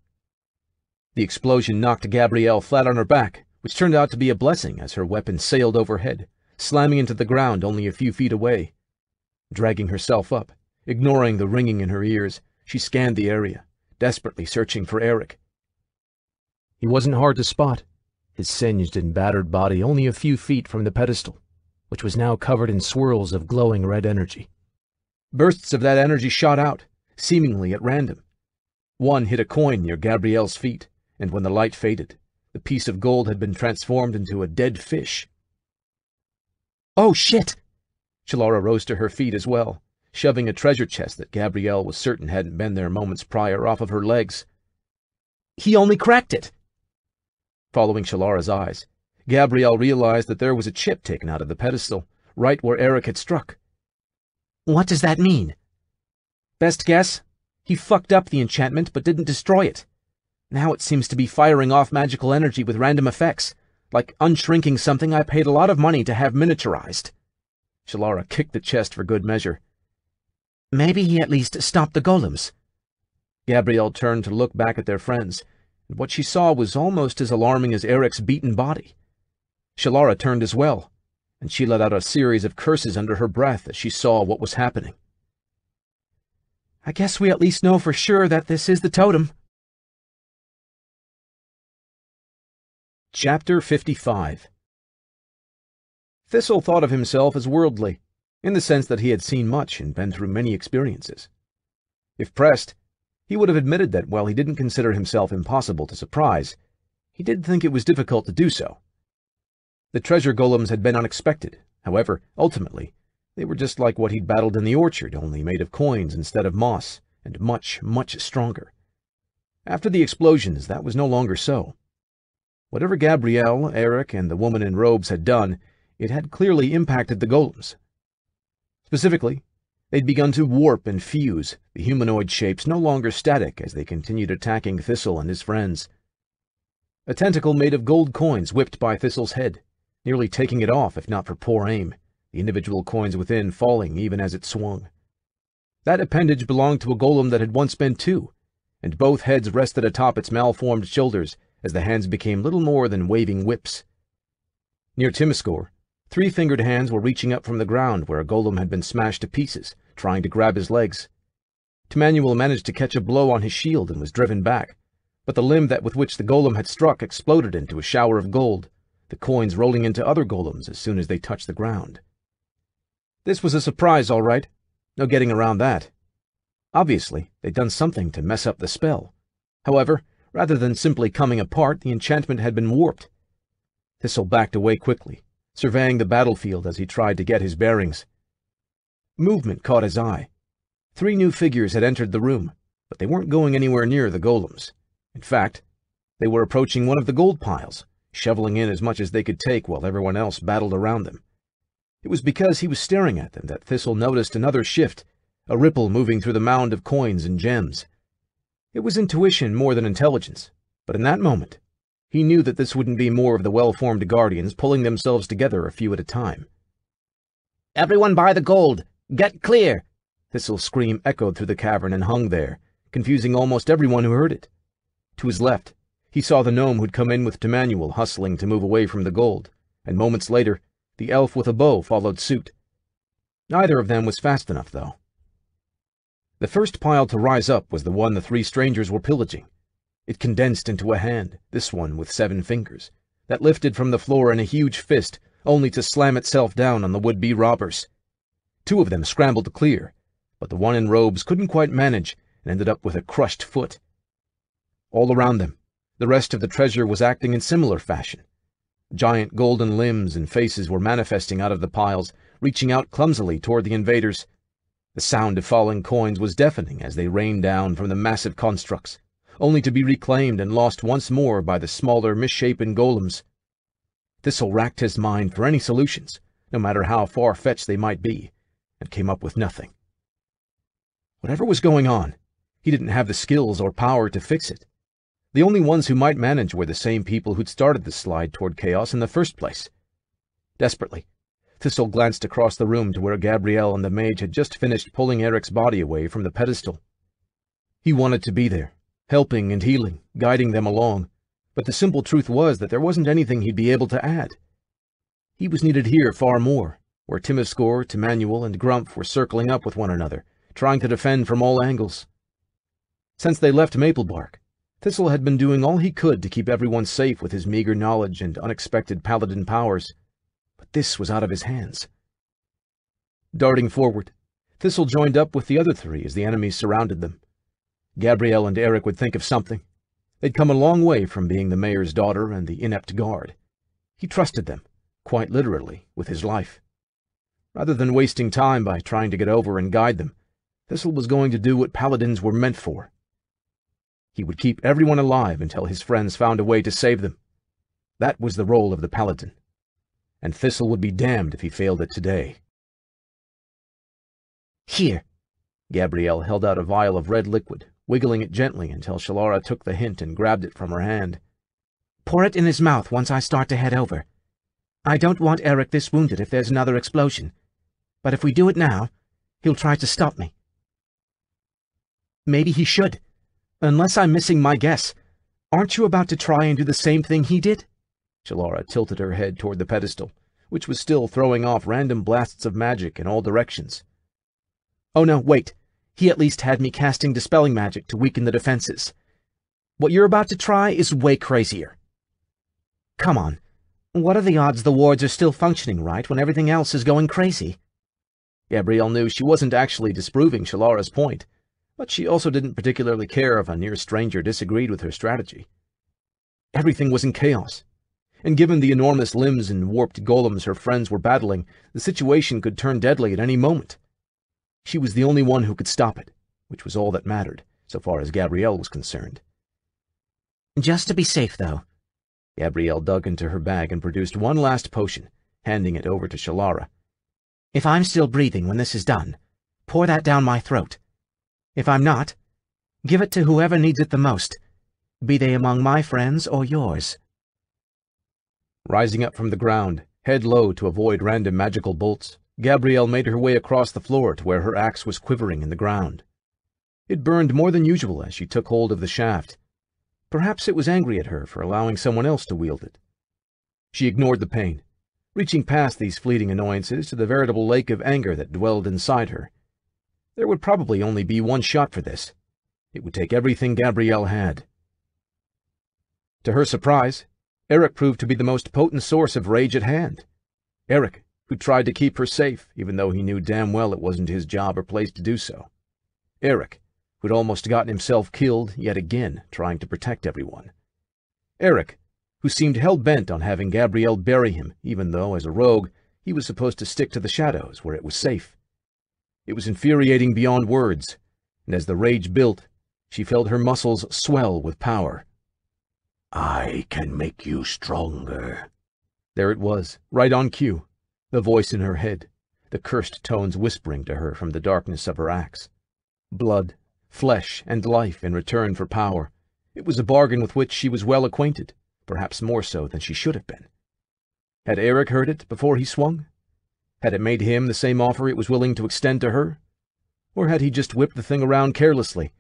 The explosion knocked Gabrielle flat on her back, which turned out to be a blessing as her weapon sailed overhead, slamming into the ground only a few feet away. Dragging herself up, ignoring the ringing in her ears, she scanned the area, desperately searching for Eric. He wasn't hard to spot, his singed and battered body only a few feet from the pedestal, which was now covered in swirls of glowing red energy. Bursts of that energy shot out, seemingly at random. One hit a coin near Gabrielle's feet, and when the light faded, the piece of gold had been transformed into a dead fish. Oh, shit! Shalara rose to her feet as well, shoving a treasure chest that Gabrielle was certain hadn't been there moments prior off of her legs. He only cracked it! Following Shalara's eyes, Gabrielle realized that there was a chip taken out of the pedestal, right where Eric had struck. What does that mean? Best guess, he fucked up the enchantment but didn't destroy it. Now it seems to be firing off magical energy with random effects, like unshrinking something I paid a lot of money to have miniaturized. Shalara kicked the chest for good measure. Maybe he at least stopped the golems. Gabrielle turned to look back at their friends, and what she saw was almost as alarming as Eric's beaten body. Shalara turned as well, and she let out a series of curses under her breath as she saw what was happening. I guess we at least know for sure that this is the totem. Chapter 55. Thistle thought of himself as worldly, in the sense that he had seen much and been through many experiences. If pressed, he would have admitted that while he didn't consider himself impossible to surprise, he did think it was difficult to do so. The treasure golems had been unexpected. However, ultimately, they were just like what he'd battled in the orchard, only made of coins instead of moss, and much, much stronger. After the explosions, that was no longer so. Whatever Gabrielle, Eric, and the woman in robes had done, it had clearly impacted the golems. Specifically, they'd begun to warp and fuse, the humanoid shapes no longer static as they continued attacking Thistle and his friends. A tentacle made of gold coins whipped by Thistle's head, nearly taking it off if not for poor aim, the individual coins within falling even as it swung. That appendage belonged to a golem that had once been two, and both heads rested atop its malformed shoulders as the hands became little more than waving whips. Near Timiskor, three-fingered hands were reaching up from the ground where a golem had been smashed to pieces, trying to grab his legs. Timanuel managed to catch a blow on his shield and was driven back, but the limb with which the golem had struck exploded into a shower of gold, the coins rolling into other golems as soon as they touched the ground. This was a surprise, all right. No getting around that. Obviously, they'd done something to mess up the spell. However, rather than simply coming apart, the enchantment had been warped. Thistle backed away quickly, surveying the battlefield as he tried to get his bearings. Movement caught his eye. 3 new figures had entered the room, but they weren't going anywhere near the golems. In fact, They were approaching one of the gold piles, shoveling in as much as they could take while everyone else battled around them. It was because he was staring at them that Thistle noticed another shift, a ripple moving through the mound of coins and gems. It was intuition more than intelligence, but in that moment, he knew that this wouldn't be more of the well-formed guardians pulling themselves together a few at a time. "Everyone buy the gold! Get clear!" Thistle's scream echoed through the cavern and hung there, confusing almost everyone who heard it. To his left, he saw the gnome who'd come in with Camnarael hustling to move away from the gold, and moments later, the elf with a bow followed suit. Neither of them was fast enough, though. The first pile to rise up was the one the three strangers were pillaging. It condensed into a hand, this one with 7 fingers, that lifted from the floor in a huge fist, only to slam itself down on the would-be robbers. 2 of them scrambled to clear, but the one in robes couldn't quite manage and ended up with a crushed foot. All around them, the rest of the treasure was acting in similar fashion. Giant golden limbs and faces were manifesting out of the piles, reaching out clumsily toward the invaders. The sound of falling coins was deafening as they rained down from the massive constructs, only to be reclaimed and lost once more by the smaller, misshapen golems. Thistle racked his mind for any solutions, no matter how far-fetched they might be, and came up with nothing. Whatever was going on, he didn't have the skills or power to fix it. The only ones who might manage were the same people who'd started the slide toward chaos in the first place. Desperately, Thistle glanced across the room to where Gabrielle and the mage had just finished pulling Eric's body away from the pedestal. He wanted to be there, helping and healing, guiding them along, but the simple truth was that there wasn't anything he'd be able to add. He was needed here far more, where Timiskor, Camnarael, and Grumph were circling up with one another, trying to defend from all angles. Since they left Maplebark, Thistle had been doing all he could to keep everyone safe with his meager knowledge and unexpected paladin powers, but this was out of his hands. Darting forward, Thistle joined up with the other 3 as the enemies surrounded them. Gabrielle and Eric would think of something. They'd come a long way from being the mayor's daughter and the inept guard. He trusted them, quite literally, with his life. Rather than wasting time by trying to get over and guide them, Thistle was going to do what paladins were meant for. He would keep everyone alive until his friends found a way to save them. That was the role of the paladin, and Thistle would be damned if he failed it today. "Here." Gabrielle held out a vial of red liquid, wiggling it gently until Shalara took the hint and grabbed it from her hand. "Pour it in his mouth once I start to head over. I don't want Eric this wounded if there's another explosion, but if we do it now, he'll try to stop me." "Maybe he should. Unless I'm missing my guess, aren't you about to try and do the same thing he did?" Shalara tilted her head toward the pedestal, which was still throwing off random blasts of magic in all directions. "Oh no, wait. He at least had me casting dispelling magic to weaken the defenses. What you're about to try is way crazier." "Come on. What are the odds the wards are still functioning right when everything else is going crazy?" Gabrielle knew she wasn't actually disproving Shalara's point, but she also didn't particularly care if a near stranger disagreed with her strategy. Everything was in chaos, and given the enormous limbs and warped golems her friends were battling, the situation could turn deadly at any moment. She was the only one who could stop it, which was all that mattered, so far as Gabrielle was concerned. "Just to be safe, though." Gabrielle dug into her bag and produced one last potion, handing it over to Shalara. "If I'm still breathing when this is done, pour that down my throat. If I'm not, give it to whoever needs it the most, be they among my friends or yours." Rising up from the ground, head low to avoid random magical bolts, Gabrielle made her way across the floor to where her axe was quivering in the ground. It burned more than usual as she took hold of the shaft. Perhaps it was angry at her for allowing someone else to wield it. She ignored the pain, reaching past these fleeting annoyances to the veritable lake of anger that dwelled inside her. There would probably only be one shot for this. It would take everything Gabrielle had. To her surprise, Eric proved to be the most potent source of rage at hand. Eric, who tried to keep her safe, even though he knew damn well it wasn't his job or place to do so. Eric, who'd almost gotten himself killed yet again trying to protect everyone. Eric, who seemed hell-bent on having Gabrielle bury him, even though, as a rogue, he was supposed to stick to the shadows where it was safe. It was infuriating beyond words, and as the rage built, she felt her muscles swell with power. I can make you stronger. There it was, right on cue, the voice in her head, the cursed tones whispering to her from the darkness of her axe. Blood, flesh, and life in return for power. It was a bargain with which she was well acquainted, perhaps more so than she should have been. Had Eric heard it before he swung? Had it made him the same offer it was willing to extend to her? Or had he just whipped the thing around carelessly,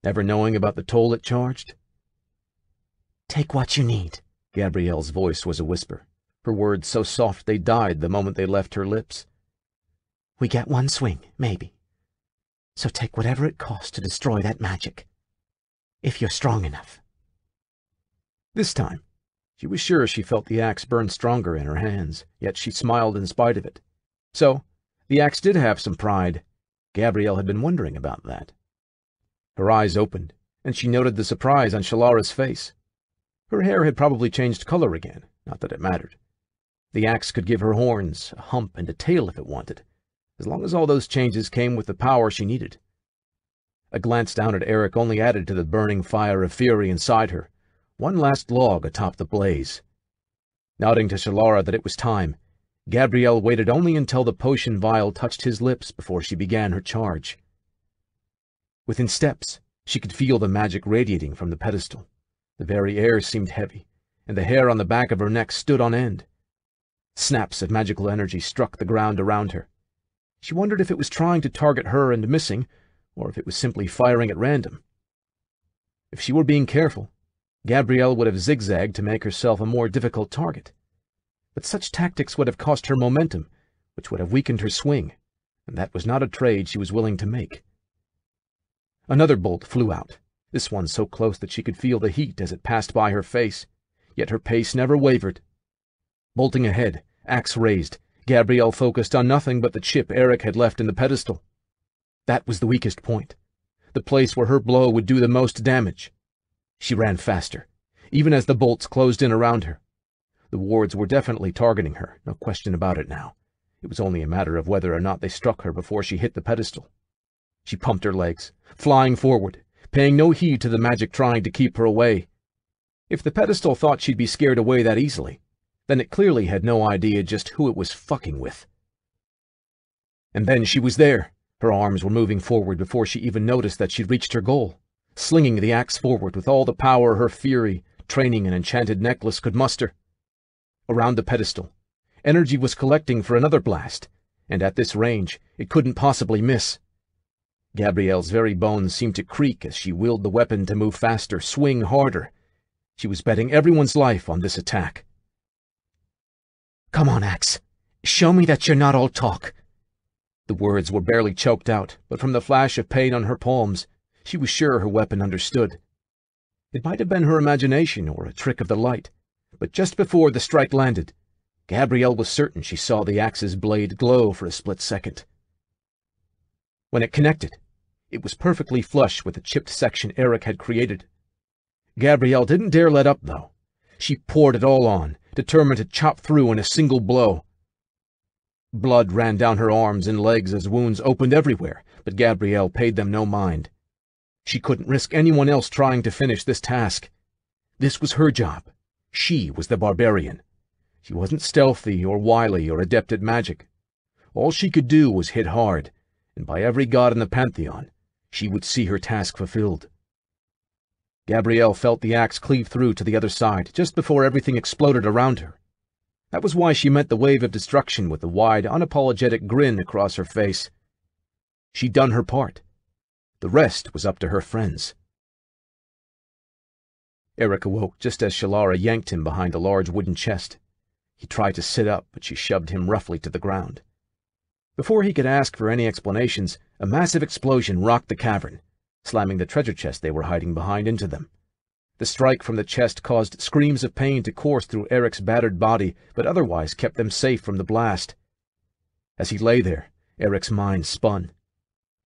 never knowing about the toll it charged? Take what you need. Gabrielle's voice was a whisper, her words so soft they died the moment they left her lips. We get one swing, maybe. So take whatever it costs to destroy that magic. If you're strong enough. This time, she was sure she felt the axe burn stronger in her hands, yet she smiled in spite of it. So, the axe did have some pride. Gabrielle had been wondering about that. Her eyes opened, and she noted the surprise on Shalara's face. Her hair had probably changed color again, not that it mattered. The axe could give her horns, a hump, and a tail if it wanted, as long as all those changes came with the power she needed. A glance down at Eric only added to the burning fire of fury inside her, one last log atop the blaze. Nodding to Shalara that it was time, Gabrielle waited only until the potion vial touched his lips before she began her charge. Within steps, she could feel the magic radiating from the pedestal. The very air seemed heavy, and the hair on the back of her neck stood on end. Snaps of magical energy struck the ground around her. She wondered if it was trying to target her and missing, or if it was simply firing at random. If she were being careful, Gabrielle would have zigzagged to make herself a more difficult target. But such tactics would have cost her momentum, which would have weakened her swing, and that was not a trade she was willing to make. Another bolt flew out, this one so close that she could feel the heat as it passed by her face, yet her pace never wavered. Bolting ahead, axe raised, Gabrielle focused on nothing but the chip Eric had left in the pedestal. That was the weakest point, the place where her blow would do the most damage. She ran faster, even as the bolts closed in around her. The wards were definitely targeting her, no question about it now. It was only a matter of whether or not they struck her before she hit the pedestal. She pumped her legs, flying forward, paying no heed to the magic trying to keep her away. If the pedestal thought she'd be scared away that easily, then it clearly had no idea just who it was fucking with. And then she was there. Her arms were moving forward before she even noticed that she'd reached her goal, slinging the axe forward with all the power her fury, training, and enchanted necklace could muster. Around the pedestal, energy was collecting for another blast, and at this range, it couldn't possibly miss. Gabrielle's very bones seemed to creak as she willed the weapon to move faster, swing harder. She was betting everyone's life on this attack. Come on, Axe. Show me that you're not all talk. The words were barely choked out, but from the flash of pain on her palms, she was sure her weapon understood. It might have been her imagination or a trick of the light, but just before the strike landed, Gabrielle was certain she saw the axe's blade glow for a split second. When it connected, it was perfectly flush with the chipped section Eric had created. Gabrielle didn't dare let up, though. She poured it all on, determined to chop through in a single blow. Blood ran down her arms and legs as wounds opened everywhere, but Gabrielle paid them no mind. She couldn't risk anyone else trying to finish this task. This was her job. She was the barbarian. She wasn't stealthy or wily or adept at magic. All she could do was hit hard, and by every god in the pantheon, she would see her task fulfilled. Gabrielle felt the axe cleave through to the other side just before everything exploded around her. That was why she met the wave of destruction with a wide, unapologetic grin across her face. She'd done her part. The rest was up to her friends. Eric awoke just as Shalara yanked him behind a large wooden chest. He tried to sit up, but she shoved him roughly to the ground. Before he could ask for any explanations, a massive explosion rocked the cavern, slamming the treasure chest they were hiding behind into them. The strike from the chest caused screams of pain to course through Eric's battered body, but otherwise kept them safe from the blast. As he lay there, Eric's mind spun.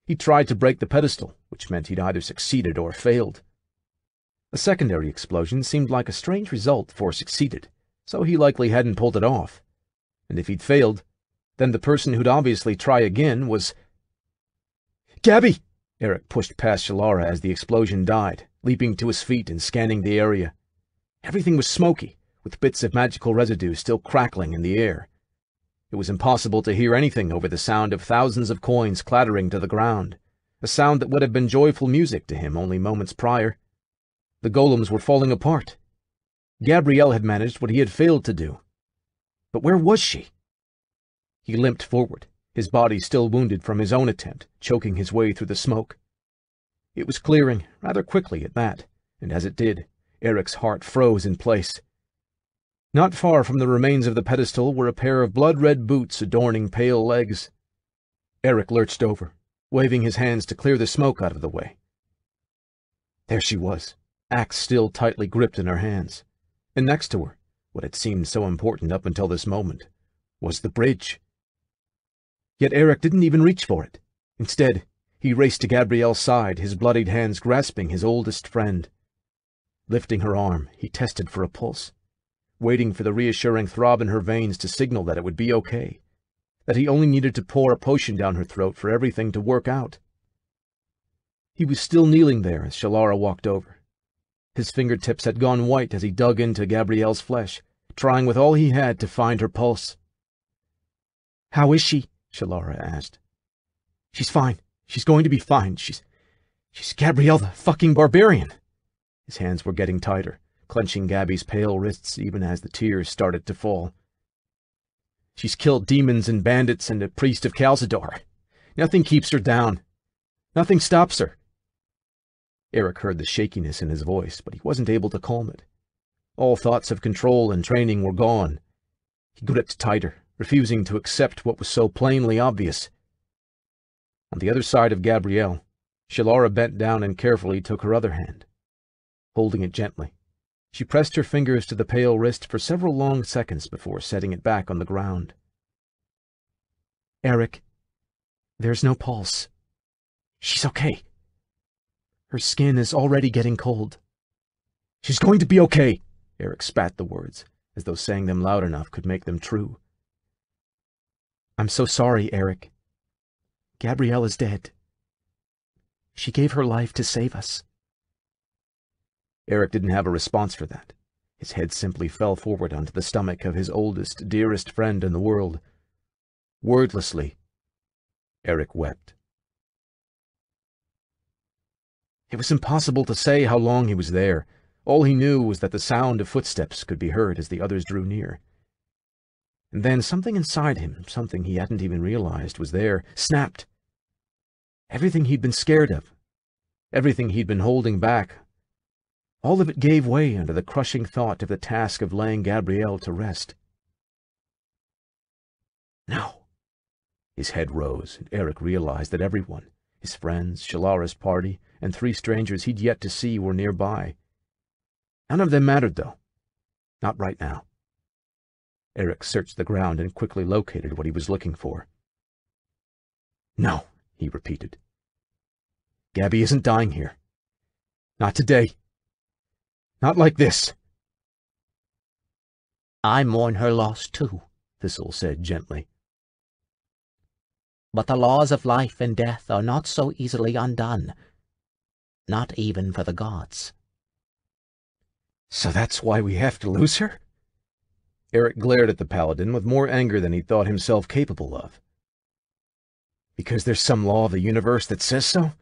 He tried to break the pedestal, which meant he'd either succeeded or failed. A secondary explosion seemed like a strange result for succeeded, so he likely hadn't pulled it off. And if he'd failed, then the person who'd obviously try again was... "Gabby!" Eric pushed past Shalara as the explosion died, leaping to his feet and scanning the area. Everything was smoky, with bits of magical residue still crackling in the air. It was impossible to hear anything over the sound of thousands of coins clattering to the ground, a sound that would have been joyful music to him only moments prior. The golems were falling apart. Gabrielle had managed what he had failed to do. But where was she? He limped forward, his body still wounded from his own attempt, choking his way through the smoke. It was clearing, rather quickly at that, and as it did, Eric's heart froze in place. Not far from the remains of the pedestal were a pair of blood-red boots adorning pale legs. Eric lurched over, waving his hands to clear the smoke out of the way. There she was, axe still tightly gripped in her hands. And next to her, what had seemed so important up until this moment, was the bridge. Yet Eric didn't even reach for it. Instead, he raced to Gabrielle's side, his bloodied hands grasping his oldest friend. Lifting her arm, he tested for a pulse, waiting for the reassuring throb in her veins to signal that it would be okay, that he only needed to pour a potion down her throat for everything to work out. He was still kneeling there as Shalara walked over. His fingertips had gone white as he dug into Gabrielle's flesh, trying with all he had to find her pulse. "How is she?" Shalara asked. "She's fine. She's going to be fine. She's Gabrielle the fucking barbarian." His hands were getting tighter, clenching Gabby's pale wrists even as the tears started to fall. "She's killed demons and bandits and a priest of Calzador. Nothing keeps her down. Nothing stops her." Eric heard the shakiness in his voice, but he wasn't able to calm it. All thoughts of control and training were gone. He gripped tighter, refusing to accept what was so plainly obvious. On the other side of Gabrielle, Shalara bent down and carefully took her other hand. Holding it gently, she pressed her fingers to the pale wrist for several long seconds before setting it back on the ground. "Eric, there's no pulse. She's okay. Her skin is already getting cold." "She's going to be okay," Eric spat the words, as though saying them loud enough could make them true. "I'm so sorry, Eric. Gabrielle is dead. She gave her life to save us." Eric didn't have a response for that. His head simply fell forward onto the stomach of his oldest, dearest friend in the world. Wordlessly, Eric wept. It was impossible to say how long he was there. All he knew was that the sound of footsteps could be heard as the others drew near. And then something inside him, something he hadn't even realized was there, snapped. Everything he'd been scared of, everything he'd been holding back, all of it gave way under the crushing thought of the task of laying Gabrielle to rest. No. His head rose, and Eric realized that everyone, his friends, Shalara's party, and 3 strangers he'd yet to see were nearby. None of them mattered, though. Not right now. Eric searched the ground and quickly located what he was looking for. "No," he repeated. "Gabby isn't dying here. Not today. Not like this." "I mourn her loss too," Thistle said gently. "But the laws of life and death are not so easily undone, not even for the gods." "So that's why we have to lose her?" Eric glared at the paladin with more anger than he thought himself capable of. "Because there's some law of the universe that says so?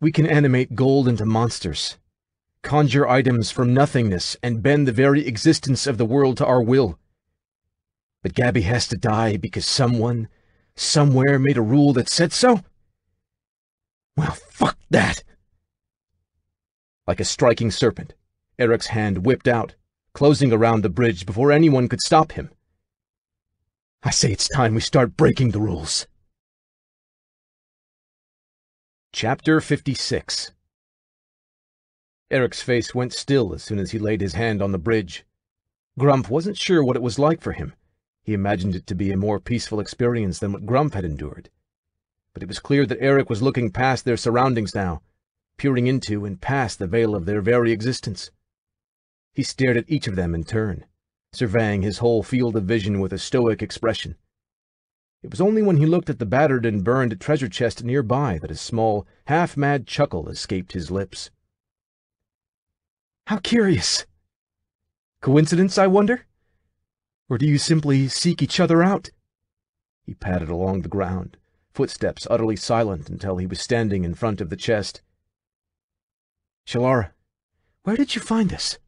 We can animate gold into monsters, conjure items from nothingness, and bend the very existence of the world to our will. But Gabby has to die because someone, somewhere made a rule that said so? Well, fuck that!" Like a striking serpent, Eric's hand whipped out, closing around the bridge before anyone could stop him. "I say it's time we start breaking the rules." Chapter 56. Eric's face went still as soon as he laid his hand on the bridge. Grump wasn't sure what it was like for him. He imagined it to be a more peaceful experience than what Grump had endured. But it was clear that Eric was looking past their surroundings now, peering into and past the veil of their very existence. He stared at each of them in turn, surveying his whole field of vision with a stoic expression. It was only when he looked at the battered and burned treasure chest nearby that a small, half-mad chuckle escaped his lips. How curious. Coincidence, I wonder? Or do you simply seek each other out? He padded along the ground, footsteps utterly silent until he was standing in front of the chest. Shalara, where did you find this?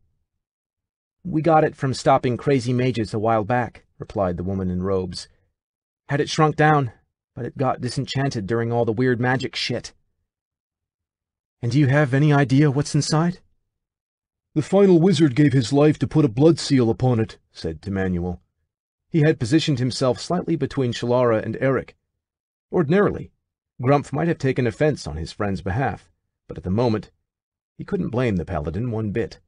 We got it from stopping crazy mages a while back, replied the woman in robes. Had it shrunk down, but it got disenchanted during all the weird magic shit. And do you have any idea what's inside? The final wizard gave his life to put a blood seal upon it, said Timanuel. He had positioned himself slightly between Shalara and Eric. Ordinarily, Grumph might have taken offense on his friend's behalf, but at the moment, he couldn't blame the paladin one bit.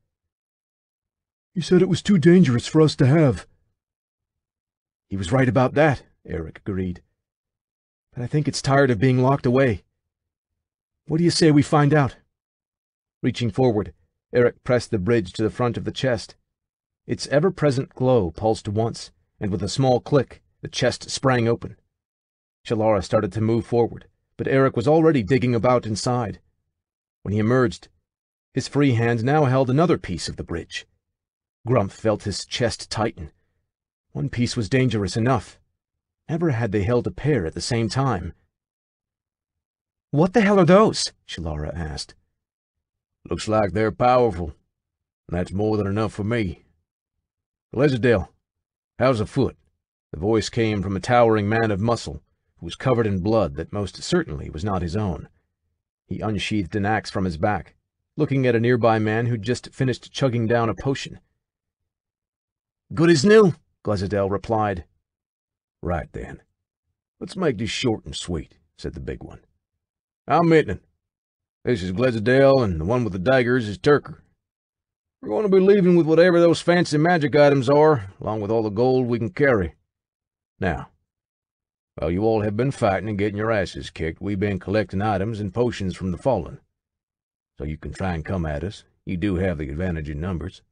He said it was too dangerous for us to have. He was right about that, Eric agreed. But I think it's tired of being locked away. What do you say we find out? Reaching forward, Eric pressed the bridge to the front of the chest. Its ever-present glow pulsed once, and with a small click, the chest sprang open. Shalara started to move forward, but Eric was already digging about inside. When he emerged, his free hand now held another piece of the bridge. Grumph felt his chest tighten. One piece was dangerous enough. Never had they held a pair at the same time. What the hell are those? Shalara asked. Looks like they're powerful. That's more than enough for me. Glezadale, how's the foot? The voice came from a towering man of muscle, who was covered in blood that most certainly was not his own. He unsheathed an axe from his back, looking at a nearby man who'd just finished chugging down a potion. Good as new, Glezadale replied. Right then. Let's make this short and sweet, said the big one. I'm Mitton. This is Glezadale, and the one with the daggers is Turker. We're going to be leaving with whatever those fancy magic items are, along with all the gold we can carry. Now, while you all have been fighting and getting your asses kicked, we've been collecting items and potions from the fallen. So you can try and come at us. You do have the advantage in numbers.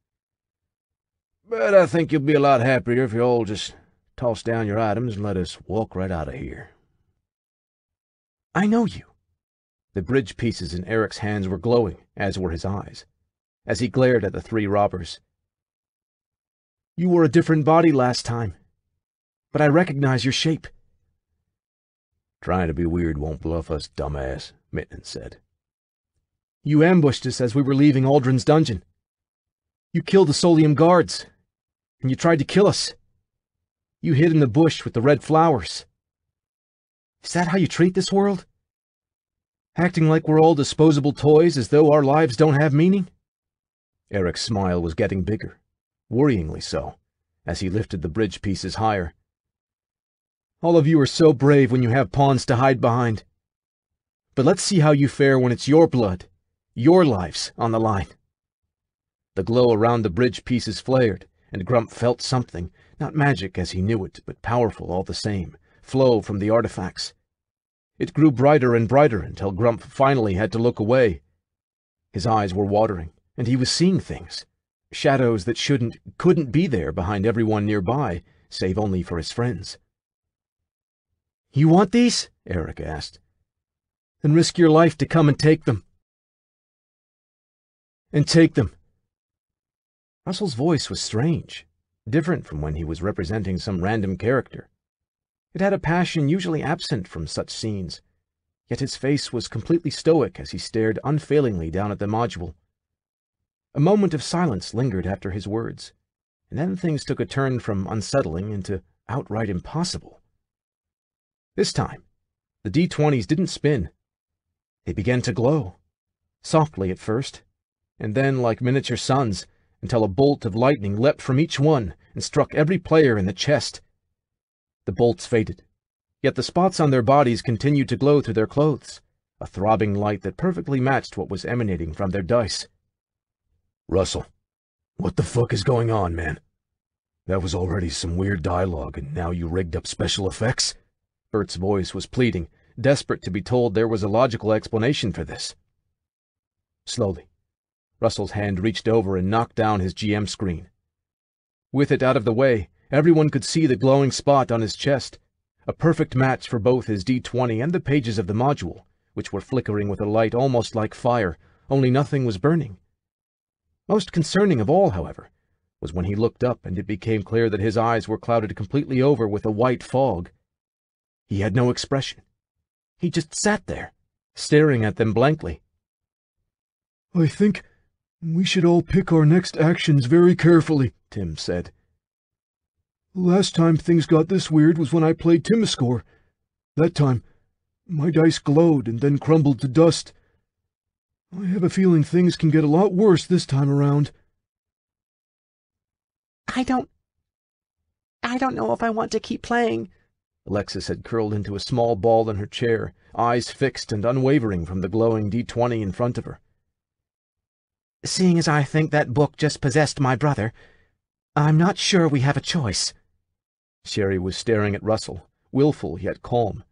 But I think you'll be a lot happier if you all just toss down your items and let us walk right out of here. I know you. The bridge pieces in Eric's hands were glowing, as were his eyes, as he glared at the three robbers. You were a different body last time, but I recognize your shape. Trying to be weird won't bluff us, dumbass, Mitton said. You ambushed us as we were leaving Aldrin's dungeon. You killed the Solium guards, and you tried to kill us. You hid in the bush with the red flowers. Is that how you treat this world? Acting like we're all disposable toys as though our lives don't have meaning? Eric's smile was getting bigger, worryingly so, as he lifted the bridge pieces higher. All of you are so brave when you have pawns to hide behind. But let's see how you fare when it's your blood, your lives on the line. The glow around the bridge pieces flared, and Grumph felt something, not magic as he knew it, but powerful all the same, flow from the artifacts. It grew brighter and brighter until Grumph finally had to look away. His eyes were watering, and he was seeing things. Shadows that couldn't be there behind everyone nearby, save only for his friends. You want these? Eric asked. Then risk your life to come and take them. And take them. Russell's voice was strange, different from when he was representing some random character. It had a passion usually absent from such scenes, yet his face was completely stoic as he stared unfailingly down at the module. A moment of silence lingered after his words, and then things took a turn from unsettling into outright impossible. This time, the D20s didn't spin. They began to glow, softly at first, and then like miniature suns, until a bolt of lightning leapt from each one and struck every player in the chest. The bolts faded, yet the spots on their bodies continued to glow through their clothes, a throbbing light that perfectly matched what was emanating from their dice. Russell, what the fuck is going on, man? That was already some weird dialogue, and now you rigged up special effects? Bert's voice was pleading, desperate to be told there was a logical explanation for this. Slowly, Russell's hand reached over and knocked down his GM screen. With it out of the way, everyone could see the glowing spot on his chest, a perfect match for both his D20 and the pages of the module, which were flickering with a light almost like fire, only nothing was burning. Most concerning of all, however, was when he looked up and it became clear that his eyes were clouded completely over with a white fog. He had no expression. He just sat there, staring at them blankly. "I think we should all pick our next actions very carefully," Tim said. "Last time things got this weird was when I played Timiscore. That time, my dice glowed and then crumbled to dust. I have a feeling things can get a lot worse this time around." I don't know if I want to keep playing. Alexis had curled into a small ball in her chair, eyes fixed and unwavering from the glowing D20 in front of her. Seeing as I think that book just possessed my brother, I'm not sure we have a choice. Sherry was staring at Russell, willful yet calm.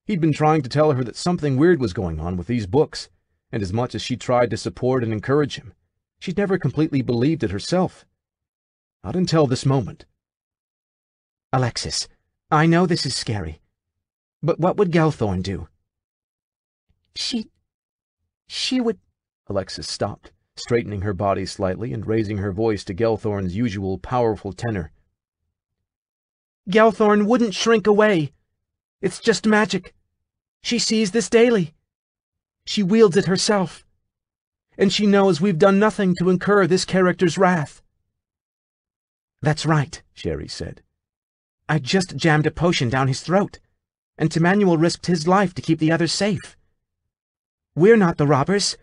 He'd been trying to tell her that something weird was going on with these books, and as much as she tried to support and encourage him, she'd never completely believed it herself. Not until this moment. Alexis, I know this is scary, but what would Gelthorn do? She would... Alexis stopped, straightening her body slightly and raising her voice to Gelthorn's usual powerful tenor. Gelthorn wouldn't shrink away. It's just magic. She sees this daily. She wields it herself. And she knows we've done nothing to incur this character's wrath. That's right, Sherry said. I just jammed a potion down his throat, and Temanuel risked his life to keep the others safe. We're not the robbers.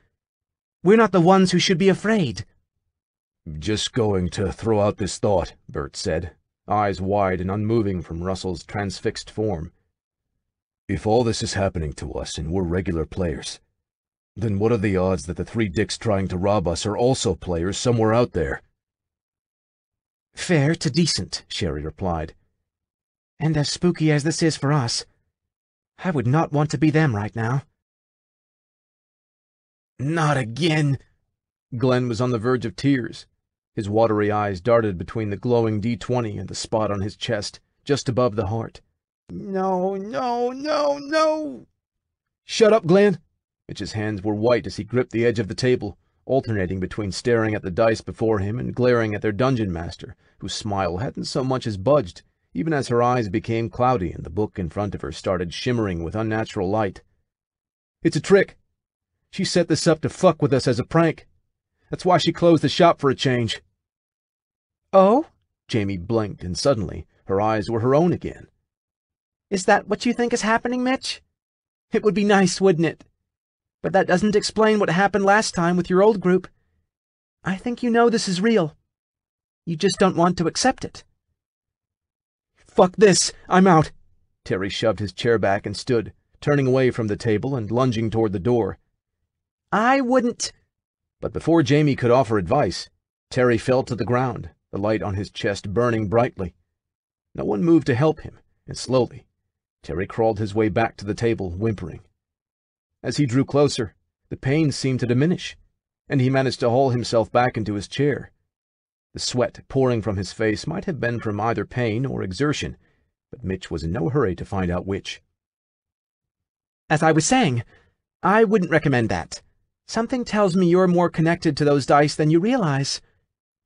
We're not the ones who should be afraid. Just going to throw out this thought, Bert said, eyes wide and unmoving from Russell's transfixed form. If all this is happening to us and we're regular players, then what are the odds that the three dicks trying to rob us are also players somewhere out there? Fair to decent, Sherry replied. And as spooky as this is for us, I would not want to be them right now. Not again! Glenn was on the verge of tears. His watery eyes darted between the glowing D20 and the spot on his chest, just above the heart. No, no, no, no! Shut up, Glenn! Mitch's hands were white as he gripped the edge of the table, alternating between staring at the dice before him and glaring at their dungeon master, whose smile hadn't so much as budged, even as her eyes became cloudy and the book in front of her started shimmering with unnatural light. It's a trick. She set this up to fuck with us as a prank. That's why she closed the shop for a change. Oh? Jamie blinked, and suddenly her eyes were her own again. Is that what you think is happening, Mitch? It would be nice, wouldn't it? But that doesn't explain what happened last time with your old group. I think you know this is real. You just don't want to accept it. Fuck this! I'm out! Terry shoved his chair back and stood, turning away from the table and lunging toward the door. I wouldn't... But before Jamie could offer advice, Terry fell to the ground, the light on his chest burning brightly. No one moved to help him, and slowly, Terry crawled his way back to the table, whimpering. As he drew closer, the pain seemed to diminish, and he managed to haul himself back into his chair. The sweat pouring from his face might have been from either pain or exertion, but Mitch was in no hurry to find out which. As I was saying, I wouldn't recommend that. Something tells me you're more connected to those dice than you realize,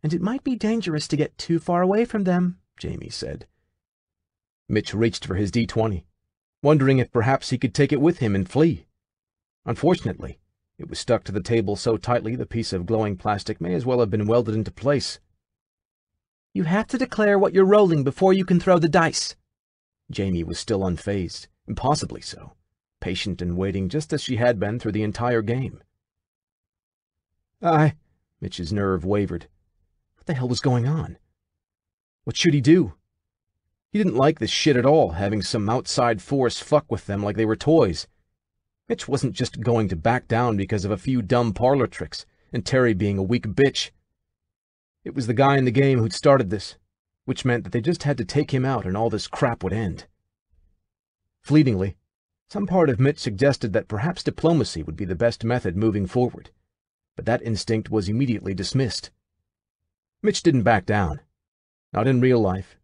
and it might be dangerous to get too far away from them, Jamie said. Mitch reached for his D20, wondering if perhaps he could take it with him and flee. Unfortunately, it was stuck to the table so tightly the piece of glowing plastic may as well have been welded into place. You have to declare what you're rolling before you can throw the dice. Jamie was still unfazed, impossibly so, patient and waiting just as she had been through the entire game. Mitch's nerve wavered. What the hell was going on? What should he do? He didn't like this shit at all, having some outside force fuck with them like they were toys. Mitch wasn't just going to back down because of a few dumb parlor tricks, and Terry being a weak bitch. It was the guy in the game who'd started this, which meant that they just had to take him out and all this crap would end. Fleetingly, some part of Mitch suggested that perhaps diplomacy would be the best method moving forward, but that instinct was immediately dismissed. Mitch didn't back down. Not in real life.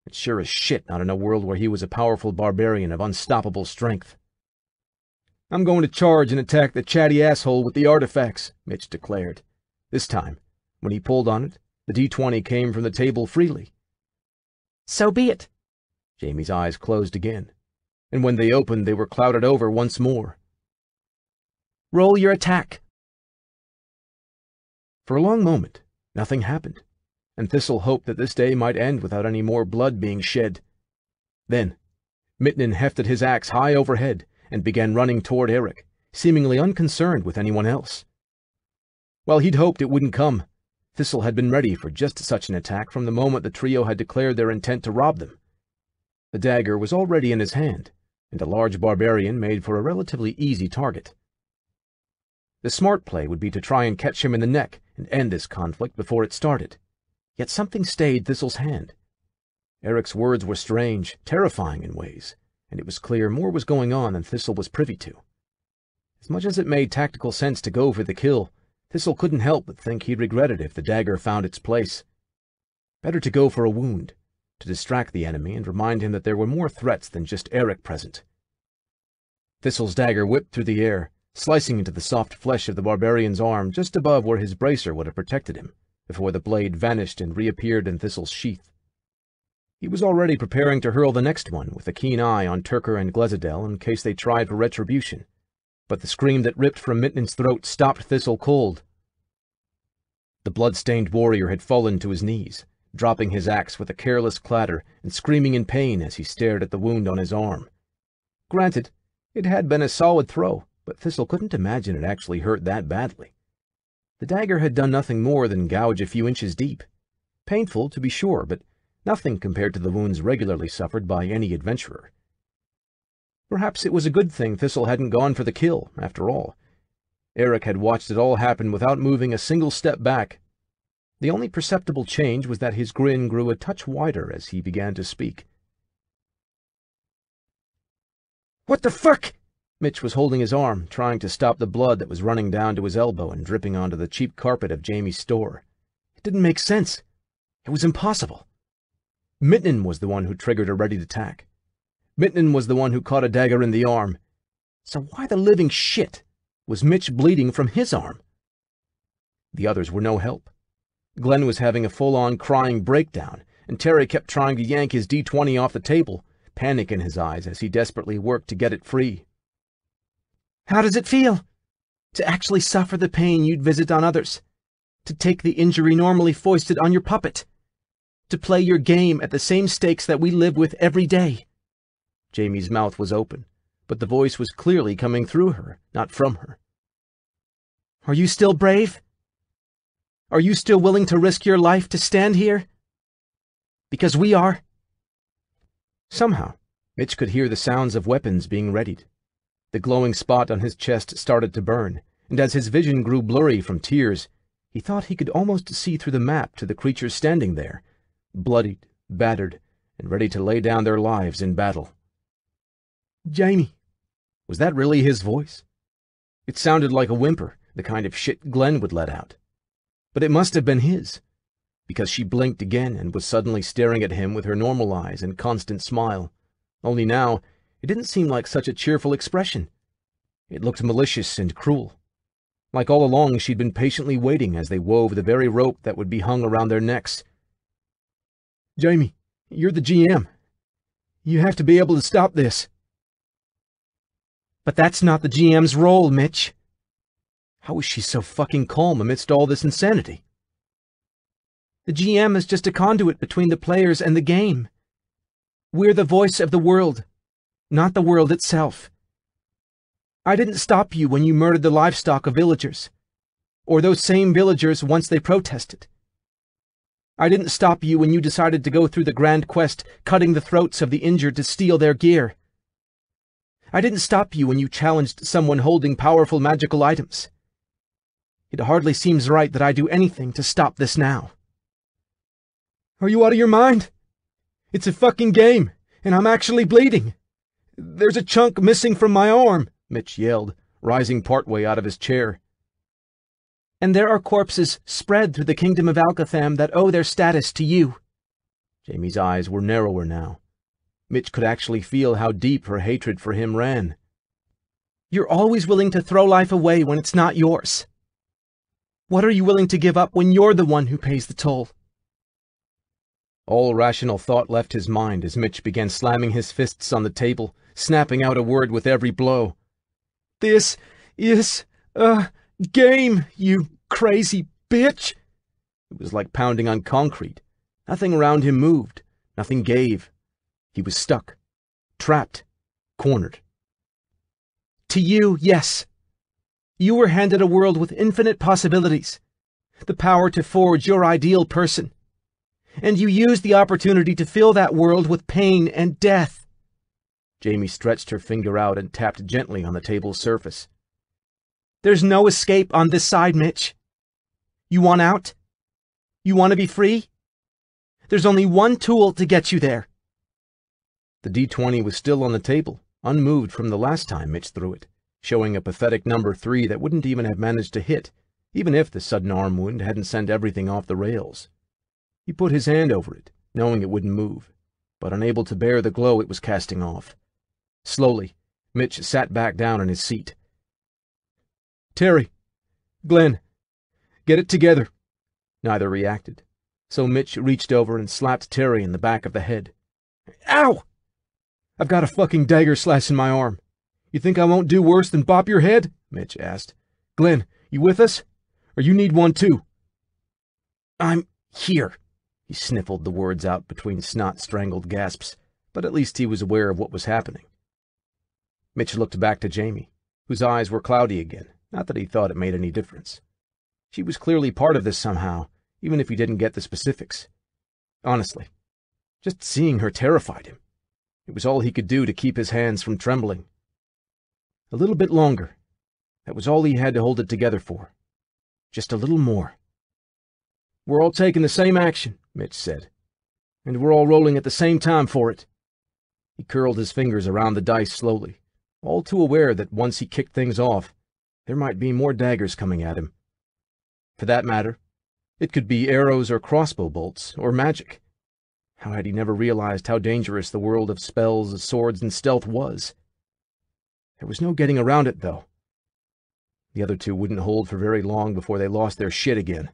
And sure as shit not in a world where he was a powerful barbarian of unstoppable strength. I'm going to charge and attack the chatty asshole with the artifacts, Mitch declared, this time When he pulled on it, the D20 came from the table freely. So be it. Jamie's eyes closed again, and when they opened, they were clouded over once more. Roll your attack. For a long moment, nothing happened, and Thistle hoped that this day might end without any more blood being shed. Then, Mittnin hefted his axe high overhead and began running toward Eric, seemingly unconcerned with anyone else. While he'd hoped it wouldn't come, Thistle had been ready for just such an attack from the moment the trio had declared their intent to rob them. The dagger was already in his hand, and a large barbarian made for a relatively easy target. The smart play would be to try and catch him in the neck and end this conflict before it started. Yet something stayed Thistle's hand. Eric's words were strange, terrifying in ways, and it was clear more was going on than Thistle was privy to. As much as it made tactical sense to go for the kill, Thistle couldn't help but think he'd regret it if the dagger found its place. Better to go for a wound, to distract the enemy and remind him that there were more threats than just Eric present. Thistle's dagger whipped through the air, slicing into the soft flesh of the barbarian's arm just above where his bracer would have protected him, before the blade vanished and reappeared in Thistle's sheath. He was already preparing to hurl the next one, with a keen eye on Turker and Glezadel in case they tried for retribution, but the scream that ripped from Mittnin's throat stopped Thistle cold. The blood-stained warrior had fallen to his knees, dropping his axe with a careless clatter and screaming in pain as he stared at the wound on his arm. Granted, it had been a solid throw, but Thistle couldn't imagine it actually hurt that badly. The dagger had done nothing more than gouge a few inches deep. Painful, to be sure, but nothing compared to the wounds regularly suffered by any adventurer. Perhaps it was a good thing Thistle hadn't gone for the kill, after all. Eric had watched it all happen without moving a single step back. The only perceptible change was that his grin grew a touch wider as he began to speak. What the fuck? Mitch was holding his arm, trying to stop the blood that was running down to his elbow and dripping onto the cheap carpet of Jamie's store. It didn't make sense. It was impossible. Mittnin was the one who triggered a ready attack. Mittnin was the one who caught a dagger in the arm. So why the living shit was Mitch bleeding from his arm? The others were no help. Glenn was having a full-on crying breakdown, and Terry kept trying to yank his D20 off the table, panic in his eyes as he desperately worked to get it free. How does it feel? To actually suffer the pain you'd visit on others? To take the injury normally foisted on your puppet? To play your game at the same stakes that we live with every day? Jamie's mouth was open, but the voice was clearly coming through her, not from her. Are you still brave? Are you still willing to risk your life to stand here? Because we are. Somehow, Mitch could hear the sounds of weapons being readied. The glowing spot on his chest started to burn, and as his vision grew blurry from tears, he thought he could almost see through the map to the creatures standing there, bloodied, battered, and ready to lay down their lives in battle. Jamie. Was that really his voice? It sounded like a whimper, the kind of shit Glenn would let out. But it must have been his, because she blinked again and was suddenly staring at him with her normal eyes and constant smile. Only now, it didn't seem like such a cheerful expression. It looked malicious and cruel. Like all along she'd been patiently waiting as they wove the very rope that would be hung around their necks. Jamie, you're the GM. You have to be able to stop this. But that's not the GM's role, Mitch. How was she so fucking calm amidst all this insanity? The GM is just a conduit between the players and the game. We're the voice of the world, not the world itself. I didn't stop you when you murdered the livestock of villagers, or those same villagers once they protested. I didn't stop you when you decided to go through the grand quest, cutting the throats of the injured to steal their gear. I didn't stop you when you challenged someone holding powerful magical items. It hardly seems right that I do anything to stop this now. Are you out of your mind? It's a fucking game, and I'm actually bleeding. There's a chunk missing from my arm, Mitch yelled, rising partway out of his chair. And there are corpses spread through the kingdom of Alcatham that owe their status to you. Jamie's eyes were narrower now. Mitch could actually feel how deep her hatred for him ran. You're always willing to throw life away when it's not yours. What are you willing to give up when you're the one who pays the toll? All rational thought left his mind as Mitch began slamming his fists on the table, snapping out a word with every blow. This is a game, you crazy bitch! It was like pounding on concrete. Nothing around him moved. Nothing gave. He was stuck. Trapped. Cornered. To you, yes. You were handed a world with infinite possibilities. The power to forge your ideal person. And you used the opportunity to fill that world with pain and death. Jamie stretched her finger out and tapped gently on the table's surface. There's no escape on this side, Mitch. You want out? You want to be free? There's only one tool to get you there. The D20 was still on the table, unmoved from the last time Mitch threw it, showing a pathetic number 3 that wouldn't even have managed to hit, even if the sudden arm wound hadn't sent everything off the rails. He put his hand over it, knowing it wouldn't move, but unable to bear the glow it was casting off. Slowly, Mitch sat back down in his seat. Terry, Glenn, get it together. Neither reacted, so Mitch reached over and slapped Terry in the back of the head. Ow! I've got a fucking dagger slash in my arm. You think I won't do worse than bop your head? Mitch asked. Glenn, you with us? Or you need one too? I'm here. He sniffled the words out between snot-strangled gasps, but at least he was aware of what was happening. Mitch looked back to Jamie, whose eyes were cloudy again, not that he thought it made any difference. She was clearly part of this somehow, even if he didn't get the specifics. Honestly, just seeing her terrified him. It was all he could do to keep his hands from trembling. A little bit longer. That was all he had to hold it together for. Just a little more. We're all taking the same action, Mitch said. And we're all rolling at the same time for it. He curled his fingers around the dice slowly, all too aware that once he kicked things off, there might be more daggers coming at him. For that matter, it could be arrows or crossbow bolts, or magic. How had he never realized how dangerous the world of spells, swords, and stealth was? There was no getting around it, though. The other two wouldn't hold for very long before they lost their shit again.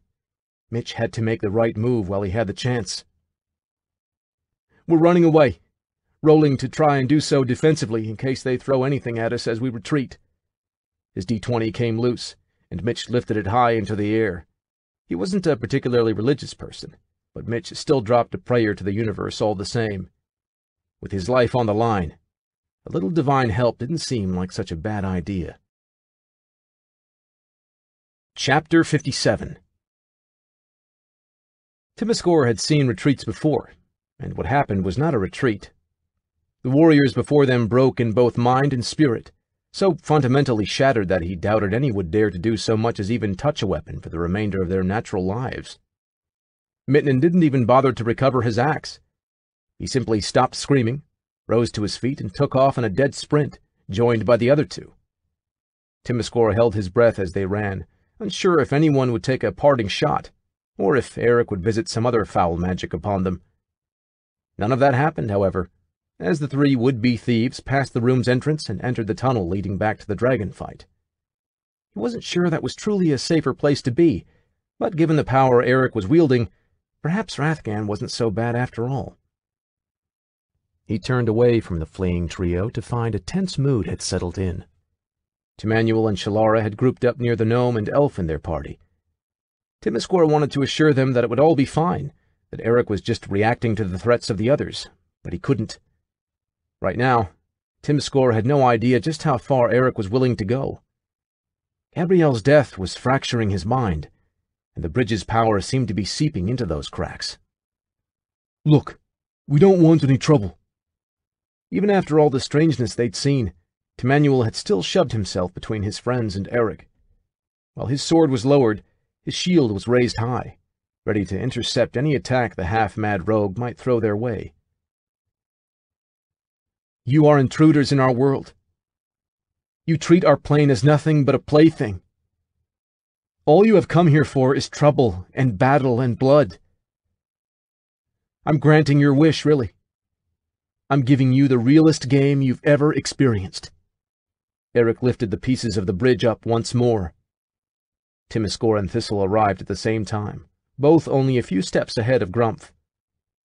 Mitch had to make the right move while he had the chance. We're running away, rolling to try and do so defensively in case they throw anything at us as we retreat. His D20 came loose, and Mitch lifted it high into the air. He wasn't a particularly religious person, but Mitch still dropped a prayer to the universe all the same. With his life on the line, a little divine help didn't seem like such a bad idea. Chapter 57. Timiskor had seen retreats before, and what happened was not a retreat. The warriors before them broke in both mind and spirit, so fundamentally shattered that he doubted any would dare to do so much as even touch a weapon for the remainder of their natural lives. Mitten didn't even bother to recover his axe. He simply stopped screaming, rose to his feet, and took off in a dead sprint, joined by the other two. Timiskor held his breath as they ran, unsure if anyone would take a parting shot, or if Eric would visit some other foul magic upon them. None of that happened, however, as the three would-be thieves passed the room's entrance and entered the tunnel leading back to the dragon fight. He wasn't sure that was truly a safer place to be, but given the power Eric was wielding, perhaps Rathgan wasn't so bad after all. He turned away from the fleeing trio to find a tense mood had settled in. Temanuel and Shalara had grouped up near the gnome and elf in their party. Timiskor wanted to assure them that it would all be fine, that Eric was just reacting to the threats of the others, but he couldn't. Right now, Timiskor had no idea just how far Eric was willing to go. Gabrielle's death was fracturing his mind, and the bridge's power seemed to be seeping into those cracks. Look, we don't want any trouble. Even after all the strangeness they'd seen, Temanuel had still shoved himself between his friends and Eric. While his sword was lowered, his shield was raised high, ready to intercept any attack the half-mad rogue might throw their way. You are intruders in our world. You treat our plane as nothing but a plaything. All you have come here for is trouble and battle and blood. I'm granting your wish, really. I'm giving you the realest game you've ever experienced. Eric lifted the pieces of the bridge up once more. Timiskor and Thistle arrived at the same time, both only a few steps ahead of Grumph.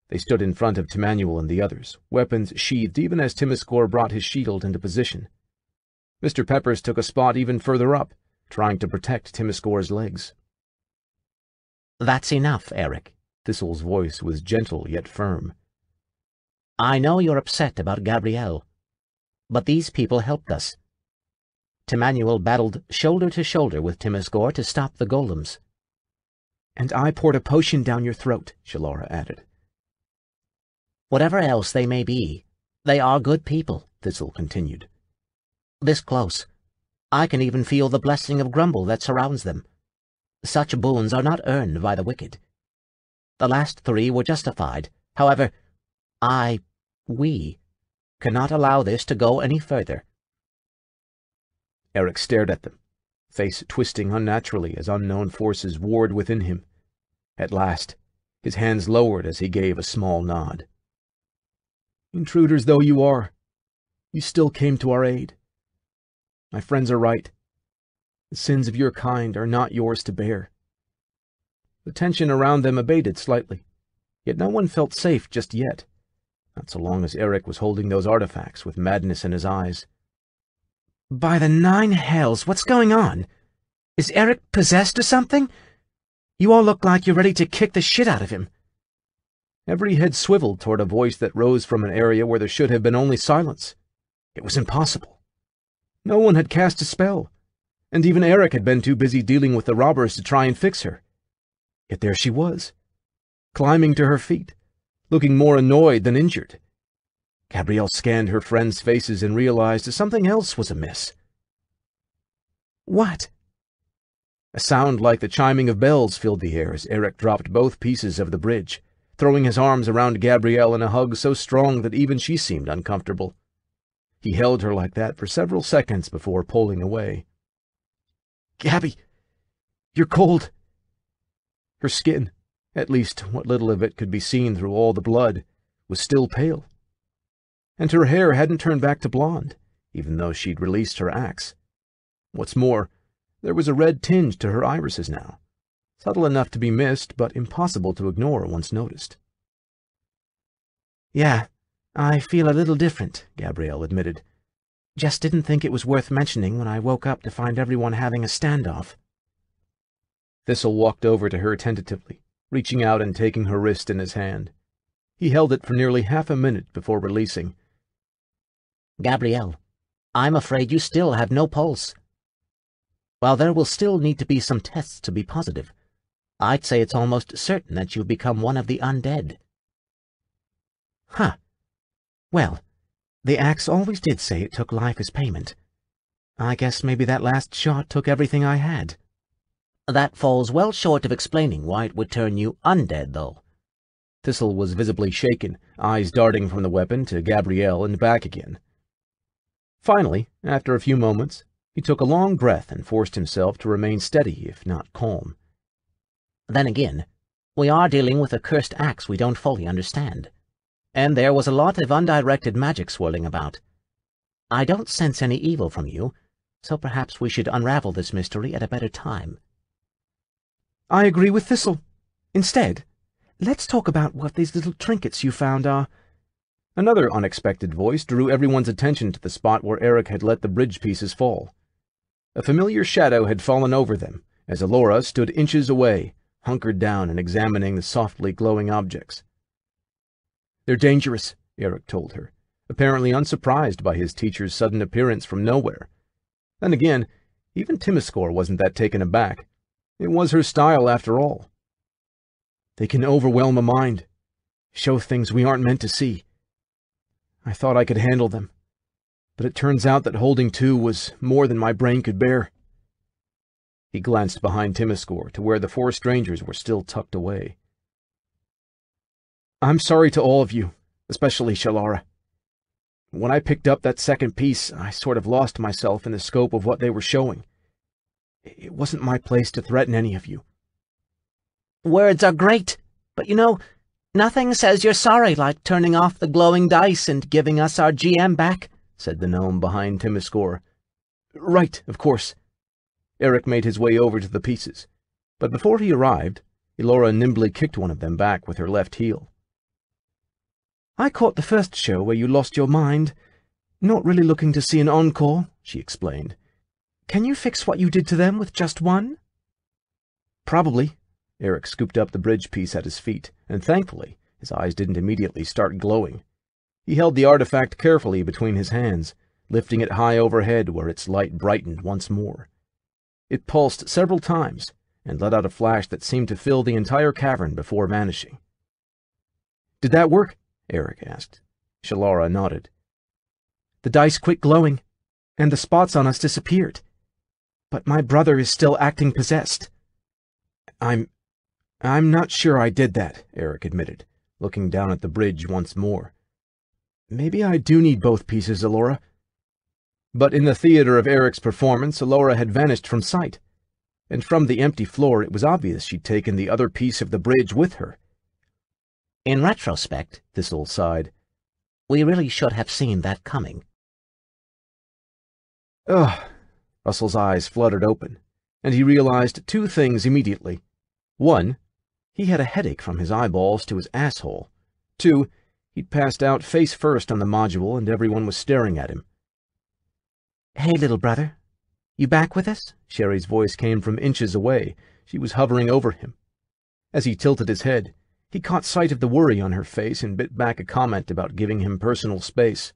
They stood in front of Timanuel and the others, weapons sheathed even as Timiskor brought his shield into position. Mr. Peppers took a spot even further up, trying to protect Timiskor's legs. "That's enough, Eric." Thistle's voice was gentle yet firm. "I know you're upset about Gabrielle, but these people helped us. Timanuel battled shoulder to shoulder with Timiskor to stop the golems." "And I poured a potion down your throat," Shalara added. "Whatever else they may be, they are good people," Thistle continued. "This close, I can even feel the blessing of Grumble that surrounds them. Such boons are not earned by the wicked. The last 3 were justified. However, we cannot allow this to go any further." Eric stared at them, face twisting unnaturally as unknown forces warred within him. At last, his hands lowered as he gave a small nod. "Intruders though you are, you still came to our aid. My friends are right. The sins of your kind are not yours to bear." The tension around them abated slightly, yet no one felt safe just yet, not so long as Eric was holding those artifacts with madness in his eyes. "By the 9 hells, what's going on? Is Eric possessed or something? You all look like you're ready to kick the shit out of him." Every head swiveled toward a voice that rose from an area where there should have been only silence. It was impossible. No one had cast a spell, and even Eric had been too busy dealing with the robbers to try and fix her. Yet there she was, climbing to her feet, looking more annoyed than injured. Gabrielle scanned her friends' faces and realized something else was amiss. "What?" A sound like the chiming of bells filled the air as Eric dropped both pieces of the bridge, throwing his arms around Gabrielle in a hug so strong that even she seemed uncomfortable. He held her like that for several seconds before pulling away. "Gabby, you're cold." Her skin, at least what little of it could be seen through all the blood, was still pale. And her hair hadn't turned back to blonde, even though she'd released her axe. What's more, there was a red tinge to her irises now, subtle enough to be missed, but impossible to ignore once noticed. "Yeah, I feel a little different," Gabrielle admitted. "Just didn't think it was worth mentioning when I woke up to find everyone having a standoff." Thistle walked over to her tentatively, reaching out and taking her wrist in his hand. He held it for nearly half a minute before releasing. "Gabrielle, I'm afraid you still have no pulse. While there will still need to be some tests to be positive, I'd say it's almost certain that you've become one of the undead." "Huh. Well, the axe always did say it took life as payment. I guess maybe that last shot took everything I had." "That falls well short of explaining why it would turn you undead, though." Thistle was visibly shaken, eyes darting from the weapon to Gabrielle and back again. Finally, after a few moments, he took a long breath and forced himself to remain steady, if not calm. "Then again, we are dealing with a cursed axe we don't fully understand. And there was a lot of undirected magic swirling about. I don't sense any evil from you, so perhaps we should unravel this mystery at a better time." "I agree with Thistle. Instead, let's talk about what these little trinkets you found are." Another unexpected voice drew everyone's attention to the spot where Eric had let the bridge pieces fall. A familiar shadow had fallen over them, as Alora stood inches away, hunkered down and examining the softly glowing objects. "They're dangerous," Eric told her, apparently unsurprised by his teacher's sudden appearance from nowhere. Then again, even Timiskor wasn't that taken aback. It was her style, after all. "They can overwhelm a mind, show things we aren't meant to see. I thought I could handle them, but it turns out that holding 2 was more than my brain could bear." He glanced behind Timiskor to where the 4 strangers were still tucked away. "I'm sorry to all of you, especially Shalara. When I picked up that second piece, I sort of lost myself in the scope of what they were showing. It wasn't my place to threaten any of you." "Words are great, but nothing says you're sorry like turning off the glowing dice and giving us our GM back," said the gnome behind Timiskor. "Right, of course. Eric made his way over to the pieces, but before he arrived, Elora nimbly kicked one of them back with her left heel. "I caught the first show where you lost your mind. Not really looking to see an encore," she explained. "Can you fix what you did to them with just one?" "Probably." Eric scooped up the bridge piece at his feet, and thankfully, his eyes didn't immediately start glowing. He held the artifact carefully between his hands, lifting it high overhead where its light brightened once more. It pulsed several times, and let out a flash that seemed to fill the entire cavern before vanishing. "Did that work?" Eric asked. Shalara nodded. "The dice quit glowing, and the spots on us disappeared. But my brother is still acting possessed." I'm not sure I did that," Eric admitted, looking down at the bridge once more. "Maybe I do need both pieces, Elora." But in the theater of Eric's performance, Elora had vanished from sight, and from the empty floor it was obvious she'd taken the other piece of the bridge with her. "In retrospect," Thistle sighed, "we really should have seen that coming." Ugh. Russell's eyes fluttered open, and he realized two things immediately. One, he had a headache from his eyeballs to his asshole. Two, he'd passed out face first on the module and everyone was staring at him. "Hey, little brother, you back with us?" Sherry's voice came from inches away. She was hovering over him. As he tilted his head, he caught sight of the worry on her face and bit back a comment about giving him personal space.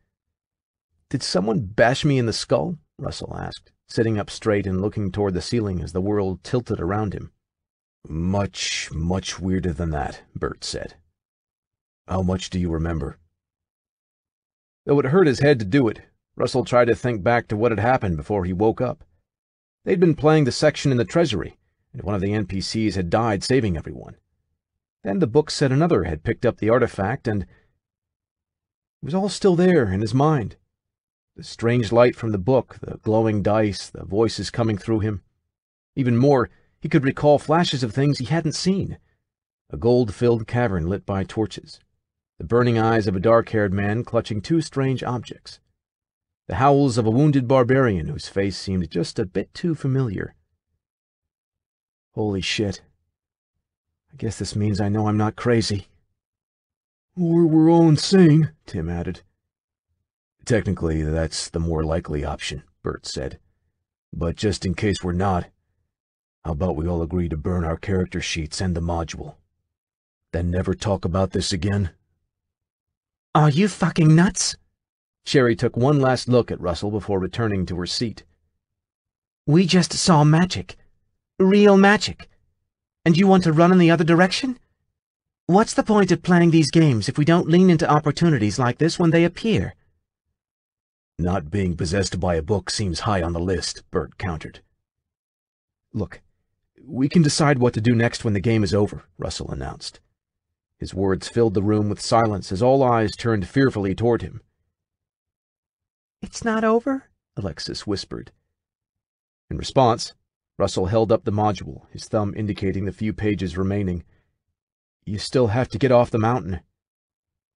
"Did someone bash me in the skull?" Russell asked, sitting up straight and looking toward the ceiling as the world tilted around him. "Much, much weirder than that," Bert said. "How much do you remember?" Though it hurt his head to do it, Russell tried to think back to what had happened before he woke up. They'd been playing the section in the treasury, and one of the NPCs had died saving everyone. Then the book said another had picked up the artifact, and it was all still there in his mind. The strange light from the book, the glowing dice, the voices coming through him. Even more, he could recall flashes of things he hadn't seen. A gold-filled cavern lit by torches. The burning eyes of a dark-haired man clutching two strange objects. The howls of a wounded barbarian whose face seemed just a bit too familiar. Holy shit. I guess this means I know I'm not crazy. "Or we're all insane," Tim added. "Technically, that's the more likely option," Bert said. "But just in case we're not, how about we all agree to burn our character sheets and the module? Then never talk about this again?" "Are you fucking nuts?" Sherry took one last look at Russell before returning to her seat. "We just saw magic. Real magic. And you want to run in the other direction? What's the point of playing these games if we don't lean into opportunities like this when they appear?" "Not being possessed by a book seems high on the list," Bert countered. "Look, we can decide what to do next when the game is over," Russell announced. His words filled the room with silence as all eyes turned fearfully toward him. "It's not over?" Alexis whispered. In response, Russell held up the module, his thumb indicating the few pages remaining. "You still have to get off the mountain.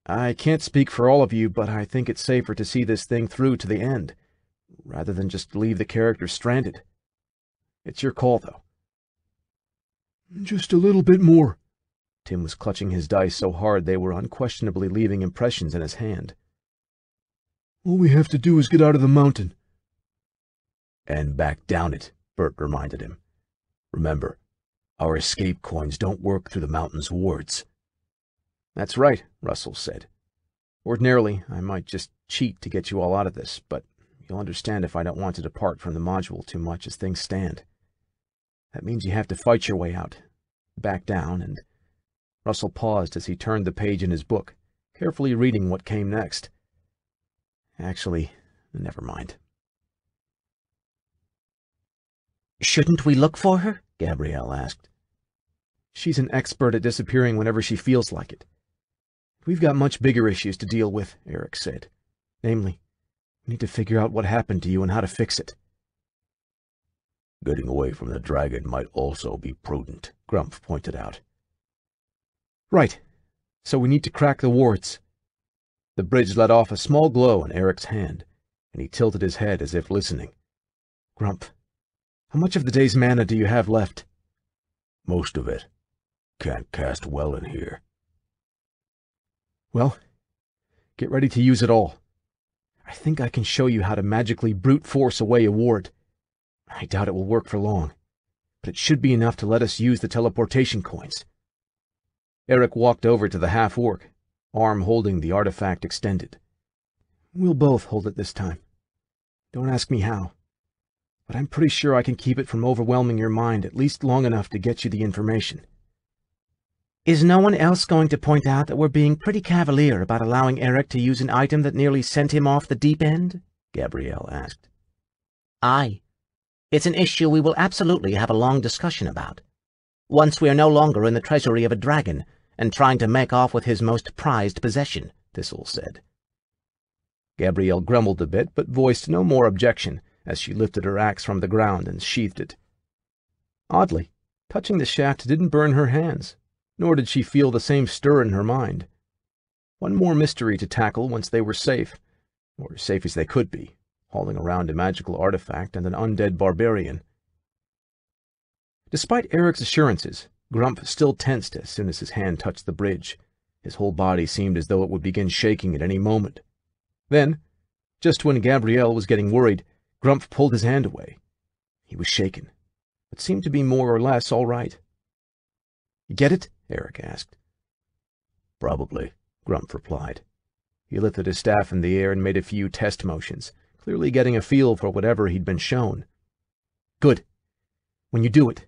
I can't speak for all of you, but I think it's safer to see this thing through to the end, rather than just leave the characters stranded. It's your call, though." "Just a little bit more." Tim was clutching his dice so hard they were unquestionably leaving impressions in his hand. "All we have to do is get out of the mountain." "And back down it," Bert reminded him. "Remember, our escape coins don't work through the mountain's wards." "That's right," Russell said. "Ordinarily, I might just cheat to get you all out of this, but you'll understand if I don't want to depart from the module too much as things stand. That means you have to fight your way out, back down, and—" Russell paused as he turned the page in his book, carefully reading what came next. "Actually, never mind." "Shouldn't we look for her?" Gabrielle asked. "She's an expert at disappearing whenever she feels like it. We've got much bigger issues to deal with," Eric said. "Namely, we need to figure out what happened to you and how to fix it." "Getting away from the dragon might also be prudent," Grumpf pointed out. "Right. So we need to crack the wards." The bridge let off a small glow in Eric's hand, and he tilted his head as if listening. "Grumpf, How much of the day's mana do you have left? Most of it. Can't cast well in here. Well, get ready to use it all. I think I can show you how to magically brute force away a ward. I doubt it will work for long, but it should be enough to let us use the teleportation coins. Eric walked over to the half-orc, arm holding the artifact extended. We'll both hold it this time. Don't ask me how, but I'm pretty sure I can keep it from overwhelming your mind at least long enough to get you the information. Is no one else going to point out that we're being pretty cavalier about allowing Eric to use an item that nearly sent him off the deep end? Gabrielle asked. Aye. It's an issue we will absolutely have a long discussion about. Once we are no longer in the treasury of a dragon and trying to make off with his most prized possession, Thistle said. Gabrielle grumbled a bit, but voiced no more objection as she lifted her axe from the ground and sheathed it. Oddly, touching the shaft didn't burn her hands, nor did she feel the same stir in her mind. One more mystery to tackle once they were safe, or as safe as they could be, hauling around a magical artifact and an undead barbarian. Despite Eric's assurances, Grump still tensed as soon as his hand touched the bridge. His whole body seemed as though it would begin shaking at any moment. Then, just when Gabrielle was getting worried, Grump pulled his hand away. He was shaken, but seemed to be more or less all right. "You get it?" Eric asked. "Probably," Grump replied. He lifted his staff in the air and made a few test motions, clearly getting a feel for whatever he'd been shown. "Good. When you do it,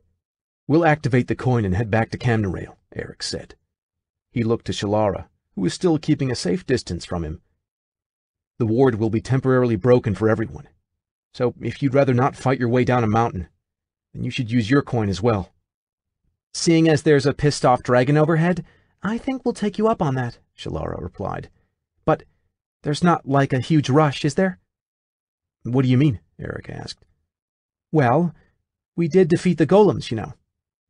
we'll activate the coin and head back to Camnarael," Eric said. He looked to Shalara, who was still keeping a safe distance from him. "The ward will be temporarily broken for everyone, so if you'd rather not fight your way down a mountain, then you should use your coin as well." "Seeing as there's a pissed-off dragon overhead, I think we'll take you up on that," Shalara replied. "But there's not like a huge rush, is there?" "What do you mean?" Eric asked. "Well, we did defeat the golems, you know.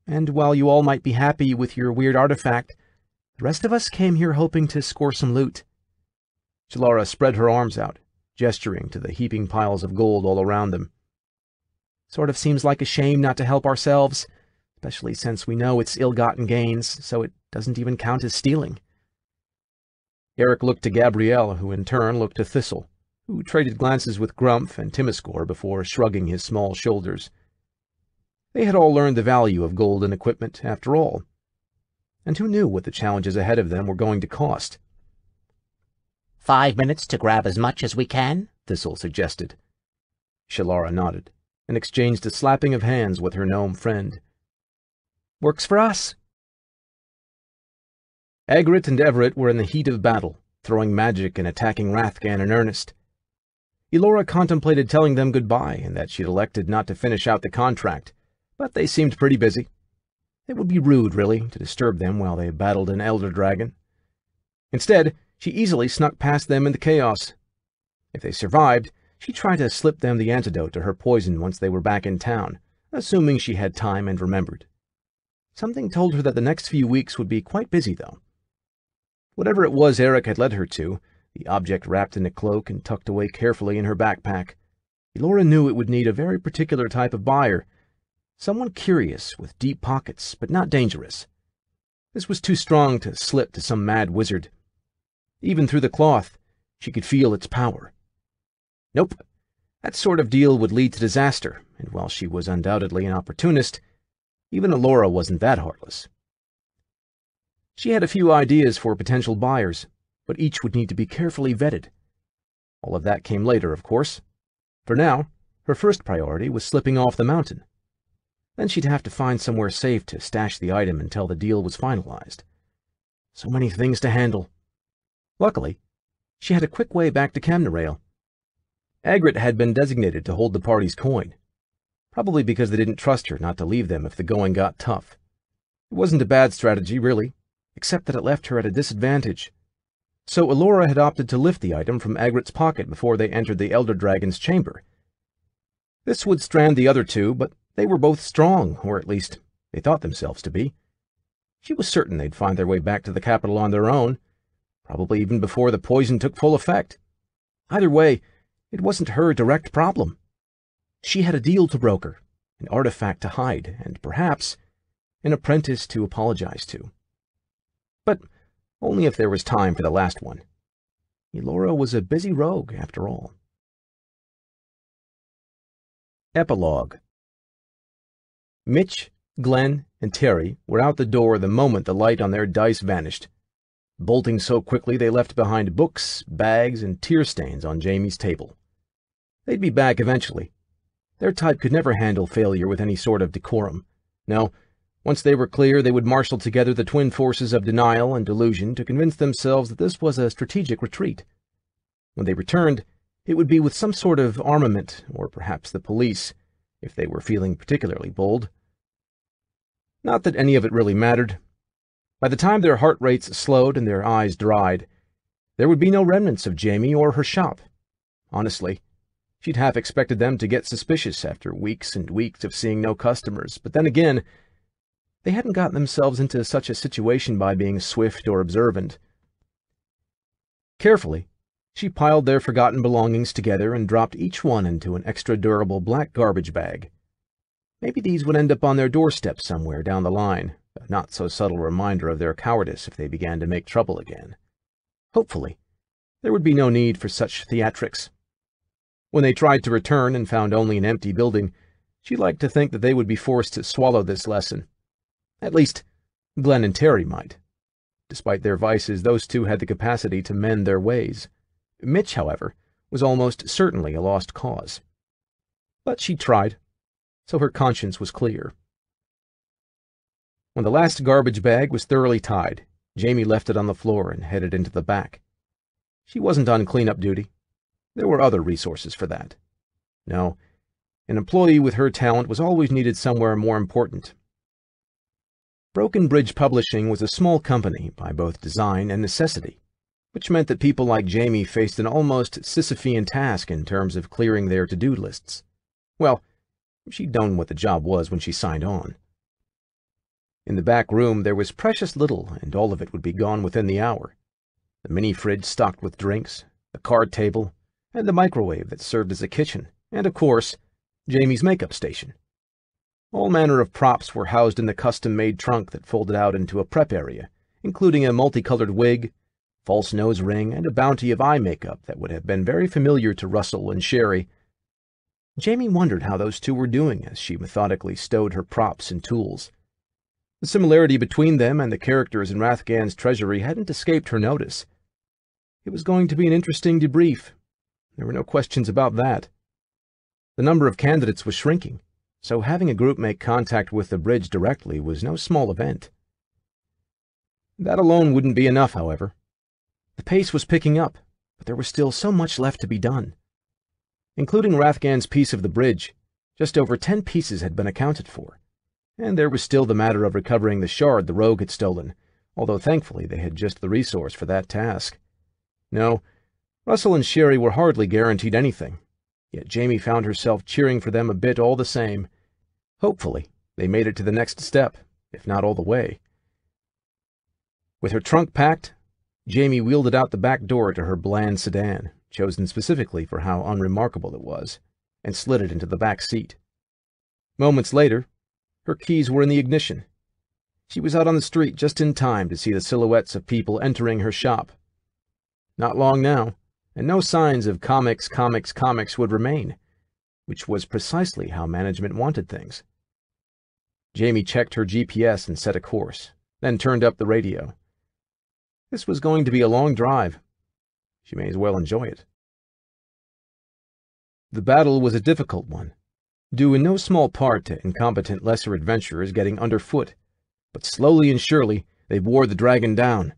And while you all might be happy with your weird artifact, the rest of us came here hoping to score some loot." Shalara spread her arms out, gesturing to the heaping piles of gold all around them. "Sort of seems like a shame not to help ourselves, especially since we know it's ill-gotten gains, so it doesn't even count as stealing." Eric looked to Gabrielle, who in turn looked to Thistle, who traded glances with Grumph and Timiskor before shrugging his small shoulders. They had all learned the value of gold and equipment, after all. And who knew what the challenges ahead of them were going to cost? 5 minutes to grab as much as we can, Thistle suggested. Shalara nodded, and exchanged a slapping of hands with her gnome friend. "Works for us." Agrit and Everett were in the heat of battle, throwing magic and attacking Rathgan in earnest. Elora contemplated telling them goodbye and that she'd elected not to finish out the contract, but they seemed pretty busy. It would be rude, really, to disturb them while they battled an elder dragon. Instead, she easily snuck past them in the chaos. If they survived, she tried to slip them the antidote to her poison once they were back in town, assuming she had time and remembered. Something told her that the next few weeks would be quite busy, though. Whatever it was Eric had led her to, the object wrapped in a cloak and tucked away carefully in her backpack, Elora knew it would need a very particular type of buyer, someone curious with deep pockets, but not dangerous. This was too strong to slip to some mad wizard. Even through the cloth, she could feel its power. Nope, that sort of deal would lead to disaster, and while she was undoubtedly an opportunist, even Elora wasn't that heartless. She had a few ideas for potential buyers, but each would need to be carefully vetted. All of that came later, of course. For now, her first priority was slipping off the mountain. Then she'd have to find somewhere safe to stash the item until the deal was finalized. So many things to handle. Luckily, she had a quick way back to Camnarael. Agrit had been designated to hold the party's coin, probably because they didn't trust her not to leave them if the going got tough. It wasn't a bad strategy, really, except that it left her at a disadvantage. So Elora had opted to lift the item from Agrit's pocket before they entered the Elder Dragon's chamber. This would strand the other two, but they were both strong, or at least they thought themselves to be. She was certain they'd find their way back to the capital on their own, probably even before the poison took full effect. Either way, it wasn't her direct problem. She had a deal to broker, an artifact to hide, and perhaps an apprentice to apologize to. But only if there was time for the last one. Elora was a busy rogue, after all. Epilogue. Mitch, Glenn, and Terry were out the door the moment the light on their dice vanished. Bolting so quickly they left behind books, bags, and tear stains on Jamie's table. They'd be back eventually. Their type could never handle failure with any sort of decorum. No, once they were clear, they would marshal together the twin forces of denial and delusion to convince themselves that this was a strategic retreat. When they returned, it would be with some sort of armament, or perhaps the police, if they were feeling particularly bold. Not that any of it really mattered. By the time their heart rates slowed and their eyes dried, there would be no remnants of Jamie or her shop. Honestly, she'd half expected them to get suspicious after weeks and weeks of seeing no customers, but then again, they hadn't gotten themselves into such a situation by being swift or observant. Carefully, she piled their forgotten belongings together and dropped each one into an extra-durable black garbage bag. Maybe these would end up on their doorstep somewhere down the line, a not-so-subtle reminder of their cowardice if they began to make trouble again. Hopefully, there would be no need for such theatrics. When they tried to return and found only an empty building, she liked to think that they would be forced to swallow this lesson. At least, Glenn and Terry might. Despite their vices, those two had the capacity to mend their ways. Mitch, however, was almost certainly a lost cause. But she tried, so her conscience was clear. When the last garbage bag was thoroughly tied, Jamie left it on the floor and headed into the back. She wasn't on cleanup duty. There were other resources for that. No, an employee with her talent was always needed somewhere more important. Broken Bridge Publishing was a small company by both design and necessity, which meant that people like Jamie faced an almost Sisyphean task in terms of clearing their to-do lists. Well, she'd known what the job was when she signed on. In the back room there was precious little, and all of it would be gone within the hour. The mini-fridge stocked with drinks, the card table, and the microwave that served as a kitchen, and, of course, Jamie's makeup station. All manner of props were housed in the custom-made trunk that folded out into a prep area, including a multicolored wig, false nose ring, and a bounty of eye makeup that would have been very familiar to Russell and Sherry. Jamie wondered how those two were doing as she methodically stowed her props and tools. The similarity between them and the characters in Rathgan's treasury hadn't escaped her notice. It was going to be an interesting debrief. There were no questions about that. The number of candidates was shrinking, so having a group make contact with the bridge directly was no small event. That alone wouldn't be enough, however. The pace was picking up, but there was still so much left to be done. Including Rathgan's piece of the bridge, just over 10 pieces had been accounted for, and there was still the matter of recovering the shard the rogue had stolen, although thankfully they had just the resource for that task. No, Russell and Sherry were hardly guaranteed anything, yet Jamie found herself cheering for them a bit all the same. Hopefully, they made it to the next step, if not all the way. With her trunk packed, Jamie wheeled out the back door to her bland sedan, chosen specifically for how unremarkable it was, and slid it into the back seat. Moments later, her keys were in the ignition. She was out on the street just in time to see the silhouettes of people entering her shop. Not long now, and no signs of comics would remain, which was precisely how management wanted things. Jamie checked her GPS and set a course, then turned up the radio. This was going to be a long drive. She may as well enjoy it. The battle was a difficult one, due in no small part to incompetent lesser adventurers getting underfoot, but slowly and surely they wore the dragon down.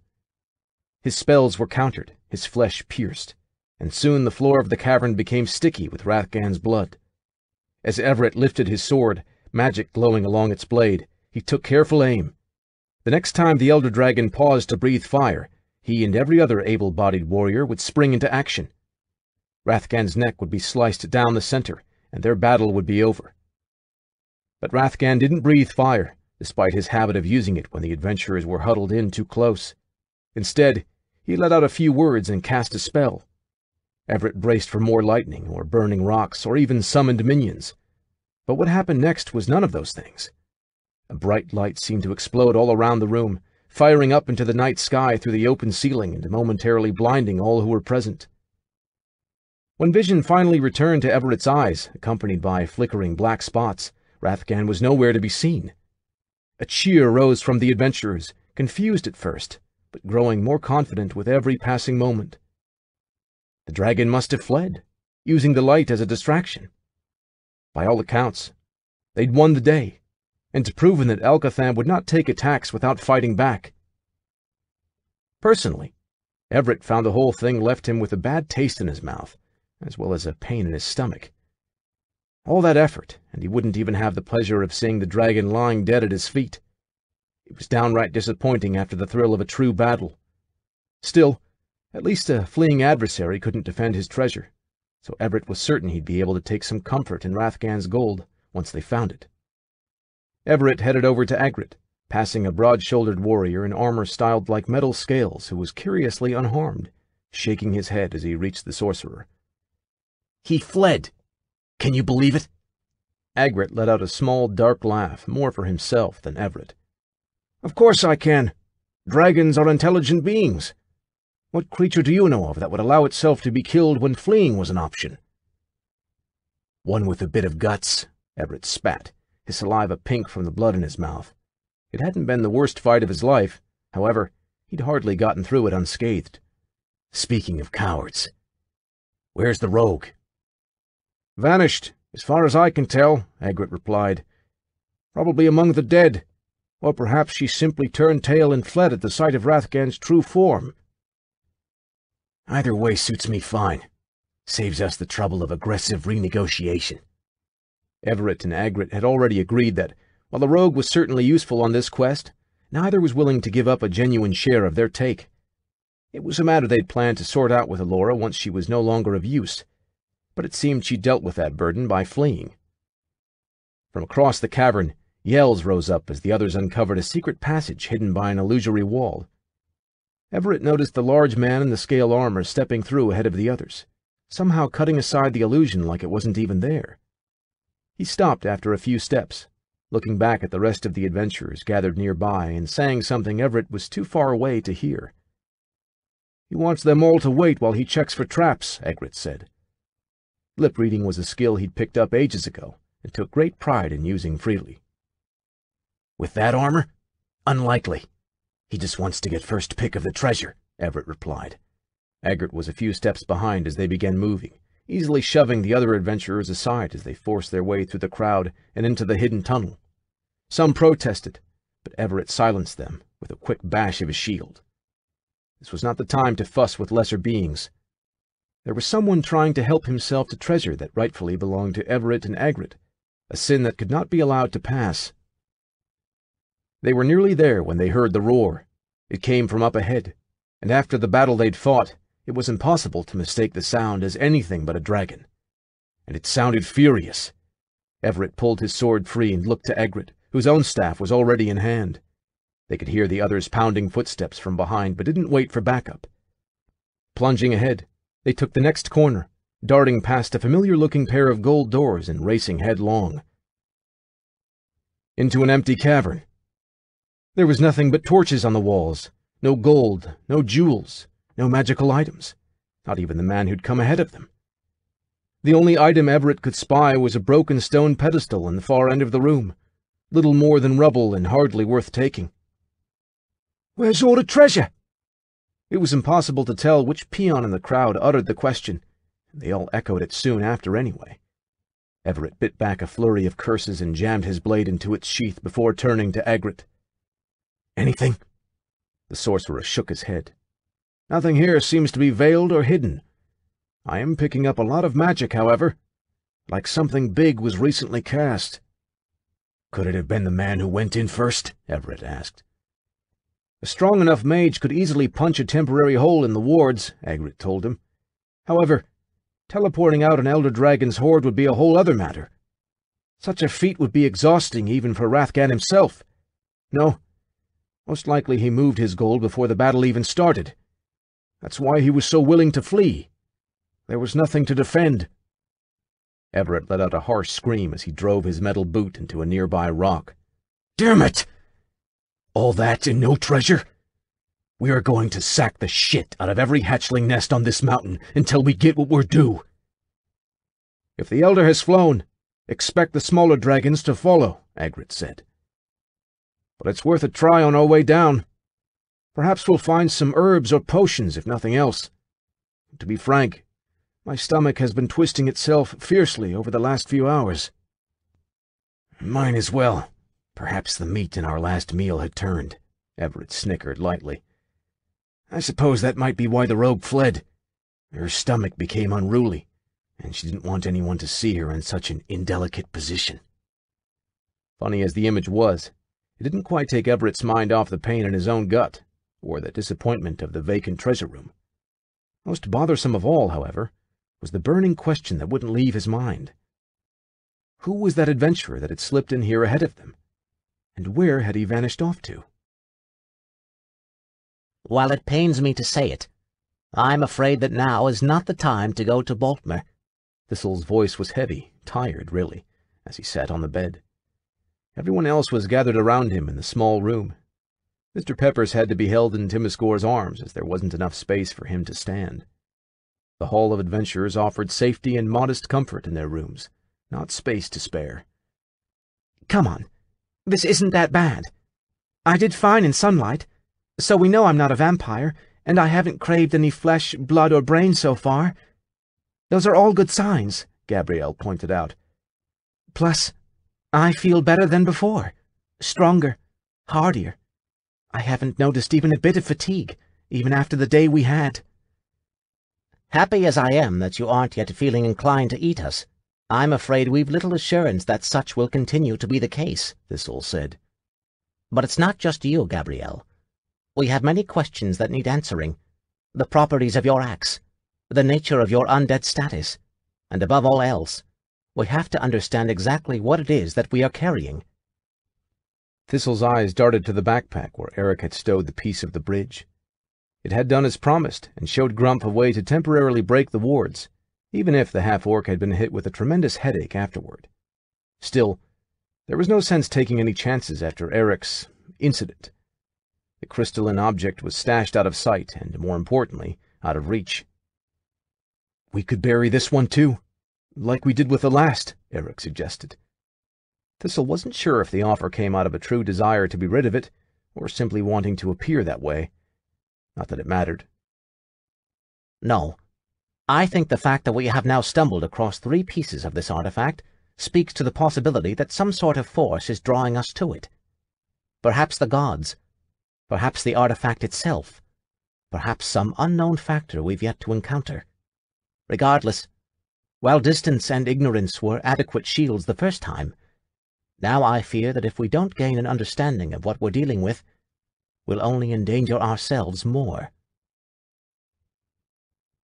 His spells were countered, his flesh pierced, and soon the floor of the cavern became sticky with Rathgan's blood. As Everett lifted his sword, magic glowing along its blade, he took careful aim. The next time the elder dragon paused to breathe fire, he and every other able-bodied warrior would spring into action. Rathgan's neck would be sliced down the center, and their battle would be over. But Rathgan didn't breathe fire, despite his habit of using it when the adventurers were huddled in too close. Instead, he let out a few words and cast a spell. Everett braced for more lightning, or burning rocks, or even summoned minions. But what happened next was none of those things. A bright light seemed to explode all around the room, firing up into the night sky through the open ceiling and momentarily blinding all who were present. When vision finally returned to Everett's eyes, accompanied by flickering black spots, Rathgan was nowhere to be seen. A cheer rose from the adventurers, confused at first, but growing more confident with every passing moment. The dragon must have fled, using the light as a distraction. By all accounts, they'd won the day, and proven that Alcatham would not take attacks without fighting back. Personally, Everett found the whole thing left him with a bad taste in his mouth, as well as a pain in his stomach. All that effort, and he wouldn't even have the pleasure of seeing the dragon lying dead at his feet. It was downright disappointing after the thrill of a true battle. Still, at least a fleeing adversary couldn't defend his treasure, so Everett was certain he'd be able to take some comfort in Rathgan's gold once they found it. Everett headed over to Agrit, passing a broad-shouldered warrior in armor styled like metal scales who was curiously unharmed, shaking his head as he reached the sorcerer. "He fled! Can you believe it?" Agrit let out a small, dark laugh, more for himself than Everett. "Of course I can. Dragons are intelligent beings. What creature do you know of that would allow itself to be killed when fleeing was an option?" "One with a bit of guts," Everett spat, his saliva pink from the blood in his mouth. It hadn't been the worst fight of his life. However, he'd hardly gotten through it unscathed. "Speaking of cowards, where's the rogue?" "Vanished, as far as I can tell," Agrit replied. "Probably among the dead, or perhaps she simply turned tail and fled at the sight of Rathgan's true form." "Either way suits me fine. Saves us the trouble of aggressive renegotiation." Everett and Agrit had already agreed that, while the rogue was certainly useful on this quest, neither was willing to give up a genuine share of their take. It was a matter they'd planned to sort out with Alora once she was no longer of use, but it seemed she dealt with that burden by fleeing. From across the cavern, yells rose up as the others uncovered a secret passage hidden by an illusory wall. Everett noticed the large man in the scale armor stepping through ahead of the others, somehow cutting aside the illusion like it wasn't even there. He stopped after a few steps, looking back at the rest of the adventurers gathered nearby and saying something Everett was too far away to hear. "He wants them all to wait while he checks for traps," Agrit said. Lip-reading was a skill he'd picked up ages ago and took great pride in using freely. "With that armor? Unlikely. He just wants to get first pick of the treasure," Everett replied. Agrit was a few steps behind as they began moving, easily shoving the other adventurers aside as they forced their way through the crowd and into the hidden tunnel. Some protested, but Everett silenced them with a quick bash of his shield. This was not the time to fuss with lesser beings. There was someone trying to help himself to treasure that rightfully belonged to Everett and Agrit, a sin that could not be allowed to pass. They were nearly there when they heard the roar. It came from up ahead, and after the battle they'd fought, it was impossible to mistake the sound as anything but a dragon. And it sounded furious. Everett pulled his sword free and looked to Agrit, whose own staff was already in hand. They could hear the others' pounding footsteps from behind, but didn't wait for backup. Plunging ahead, they took the next corner, darting past a familiar-looking pair of gold doors and racing headlong into an empty cavern. There was nothing but torches on the walls, no gold, no jewels, no magical items, not even the man who'd come ahead of them. The only item Everett could spy was a broken stone pedestal in the far end of the room, little more than rubble and hardly worth taking. "Where's all the treasure?" It was impossible to tell which peon in the crowd uttered the question, and they all echoed it soon after anyway. Everett bit back a flurry of curses and jammed his blade into its sheath before turning to Agrit. "Anything?" The sorcerer shook his head. "Nothing here seems to be veiled or hidden. I am picking up a lot of magic, however, like something big was recently cast." "Could it have been the man who went in first?" Everett asked. "A strong enough mage could easily punch a temporary hole in the wards," Agrit told him. "However, teleporting out an elder dragon's horde would be a whole other matter. Such a feat would be exhausting even for Rathgan himself. No, most likely he moved his gold before the battle even started. That's why he was so willing to flee. There was nothing to defend." Everett let out a harsh scream as he drove his metal boot into a nearby rock. Damn it! All that and no treasure? We are going to sack the shit out of every hatchling nest on this mountain until we get what we're due. If the Elder has flown, expect the smaller dragons to follow, Agrit said. But it's worth a try on our way down. Perhaps we'll find some herbs or potions, if nothing else. To be frank, my stomach has been twisting itself fiercely over the last few hours. Mine as well. Perhaps the meat in our last meal had turned. Everett snickered lightly. I suppose that might be why the rogue fled. Her stomach became unruly, and she didn't want anyone to see her in such an indelicate position. Funny as the image was, it didn't quite take Everett's mind off the pain in his own gut, or the disappointment of the vacant treasure room. Most bothersome of all, however, was the burning question that wouldn't leave his mind. Who was that adventurer that had slipped in here ahead of them? And where had he vanished off to? While it pains me to say it, I'm afraid that now is not the time to go to Baltimore. Thistle's voice was heavy, tired, really, as he sat on the bed. Everyone else was gathered around him in the small room. Mr. Peppers had to be held in Timiscore's arms, as there wasn't enough space for him to stand. The Hall of Adventurers offered safety and modest comfort in their rooms, not space to spare. Come on. This isn't that bad. I did fine in sunlight, so we know I'm not a vampire, and I haven't craved any flesh, blood, or brains so far. Those are all good signs, Gabrielle pointed out. Plus, I feel better than before. Stronger, hardier. I haven't noticed even a bit of fatigue, even after the day we had. Happy as I am that you aren't yet feeling inclined to eat us, I'm afraid we've little assurance that such will continue to be the case, Thistle said. But it's not just you, Gabrielle. We have many questions that need answering. The properties of your axe, the nature of your undead status, and above all else, we have to understand exactly what it is that we are carrying. Thistle's eyes darted to the backpack where Eric had stowed the piece of the bridge. It had done as promised and showed Grump a way to temporarily break the wards, even if the half-orc had been hit with a tremendous headache afterward. Still, there was no sense taking any chances after Eric's incident. The crystalline object was stashed out of sight and, more importantly, out of reach. We could bury this one too, like we did with the last, Eric suggested. Thistle wasn't sure if the offer came out of a true desire to be rid of it, or simply wanting to appear that way. Not that it mattered. No. I think the fact that we have now stumbled across 3 pieces of this artifact speaks to the possibility that some sort of force is drawing us to it. Perhaps the gods, perhaps the artifact itself, perhaps some unknown factor we've yet to encounter. Regardless, while distance and ignorance were adequate shields the first time, now I fear that if we don't gain an understanding of what we're dealing with, we'll only endanger ourselves more.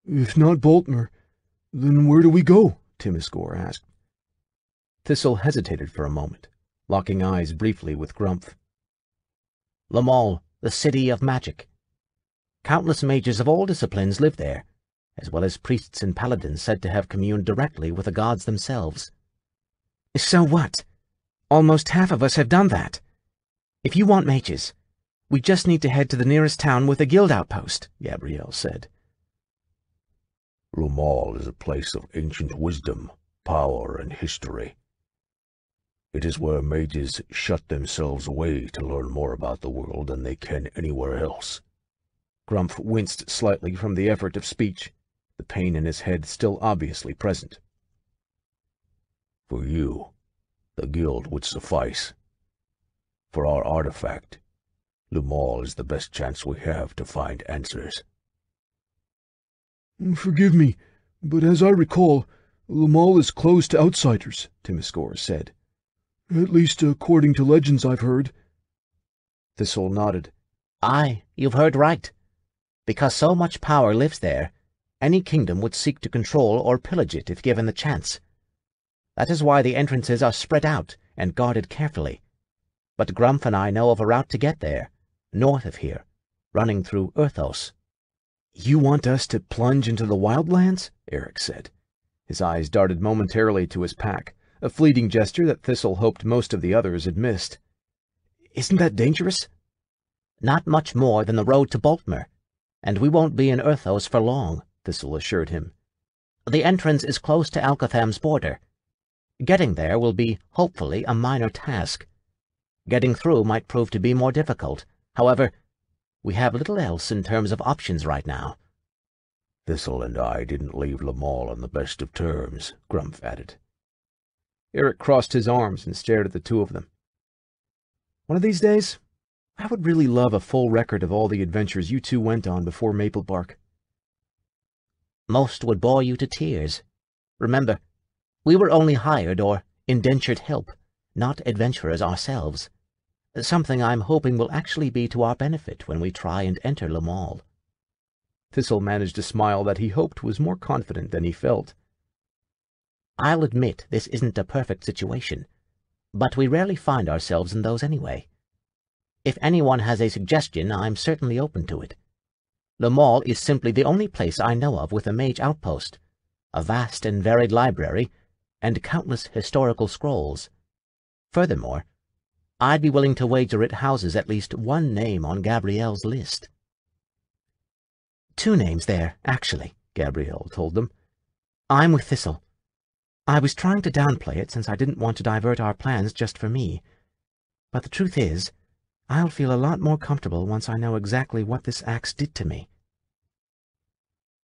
If not Baltimore, then where do we go? Timiscore asked. Thistle hesitated for a moment, locking eyes briefly with Grumph. Lamal, the city of magic. Countless mages of all disciplines live there, as well as priests and paladins said to have communed directly with the gods themselves. So what? Almost half of us have done that. If you want mages, we just need to head to the nearest town with a guild outpost, Gabrielle said. Lamal is a place of ancient wisdom, power, and history. It is where mages shut themselves away to learn more about the world than they can anywhere else. Grumph winced slightly from the effort of speech, the pain in his head still obviously present. For you, the guild would suffice. For our artifact, Lamal is the best chance we have to find answers. Forgive me, but as I recall, Lamal is closed to outsiders, Timiscore said. At least according to legends I've heard. Thistle nodded. Aye, you've heard right. Because so much power lives there, any kingdom would seek to control or pillage it if given the chance. That is why the entrances are spread out and guarded carefully. But Grumph and I know of a route to get there, north of here, running through Earthos. You want us to plunge into the wildlands? Eric said. His eyes darted momentarily to his pack, a fleeting gesture that Thistle hoped most of the others had missed. "Isn't that dangerous?" "Not much more than the road to Boltmer, and we won't be in Earthos for long," Thistle assured him. "The entrance is close to Alcatham's border. Getting there will be, hopefully, a minor task. Getting through might prove to be more difficult. However, we have little else in terms of options right now." Thistle and I didn't leave Lamal on the best of terms, Grumph added. Eric crossed his arms and stared at the two of them. "One of these days, I would really love a full record of all the adventures you two went on before Maplebark." "Most would bore you to tears. Remember, we were only hired or indentured help, not adventurers ourselves. Something I'm hoping will actually be to our benefit when we try and enter Lamal." Thistle managed a smile that he hoped was more confident than he felt. "I'll admit this isn't a perfect situation, but we rarely find ourselves in those anyway. If anyone has a suggestion, I'm certainly open to it. Lamal is simply the only place I know of with a mage outpost, a vast and varied library, and countless historical scrolls. Furthermore, I'd be willing to wager it houses at least one name on Gabrielle's list." "Two names there, actually," Gabrielle told them. "I'm with Thistle. I was trying to downplay it since I didn't want to divert our plans just for me. But the truth is, I'll feel a lot more comfortable once I know exactly what this axe did to me."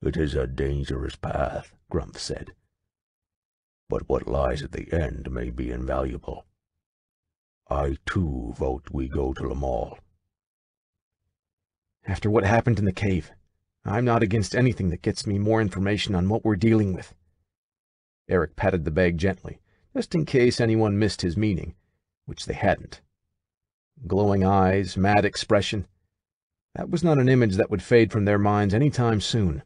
"It is a dangerous path," Grumph said. "But what lies at the end may be invaluable. I, too, vote we go to Lamal." "After what happened in the cave, I'm not against anything that gets me more information on what we're dealing with." Eric patted the bag gently, just in case anyone missed his meaning, which they hadn't. Glowing eyes, mad expression. That was not an image that would fade from their minds any time soon.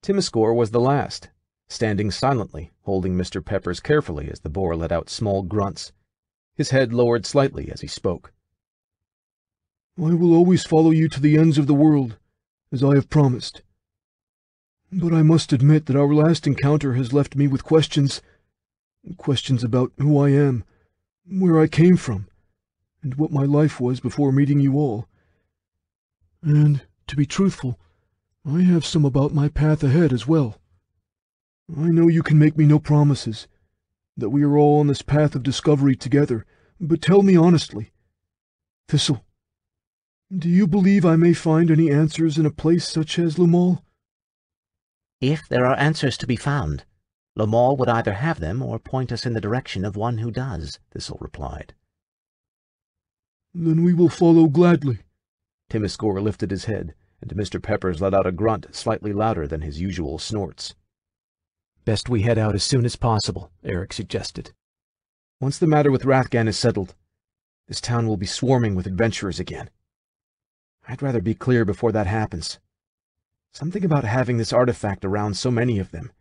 Timiskor was the last, standing silently, holding Mr. Peppers carefully as the boar let out small grunts, his head lowered slightly as he spoke. "I will always follow you to the ends of the world, as I have promised. But I must admit that our last encounter has left me with questions about who I am, where I came from, and what my life was before meeting you all. And, to be truthful, I have some about my path ahead as well. I know you can make me no promises, that we are all on this path of discovery together, but tell me honestly, Thistle, do you believe I may find any answers in a place such as Lamal?" "If there are answers to be found, Lamal would either have them or point us in the direction of one who does," Thistle replied. "Then we will follow gladly." Timiskor lifted his head, and Mr. Peppers let out a grunt slightly louder than his usual snorts. "Best we head out as soon as possible," Eric suggested. "Once the matter with Rathgan is settled, this town will be swarming with adventurers again. I'd rather be clear before that happens. Something about having this artifact around so many of them.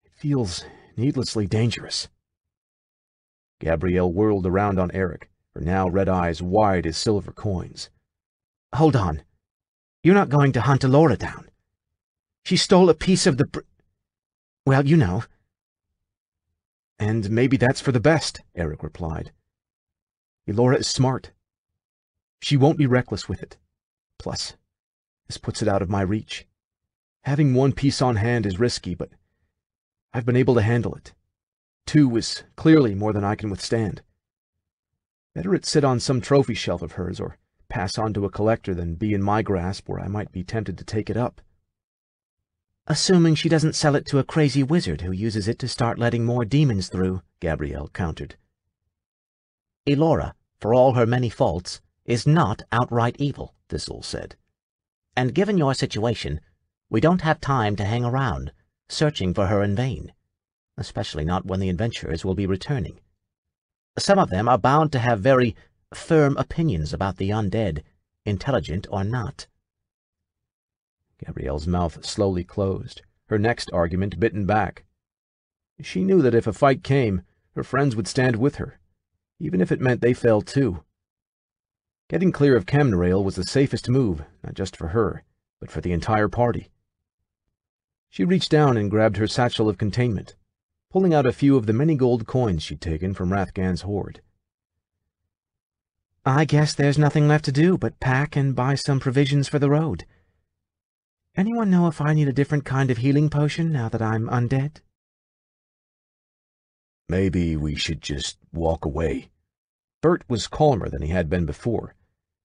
It feels needlessly dangerous." Gabrielle whirled around on Eric, her now red eyes wide as silver coins. "Hold on. You're not going to hunt Elora down. She stole a piece of the well, you know." "And maybe that's for the best," Eric replied. "Elora is smart. She won't be reckless with it. Plus, this puts it out of my reach. Having one piece on hand is risky, but I've been able to handle it. 2 is clearly more than I can withstand. Better it sit on some trophy shelf of hers or pass on to a collector than be in my grasp where I might be tempted to take it up." "Assuming she doesn't sell it to a crazy wizard who uses it to start letting more demons through," Gabrielle countered. "Elora, for all her many faults, is not outright evil," Thistle said. "And given your situation, we don't have time to hang around, searching for her in vain, especially not when the adventurers will be returning. Some of them are bound to have very firm opinions about the undead, intelligent or not." Gabrielle's mouth slowly closed, her next argument bitten back. She knew that if a fight came, her friends would stand with her, even if it meant they fell too. Getting clear of Camnarael was the safest move, not just for her, but for the entire party. She reached down and grabbed her satchel of containment, pulling out a few of the many gold coins she'd taken from Rathgan's hoard. I guess there's nothing left to do but pack and buy some provisions for the road. Anyone know if I need a different kind of healing potion now that I'm undead? Maybe we should just walk away. Bert was calmer than he had been before.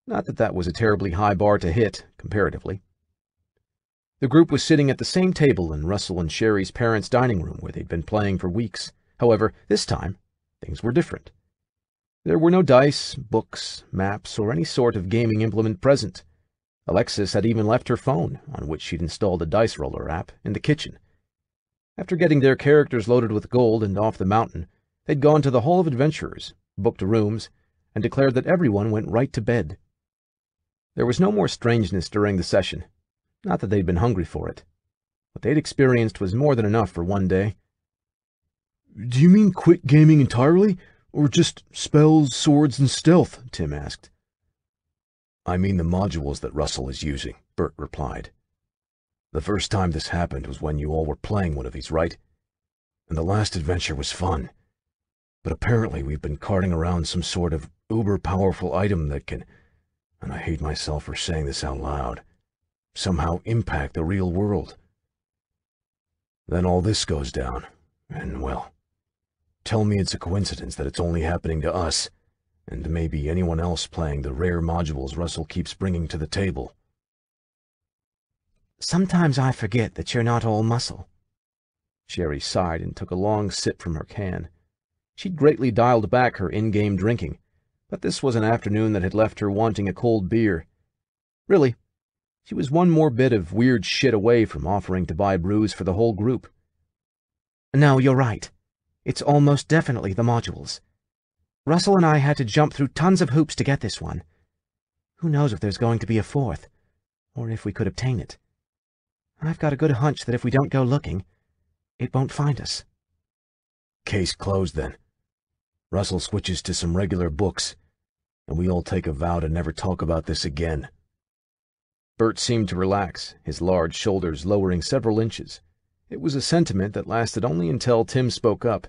Not that that was a terribly high bar to hit, comparatively. The group was sitting at the same table in Russell and Sherry's parents' dining room where they'd been playing for weeks. However, this time, things were different. There were no dice, books, maps, or any sort of gaming implement present. Alexis had even left her phone, on which she'd installed a dice roller app, in the kitchen. After getting their characters loaded with gold and off the mountain, they'd gone to the Hall of Adventurers, booked rooms, and declared that everyone went right to bed. There was no more strangeness during the session. Not that they'd been hungry for it. What they'd experienced was more than enough for one day. Do you mean quit gaming entirely, or just spells, swords, and stealth? Tim asked. I mean the modules that Russell is using, Bert replied. The first time this happened was when you all were playing one of these, right? And the last adventure was fun. But apparently we've been carting around some sort of uber-powerful item that can, and I hate myself for saying this out loud, somehow impact the real world. Then all this goes down, and well, tell me it's a coincidence that it's only happening to us, and maybe anyone else playing the rare modules Russell keeps bringing to the table. Sometimes I forget that you're not all muscle. Sherry sighed and took a long sip from her can. She'd greatly dialed back her in-game drinking, but this was an afternoon that had left her wanting a cold beer. Really, she was one more bit of weird shit away from offering to buy brews for the whole group. No, you're right. It's almost definitely the modules. Russell and I had to jump through tons of hoops to get this one. Who knows if there's going to be a fourth, or if we could obtain it. I've got a good hunch that if we don't go looking, it won't find us. Case closed, then. Russell switches to some regular books, and we all take a vow to never talk about this again. Bert seemed to relax, his large shoulders lowering several inches. It was a sentiment that lasted only until Tim spoke up.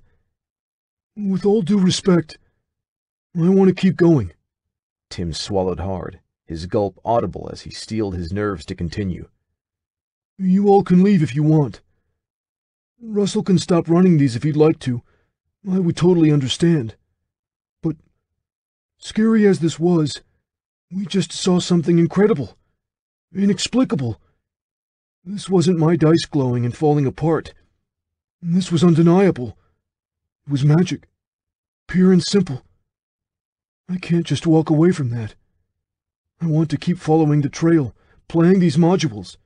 With all due respect, I want to keep going. Tim swallowed hard, his gulp audible as he steeled his nerves to continue. You all can leave if you want. Russell can stop running these if he'd like to. I would totally understand. But, scary as this was, we just saw something incredible. Inexplicable. This wasn't my dice glowing and falling apart. This was undeniable. It was magic. Pure and simple. I can't just walk away from that. I want to keep following the trail, playing these modules,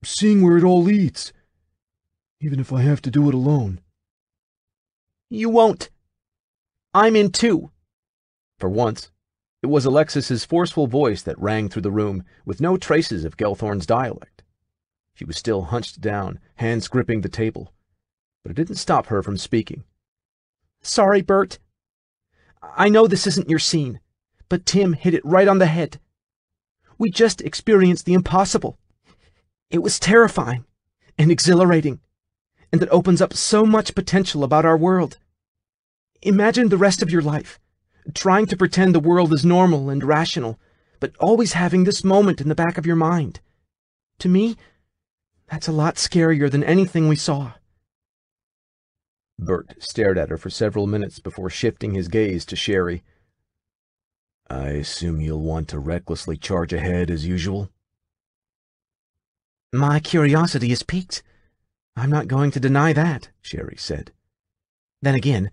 seeing where it all leads, even if I have to do it alone. You won't. I'm in too. For once, it was Alexis's forceful voice that rang through the room, with no traces of Gelthorn's dialect. She was still hunched down, hands gripping the table, but it didn't stop her from speaking. Sorry, Bert. I know this isn't your scene, but Tim hit it right on the head. We just experienced the impossible. It was terrifying and exhilarating, and it opens up so much potential about our world. Imagine the rest of your life, trying to pretend the world is normal and rational, but always having this moment in the back of your mind. To me, that's a lot scarier than anything we saw. Bert stared at her for several minutes before shifting his gaze to Sherry. I assume you'll want to recklessly charge ahead as usual? My curiosity is piqued. I'm not going to deny that, Sherry said. Then again,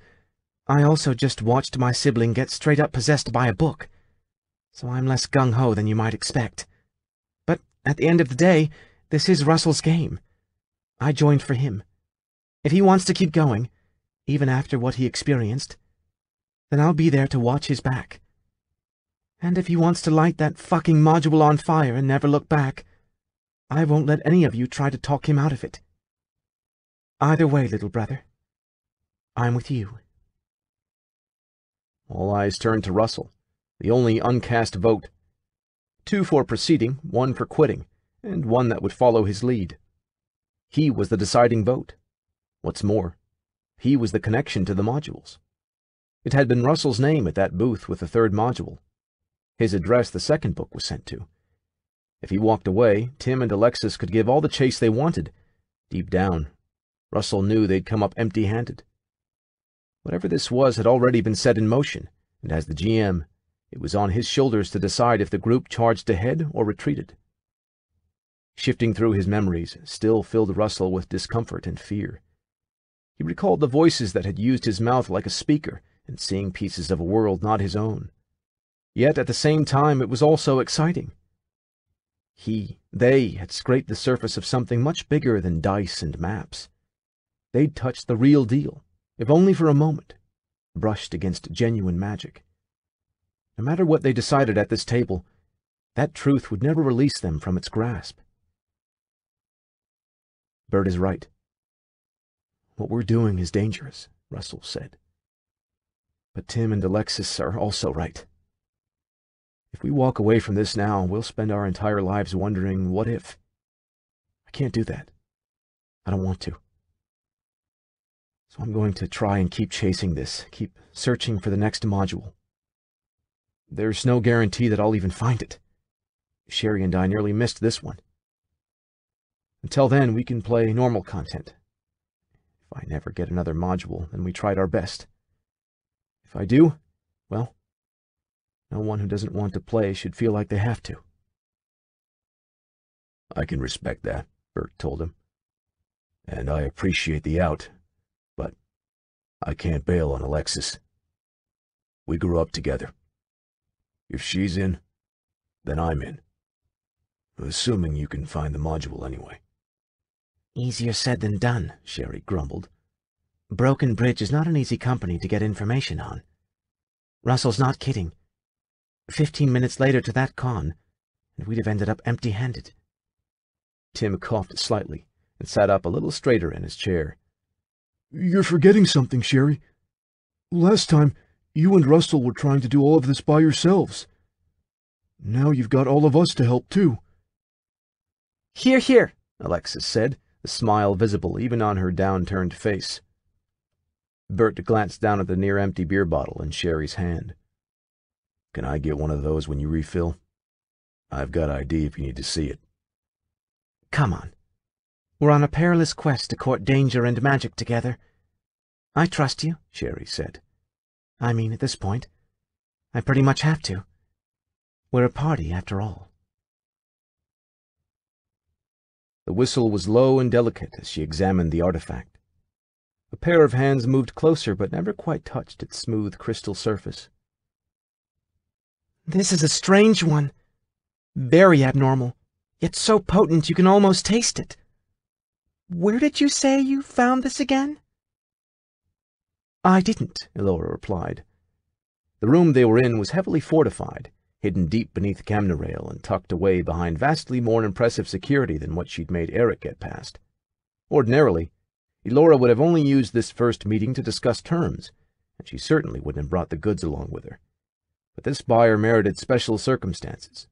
I also just watched my sibling get straight up possessed by a book, so I'm less gung-ho than you might expect. But at the end of the day, this is Russell's game. I joined for him. If he wants to keep going, even after what he experienced, then I'll be there to watch his back. And if he wants to light that fucking module on fire and never look back, I won't let any of you try to talk him out of it. Either way, little brother, I'm with you. All eyes turned to Russell, the only uncast vote. 2 for proceeding, 1 for quitting, and 1 that would follow his lead. He was the deciding vote. What's more, he was the connection to the modules. It had been Russell's name at that booth with the third module. His address the second book was sent to. If he walked away, Tim and Alexis could give all the chase they wanted. Deep down, Russell knew they'd come up empty-handed. Whatever this was had already been set in motion, and as the GM, it was on his shoulders to decide if the group charged ahead or retreated. Shifting through his memories still filled Russell with discomfort and fear. He recalled the voices that had used his mouth like a speaker and seeing pieces of a world not his own. Yet at the same time it was also exciting. They had scraped the surface of something much bigger than dice and maps. They'd touched the real deal, if only for a moment, brushed against genuine magic. No matter what they decided at this table, that truth would never release them from its grasp. Bert is right. What we're doing is dangerous, Russell said. But Tim and Alexis are also right. If we walk away from this now, we'll spend our entire lives wondering, what if? I can't do that. I don't want to. So I'm going to try and keep chasing this, keep searching for the next module. There's no guarantee that I'll even find it. Sherry and I nearly missed this one. Until then, we can play normal content. If I never get another module, then we tried our best. If I do, well, no one who doesn't want to play should feel like they have to. I can respect that, Bert told him. And I appreciate the out, but I can't bail on Alexis. We grew up together. If she's in, then I'm in. Assuming you can find the module anyway. Easier said than done, Sherry grumbled. Broken Bridge is not an easy company to get information on. Russell's not kidding. 15 minutes later to that con, and we'd have ended up empty-handed. Tim coughed slightly and sat up a little straighter in his chair. You're forgetting something, Sherry. Last time, you and Russell were trying to do all of this by yourselves. Now you've got all of us to help, too. Hear, hear, Alexis said, a smile visible even on her down-turned face. Bert glanced down at the near-empty beer bottle in Sherry's hand. Can I get one of those when you refill? I've got ID if you need to see it. Come on. We're on a perilous quest to court danger and magic together. I trust you, Sherry said. I mean, at this point, I pretty much have to. We're a party, after all. The whistle was low and delicate as she examined the artifact. A pair of hands moved closer but never quite touched its smooth crystal surface. This is a strange one. Very abnormal, yet so potent you can almost taste it. Where did you say you found this again? I didn't, Elora replied. The room they were in was heavily fortified, hidden deep beneath Camnarael and tucked away behind vastly more impressive security than what she'd made Eric get past. Ordinarily, Elora would have only used this first meeting to discuss terms, and she certainly wouldn't have brought the goods along with her. But this buyer merited special circumstances.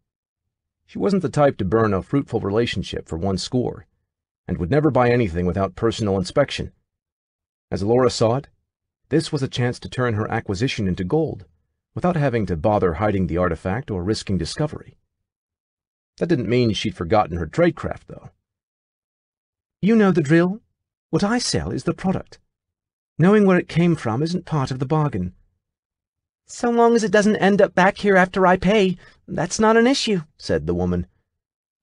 She wasn't the type to burn a fruitful relationship for one score, and would never buy anything without personal inspection. As Elora saw it, this was a chance to turn her acquisition into gold, without having to bother hiding the artifact or risking discovery. That didn't mean she'd forgotten her tradecraft, though. You know the drill. What I sell is the product. Knowing where it came from isn't part of the bargain. So long as it doesn't end up back here after I pay, that's not an issue, said the woman.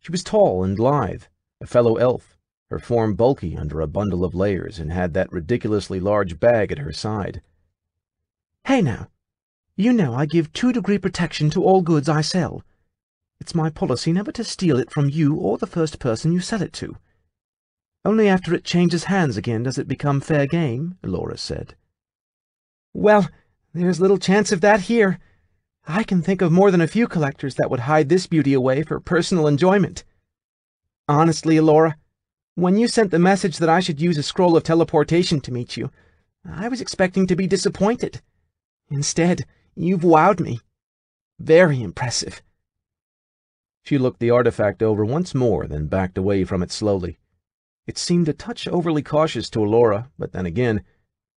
She was tall and lithe, a fellow elf, her form bulky under a bundle of layers, and had that ridiculously large bag at her side. Hey now, you know I give 2-degree protection to all goods I sell. It's my policy never to steal it from you or the first person you sell it to. Only after it changes hands again does it become fair game, Elora said. Well, there's little chance of that here. I can think of more than a few collectors that would hide this beauty away for personal enjoyment. Honestly, Elora, when you sent the message that I should use a scroll of teleportation to meet you, I was expecting to be disappointed. Instead, you've wowed me. Very impressive. She looked the artifact over once more, then backed away from it slowly. It seemed a touch overly cautious to Elora, but then again,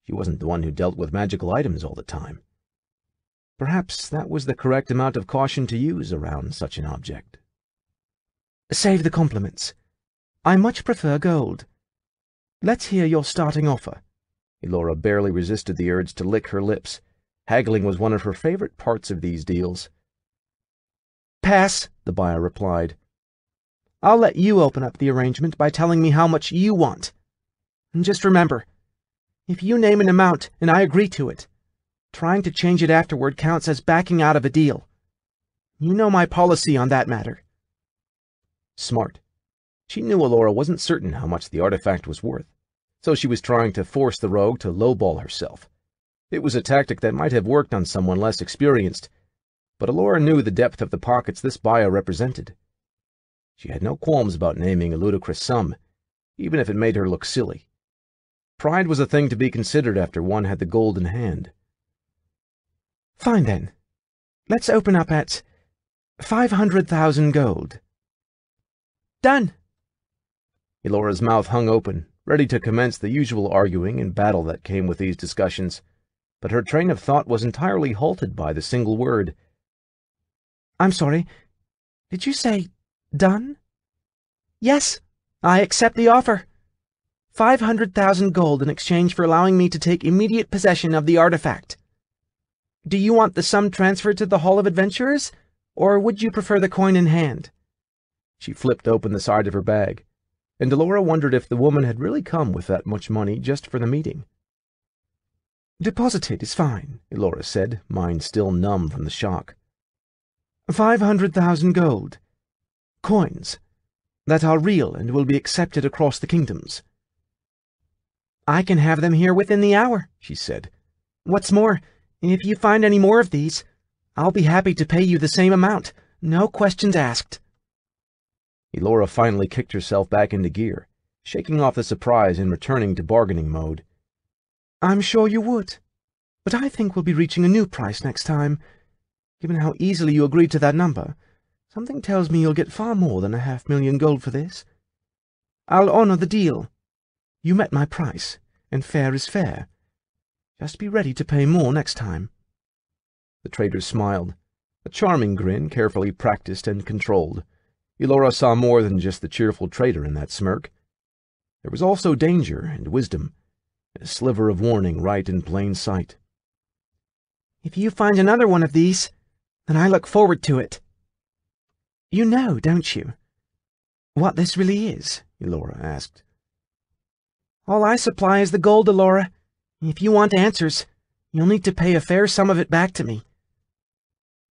she wasn't the one who dealt with magical items all the time. Perhaps that was the correct amount of caution to use around such an object. Save the compliments. I much prefer gold. Let's hear your starting offer. Elora barely resisted the urge to lick her lips. Haggling was one of her favorite parts of these deals. Pass, the buyer replied. I'll let you open up the arrangement by telling me how much you want. And just remember, if you name an amount and I agree to it, trying to change it afterward counts as backing out of a deal. You know my policy on that matter. Smart. She knew Elora wasn't certain how much the artifact was worth, so she was trying to force the rogue to lowball herself. It was a tactic that might have worked on someone less experienced, but Elora knew the depth of the pockets this buyer represented. She had no qualms about naming a ludicrous sum, even if it made her look silly. Pride was a thing to be considered after one had the gold in hand. Fine then. Let's open up at 500,000 gold. Done. Elora's mouth hung open, ready to commence the usual arguing and battle that came with these discussions, but her train of thought was entirely halted by the single word. I'm sorry, did you say done? Yes, I accept the offer. 500,000 gold in exchange for allowing me to take immediate possession of the artifact. Do you want the sum transferred to the Hall of Adventurers, or would you prefer the coin in hand? She flipped open the side of her bag, and Elora wondered if the woman had really come with that much money just for the meeting. Deposited is fine, Elora said, mind still numb from the shock. 500,000 gold. Coins that are real and will be accepted across the kingdoms. I can have them here within the hour, she said. What's more, if you find any more of these, I'll be happy to pay you the same amount, no questions asked. Elora finally kicked herself back into gear, shaking off the surprise and returning to bargaining mode. I'm sure you would, but I think we'll be reaching a new price next time. Given how easily you agreed to that number, something tells me you'll get far more than 500,000 gold for this. I'll honor the deal. You met my price, and fair is fair. Just be ready to pay more next time. The trader smiled, a charming grin carefully practiced and controlled. Elora saw more than just the cheerful trader in that smirk. There was also danger and wisdom, a sliver of warning right in plain sight. If you find another one of these, then I look forward to it. You know, don't you, what this really is? Elora asked. All I supply is the gold, Elora. If you want answers, you'll need to pay a fair sum of it back to me.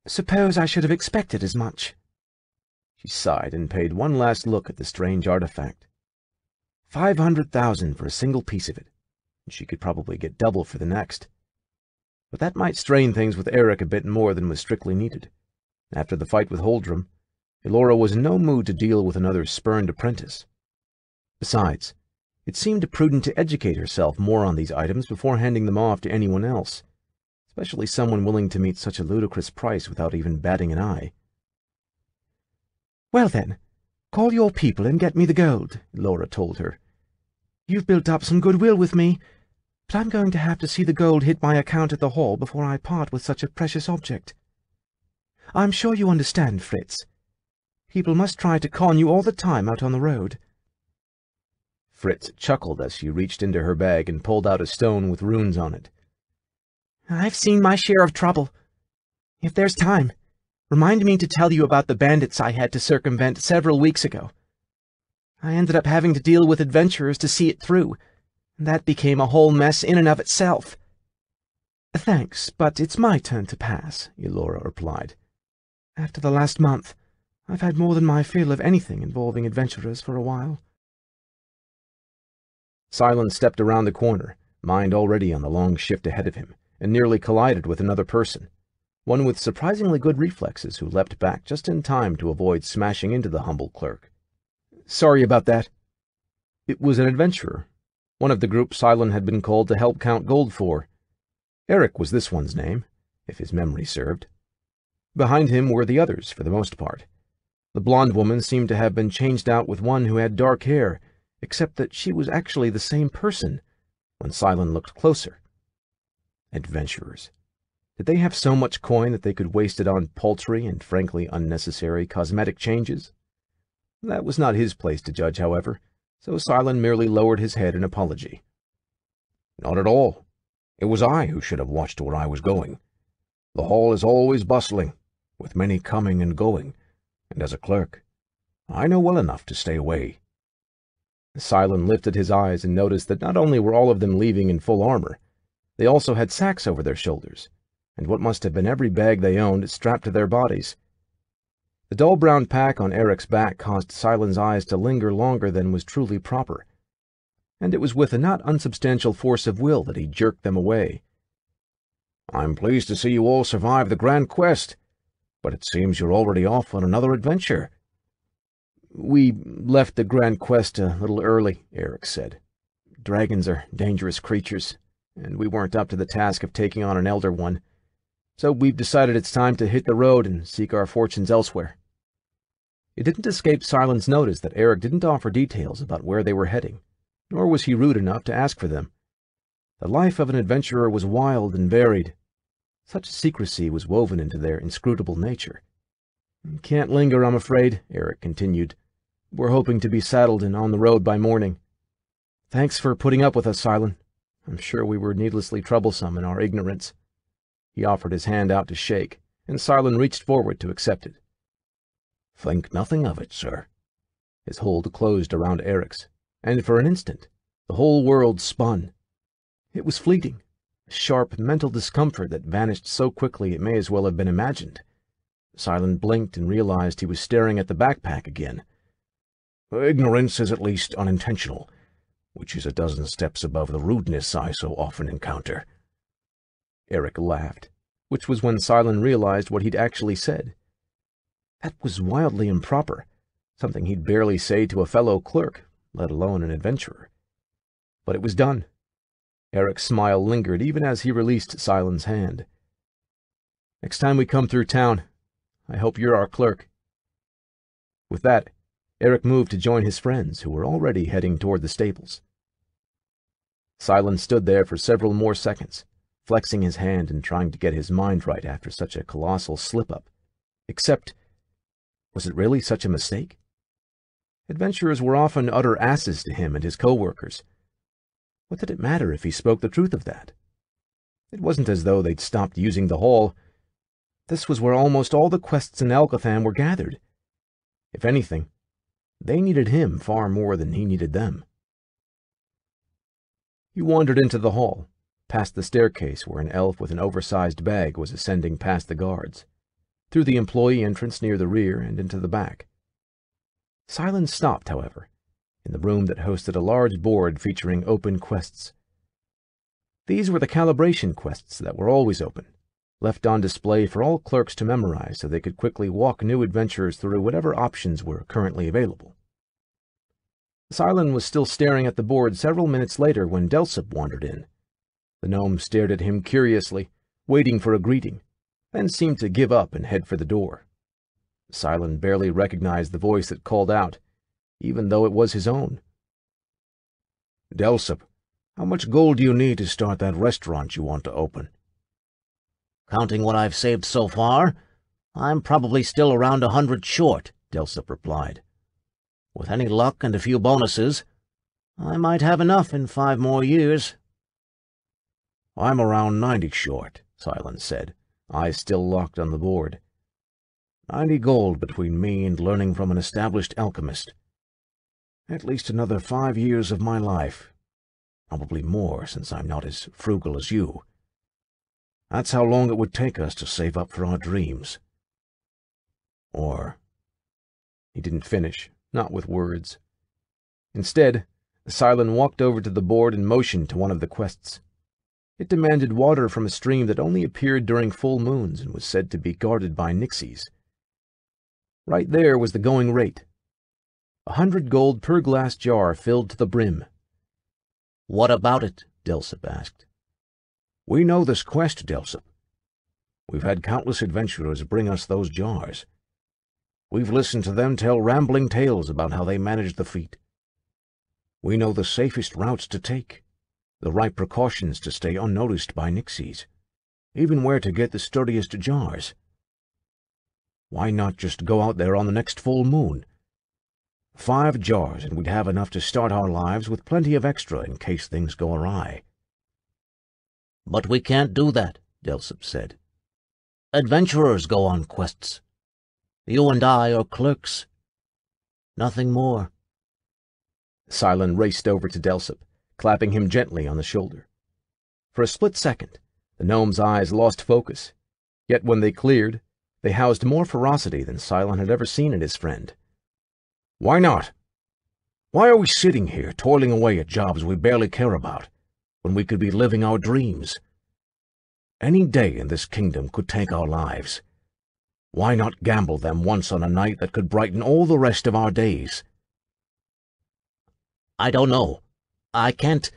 Suppose I should have expected as much. She sighed and paid one last look at the strange artifact. 500,000 for a single piece of it, and she could probably get double for the next. But that might strain things with Eric a bit more than was strictly needed. After the fight with Holdrum, Elora was in no mood to deal with another spurned apprentice. Besides, it seemed prudent to educate herself more on these items before handing them off to anyone else, especially someone willing to meet such a ludicrous price without even batting an eye. Well then, call your people and get me the gold, Elora told her. You've built up some goodwill with me, but I'm going to have to see the gold hit my account at the hall before I part with such a precious object. I'm sure you understand, Fritz. People must try to con you all the time out on the road. Fritz chuckled as she reached into her bag and pulled out a stone with runes on it. I've seen my share of trouble. If there's time, remind me to tell you about the bandits I had to circumvent several weeks ago. I ended up having to deal with adventurers to see it through, and that became a whole mess in and of itself. Thanks, but it's my turn to pass, Elora replied. After the last month, I've had more than my fill of anything involving adventurers for a while. Silence stepped around the corner, mind already on the long shift ahead of him, and nearly collided with another person, one with surprisingly good reflexes who leapt back just in time to avoid smashing into the humble clerk. Sorry about that. It was an adventurer, one of the group Silent had been called to help count gold for. Eric was this one's name, if his memory served. Behind him were the others, for the most part. The blonde woman seemed to have been changed out with one who had dark hair, except that she was actually the same person when Silent looked closer. Adventurers. Did they have so much coin that they could waste it on paltry and frankly unnecessary cosmetic changes? That was not his place to judge, however, so Silent merely lowered his head in apology. Not at all. It was I who should have watched where I was going. The hall is always bustling, with many coming and going, and as a clerk, I know well enough to stay away. Silent lifted his eyes and noticed that not only were all of them leaving in full armor, they also had sacks over their shoulders, and what must have been every bag they owned strapped to their bodies. The dull brown pack on Eric's back caused Silent's eyes to linger longer than was truly proper, and it was with a not unsubstantial force of will that he jerked them away. I'm pleased to see you all survive the grand quest, but it seems you're already off on another adventure. We left the grand quest a little early, Eric said. Dragons are dangerous creatures, and we weren't up to the task of taking on an elder one, so we've decided it's time to hit the road and seek our fortunes elsewhere. It didn't escape Silent's notice that Eric didn't offer details about where they were heading, nor was he rude enough to ask for them. The life of an adventurer was wild and varied. Such secrecy was woven into their inscrutable nature. Can't linger, I'm afraid, Eric continued. We're hoping to be saddled and on the road by morning. Thanks for putting up with us, Silent. I'm sure we were needlessly troublesome in our ignorance. He offered his hand out to shake, and Silent reached forward to accept it. Think nothing of it, sir. His hold closed around Eric's, and for an instant, the whole world spun. It was fleeting, a sharp mental discomfort that vanished so quickly it may as well have been imagined. Silent blinked and realized he was staring at the backpack again. Ignorance is at least unintentional, which is a dozen steps above the rudeness I so often encounter. Eric laughed, which was when Silent realized what he'd actually said. That was wildly improper, something he'd barely say to a fellow clerk, let alone an adventurer. But it was done. Eric's smile lingered even as he released Silent's hand. Next time we come through town, I hope you're our clerk. With that, Eric moved to join his friends, who were already heading toward the stables. Silent stood there for several more seconds, flexing his hand and trying to get his mind right after such a colossal slip-up. Except, was it really such a mistake? Adventurers were often utter asses to him and his co-workers. What did it matter if he spoke the truth of that? It wasn't as though they'd stopped using the hall. This was where almost all the quests in Alcatham were gathered. If anything, they needed him far more than he needed them. He wandered into the hall, past the staircase where an elf with an oversized bag was ascending past the guards, through the employee entrance near the rear and into the back. Silence stopped, however, in the room that hosted a large board featuring open quests. These were the calibration quests that were always open, left on display for all clerks to memorize so they could quickly walk new adventurers through whatever options were currently available. Silent was still staring at the board several minutes later when Delsip wandered in. The gnome stared at him curiously, waiting for a greeting, then seemed to give up and head for the door. Silent barely recognized the voice that called out, even though it was his own. Delsip, how much gold do you need to start that restaurant you want to open? Counting what I've saved so far, I'm probably still around 100 short, Delsip replied. With any luck and a few bonuses, I might have enough in 5 more years. I'm around 90 short, Silent said, eyes still locked on the board. 90 gold between me and learning from an established alchemist. At least another 5 years of my life. Probably more, since I'm not as frugal as you. That's how long it would take us to save up for our dreams. Or... He didn't finish, not with words. Instead, Silent walked over to the board and motioned to one of the quests. It demanded water from a stream that only appeared during full moons and was said to be guarded by nixies. Right there was the going rate. 100 gold per glass jar filled to the brim. What about it? Delsip asked. We know this quest, Delsip. We've had countless adventurers bring us those jars. We've listened to them tell rambling tales about how they managed the feat. We know the safest routes to take, the right precautions to stay unnoticed by Nixies, even where to get the sturdiest jars. Why not just go out there on the next full moon? 5 jars, and we'd have enough to start our lives with plenty of extra in case things go awry. But we can't do that, Delsop said. Adventurers go on quests. You and I are clerks. Nothing more. Silon raced over to Delsop, clapping him gently on the shoulder. For a split second, the gnome's eyes lost focus, yet when they cleared, they housed more ferocity than Silon had ever seen in his friend. Why not? Why are we sitting here, toiling away at jobs we barely care about, when we could be living our dreams? Any day in this kingdom could take our lives. Why not gamble them once on a night that could brighten all the rest of our days? I don't know. I can't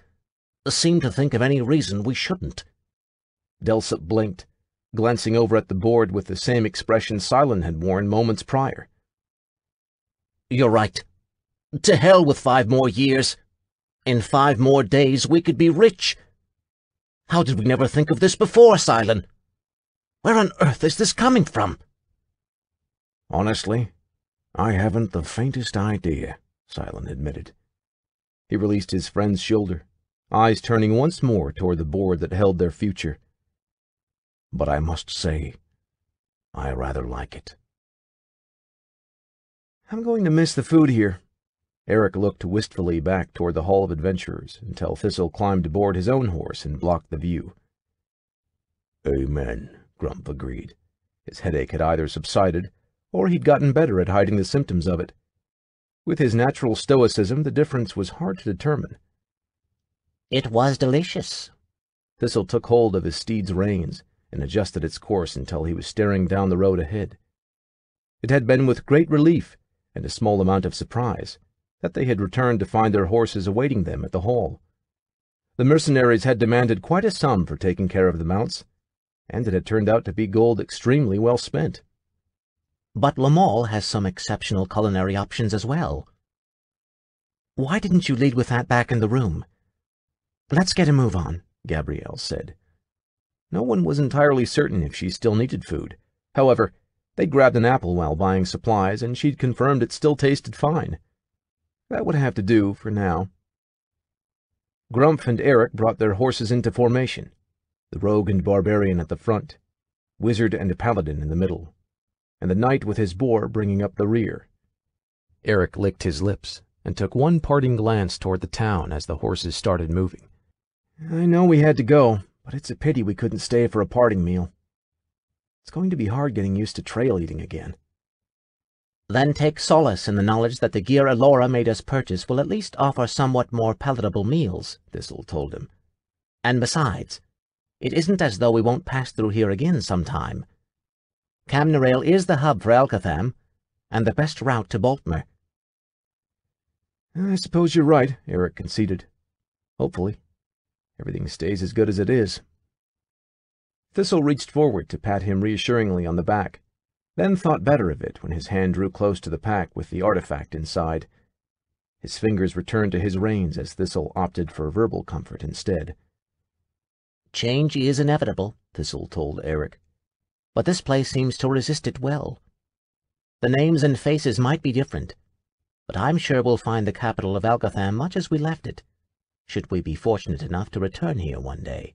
seem to think of any reason we shouldn't. Delsop blinked, glancing over at the board with the same expression Silon had worn moments prior. You're right. To hell with 5 more years. In 5 more days we could be rich. How did we never think of this before, Silon? Where on earth is this coming from? Honestly, I haven't the faintest idea, Silon admitted. He released his friend's shoulder, eyes turning once more toward the board that held their future. But I must say, I rather like it. I'm going to miss the food here. Eric looked wistfully back toward the Hall of Adventurers until Thistle climbed aboard his own horse and blocked the view. Amen, Grump agreed. His headache had either subsided, or he'd gotten better at hiding the symptoms of it. With his natural stoicism, the difference was hard to determine. It was delicious. Thistle took hold of his steed's reins and adjusted its course until he was staring down the road ahead. It had been with great relief and a small amount of surprise that they had returned to find their horses awaiting them at the hall. The mercenaries had demanded quite a sum for taking care of the mounts, and it had turned out to be gold extremely well spent. But Lamal has some exceptional culinary options as well. Why didn't you lead with that back in the room? Let's get a move on, Gabrielle said. No one was entirely certain if she still needed food. However, they grabbed an apple while buying supplies, and she'd confirmed it still tasted fine. That would have to do for now. Grumph and Eric brought their horses into formation, the rogue and barbarian at the front, wizard and paladin in the middle, and the knight with his boar bringing up the rear. Eric licked his lips and took one parting glance toward the town as the horses started moving. I know we had to go, but it's a pity we couldn't stay for a parting meal. It's going to be hard getting used to trail eating again. Then take solace in the knowledge that the gear Elora made us purchase will at least offer somewhat more palatable meals, Thistle told him. And besides, it isn't as though we won't pass through here again sometime. Camnarael is the hub for Alcatham, and the best route to Baltmer. I suppose you're right, Eric conceded. Hopefully, everything stays as good as it is. Thistle reached forward to pat him reassuringly on the back, then thought better of it when his hand drew close to the pack with the artifact inside. His fingers returned to his reins as Thistle opted for verbal comfort instead. Change is inevitable, Thistle told Eric, but this place seems to resist it well. The names and faces might be different, but I'm sure we'll find the capital of Alcatham much as we left it, should we be fortunate enough to return here one day.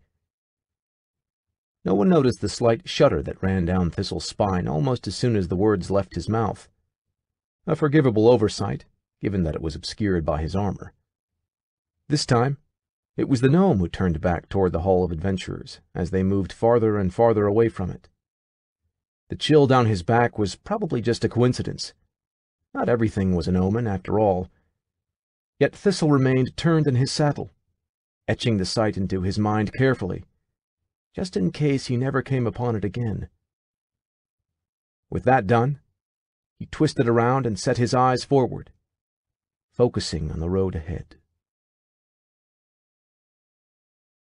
No one noticed the slight shudder that ran down Thistle's spine almost as soon as the words left his mouth. A forgivable oversight, given that it was obscured by his armor. This time, it was the gnome who turned back toward the Hall of Adventurers as they moved farther and farther away from it. The chill down his back was probably just a coincidence. Not everything was an omen, after all. Yet Thistle remained turned in his saddle, etching the sight into his mind carefully, just in case he never came upon it again. With that done, he twisted around and set his eyes forward, focusing on the road ahead.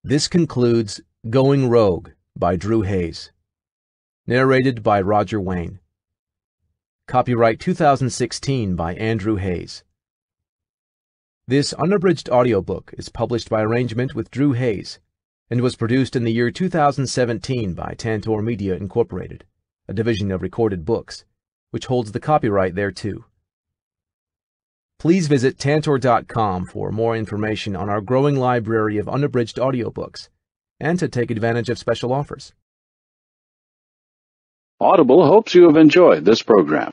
This concludes Going Rogue by Drew Hayes. Narrated by Roger Wayne. Copyright 2016 by Andrew Hayes. This unabridged audiobook is published by arrangement with Drew Hayes and was produced in the year 2017 by Tantor Media Incorporated, a division of Recorded Books, which holds the copyright thereto. Please visit Tantor.com for more information on our growing library of unabridged audiobooks and to take advantage of special offers. Audible hopes you have enjoyed this program.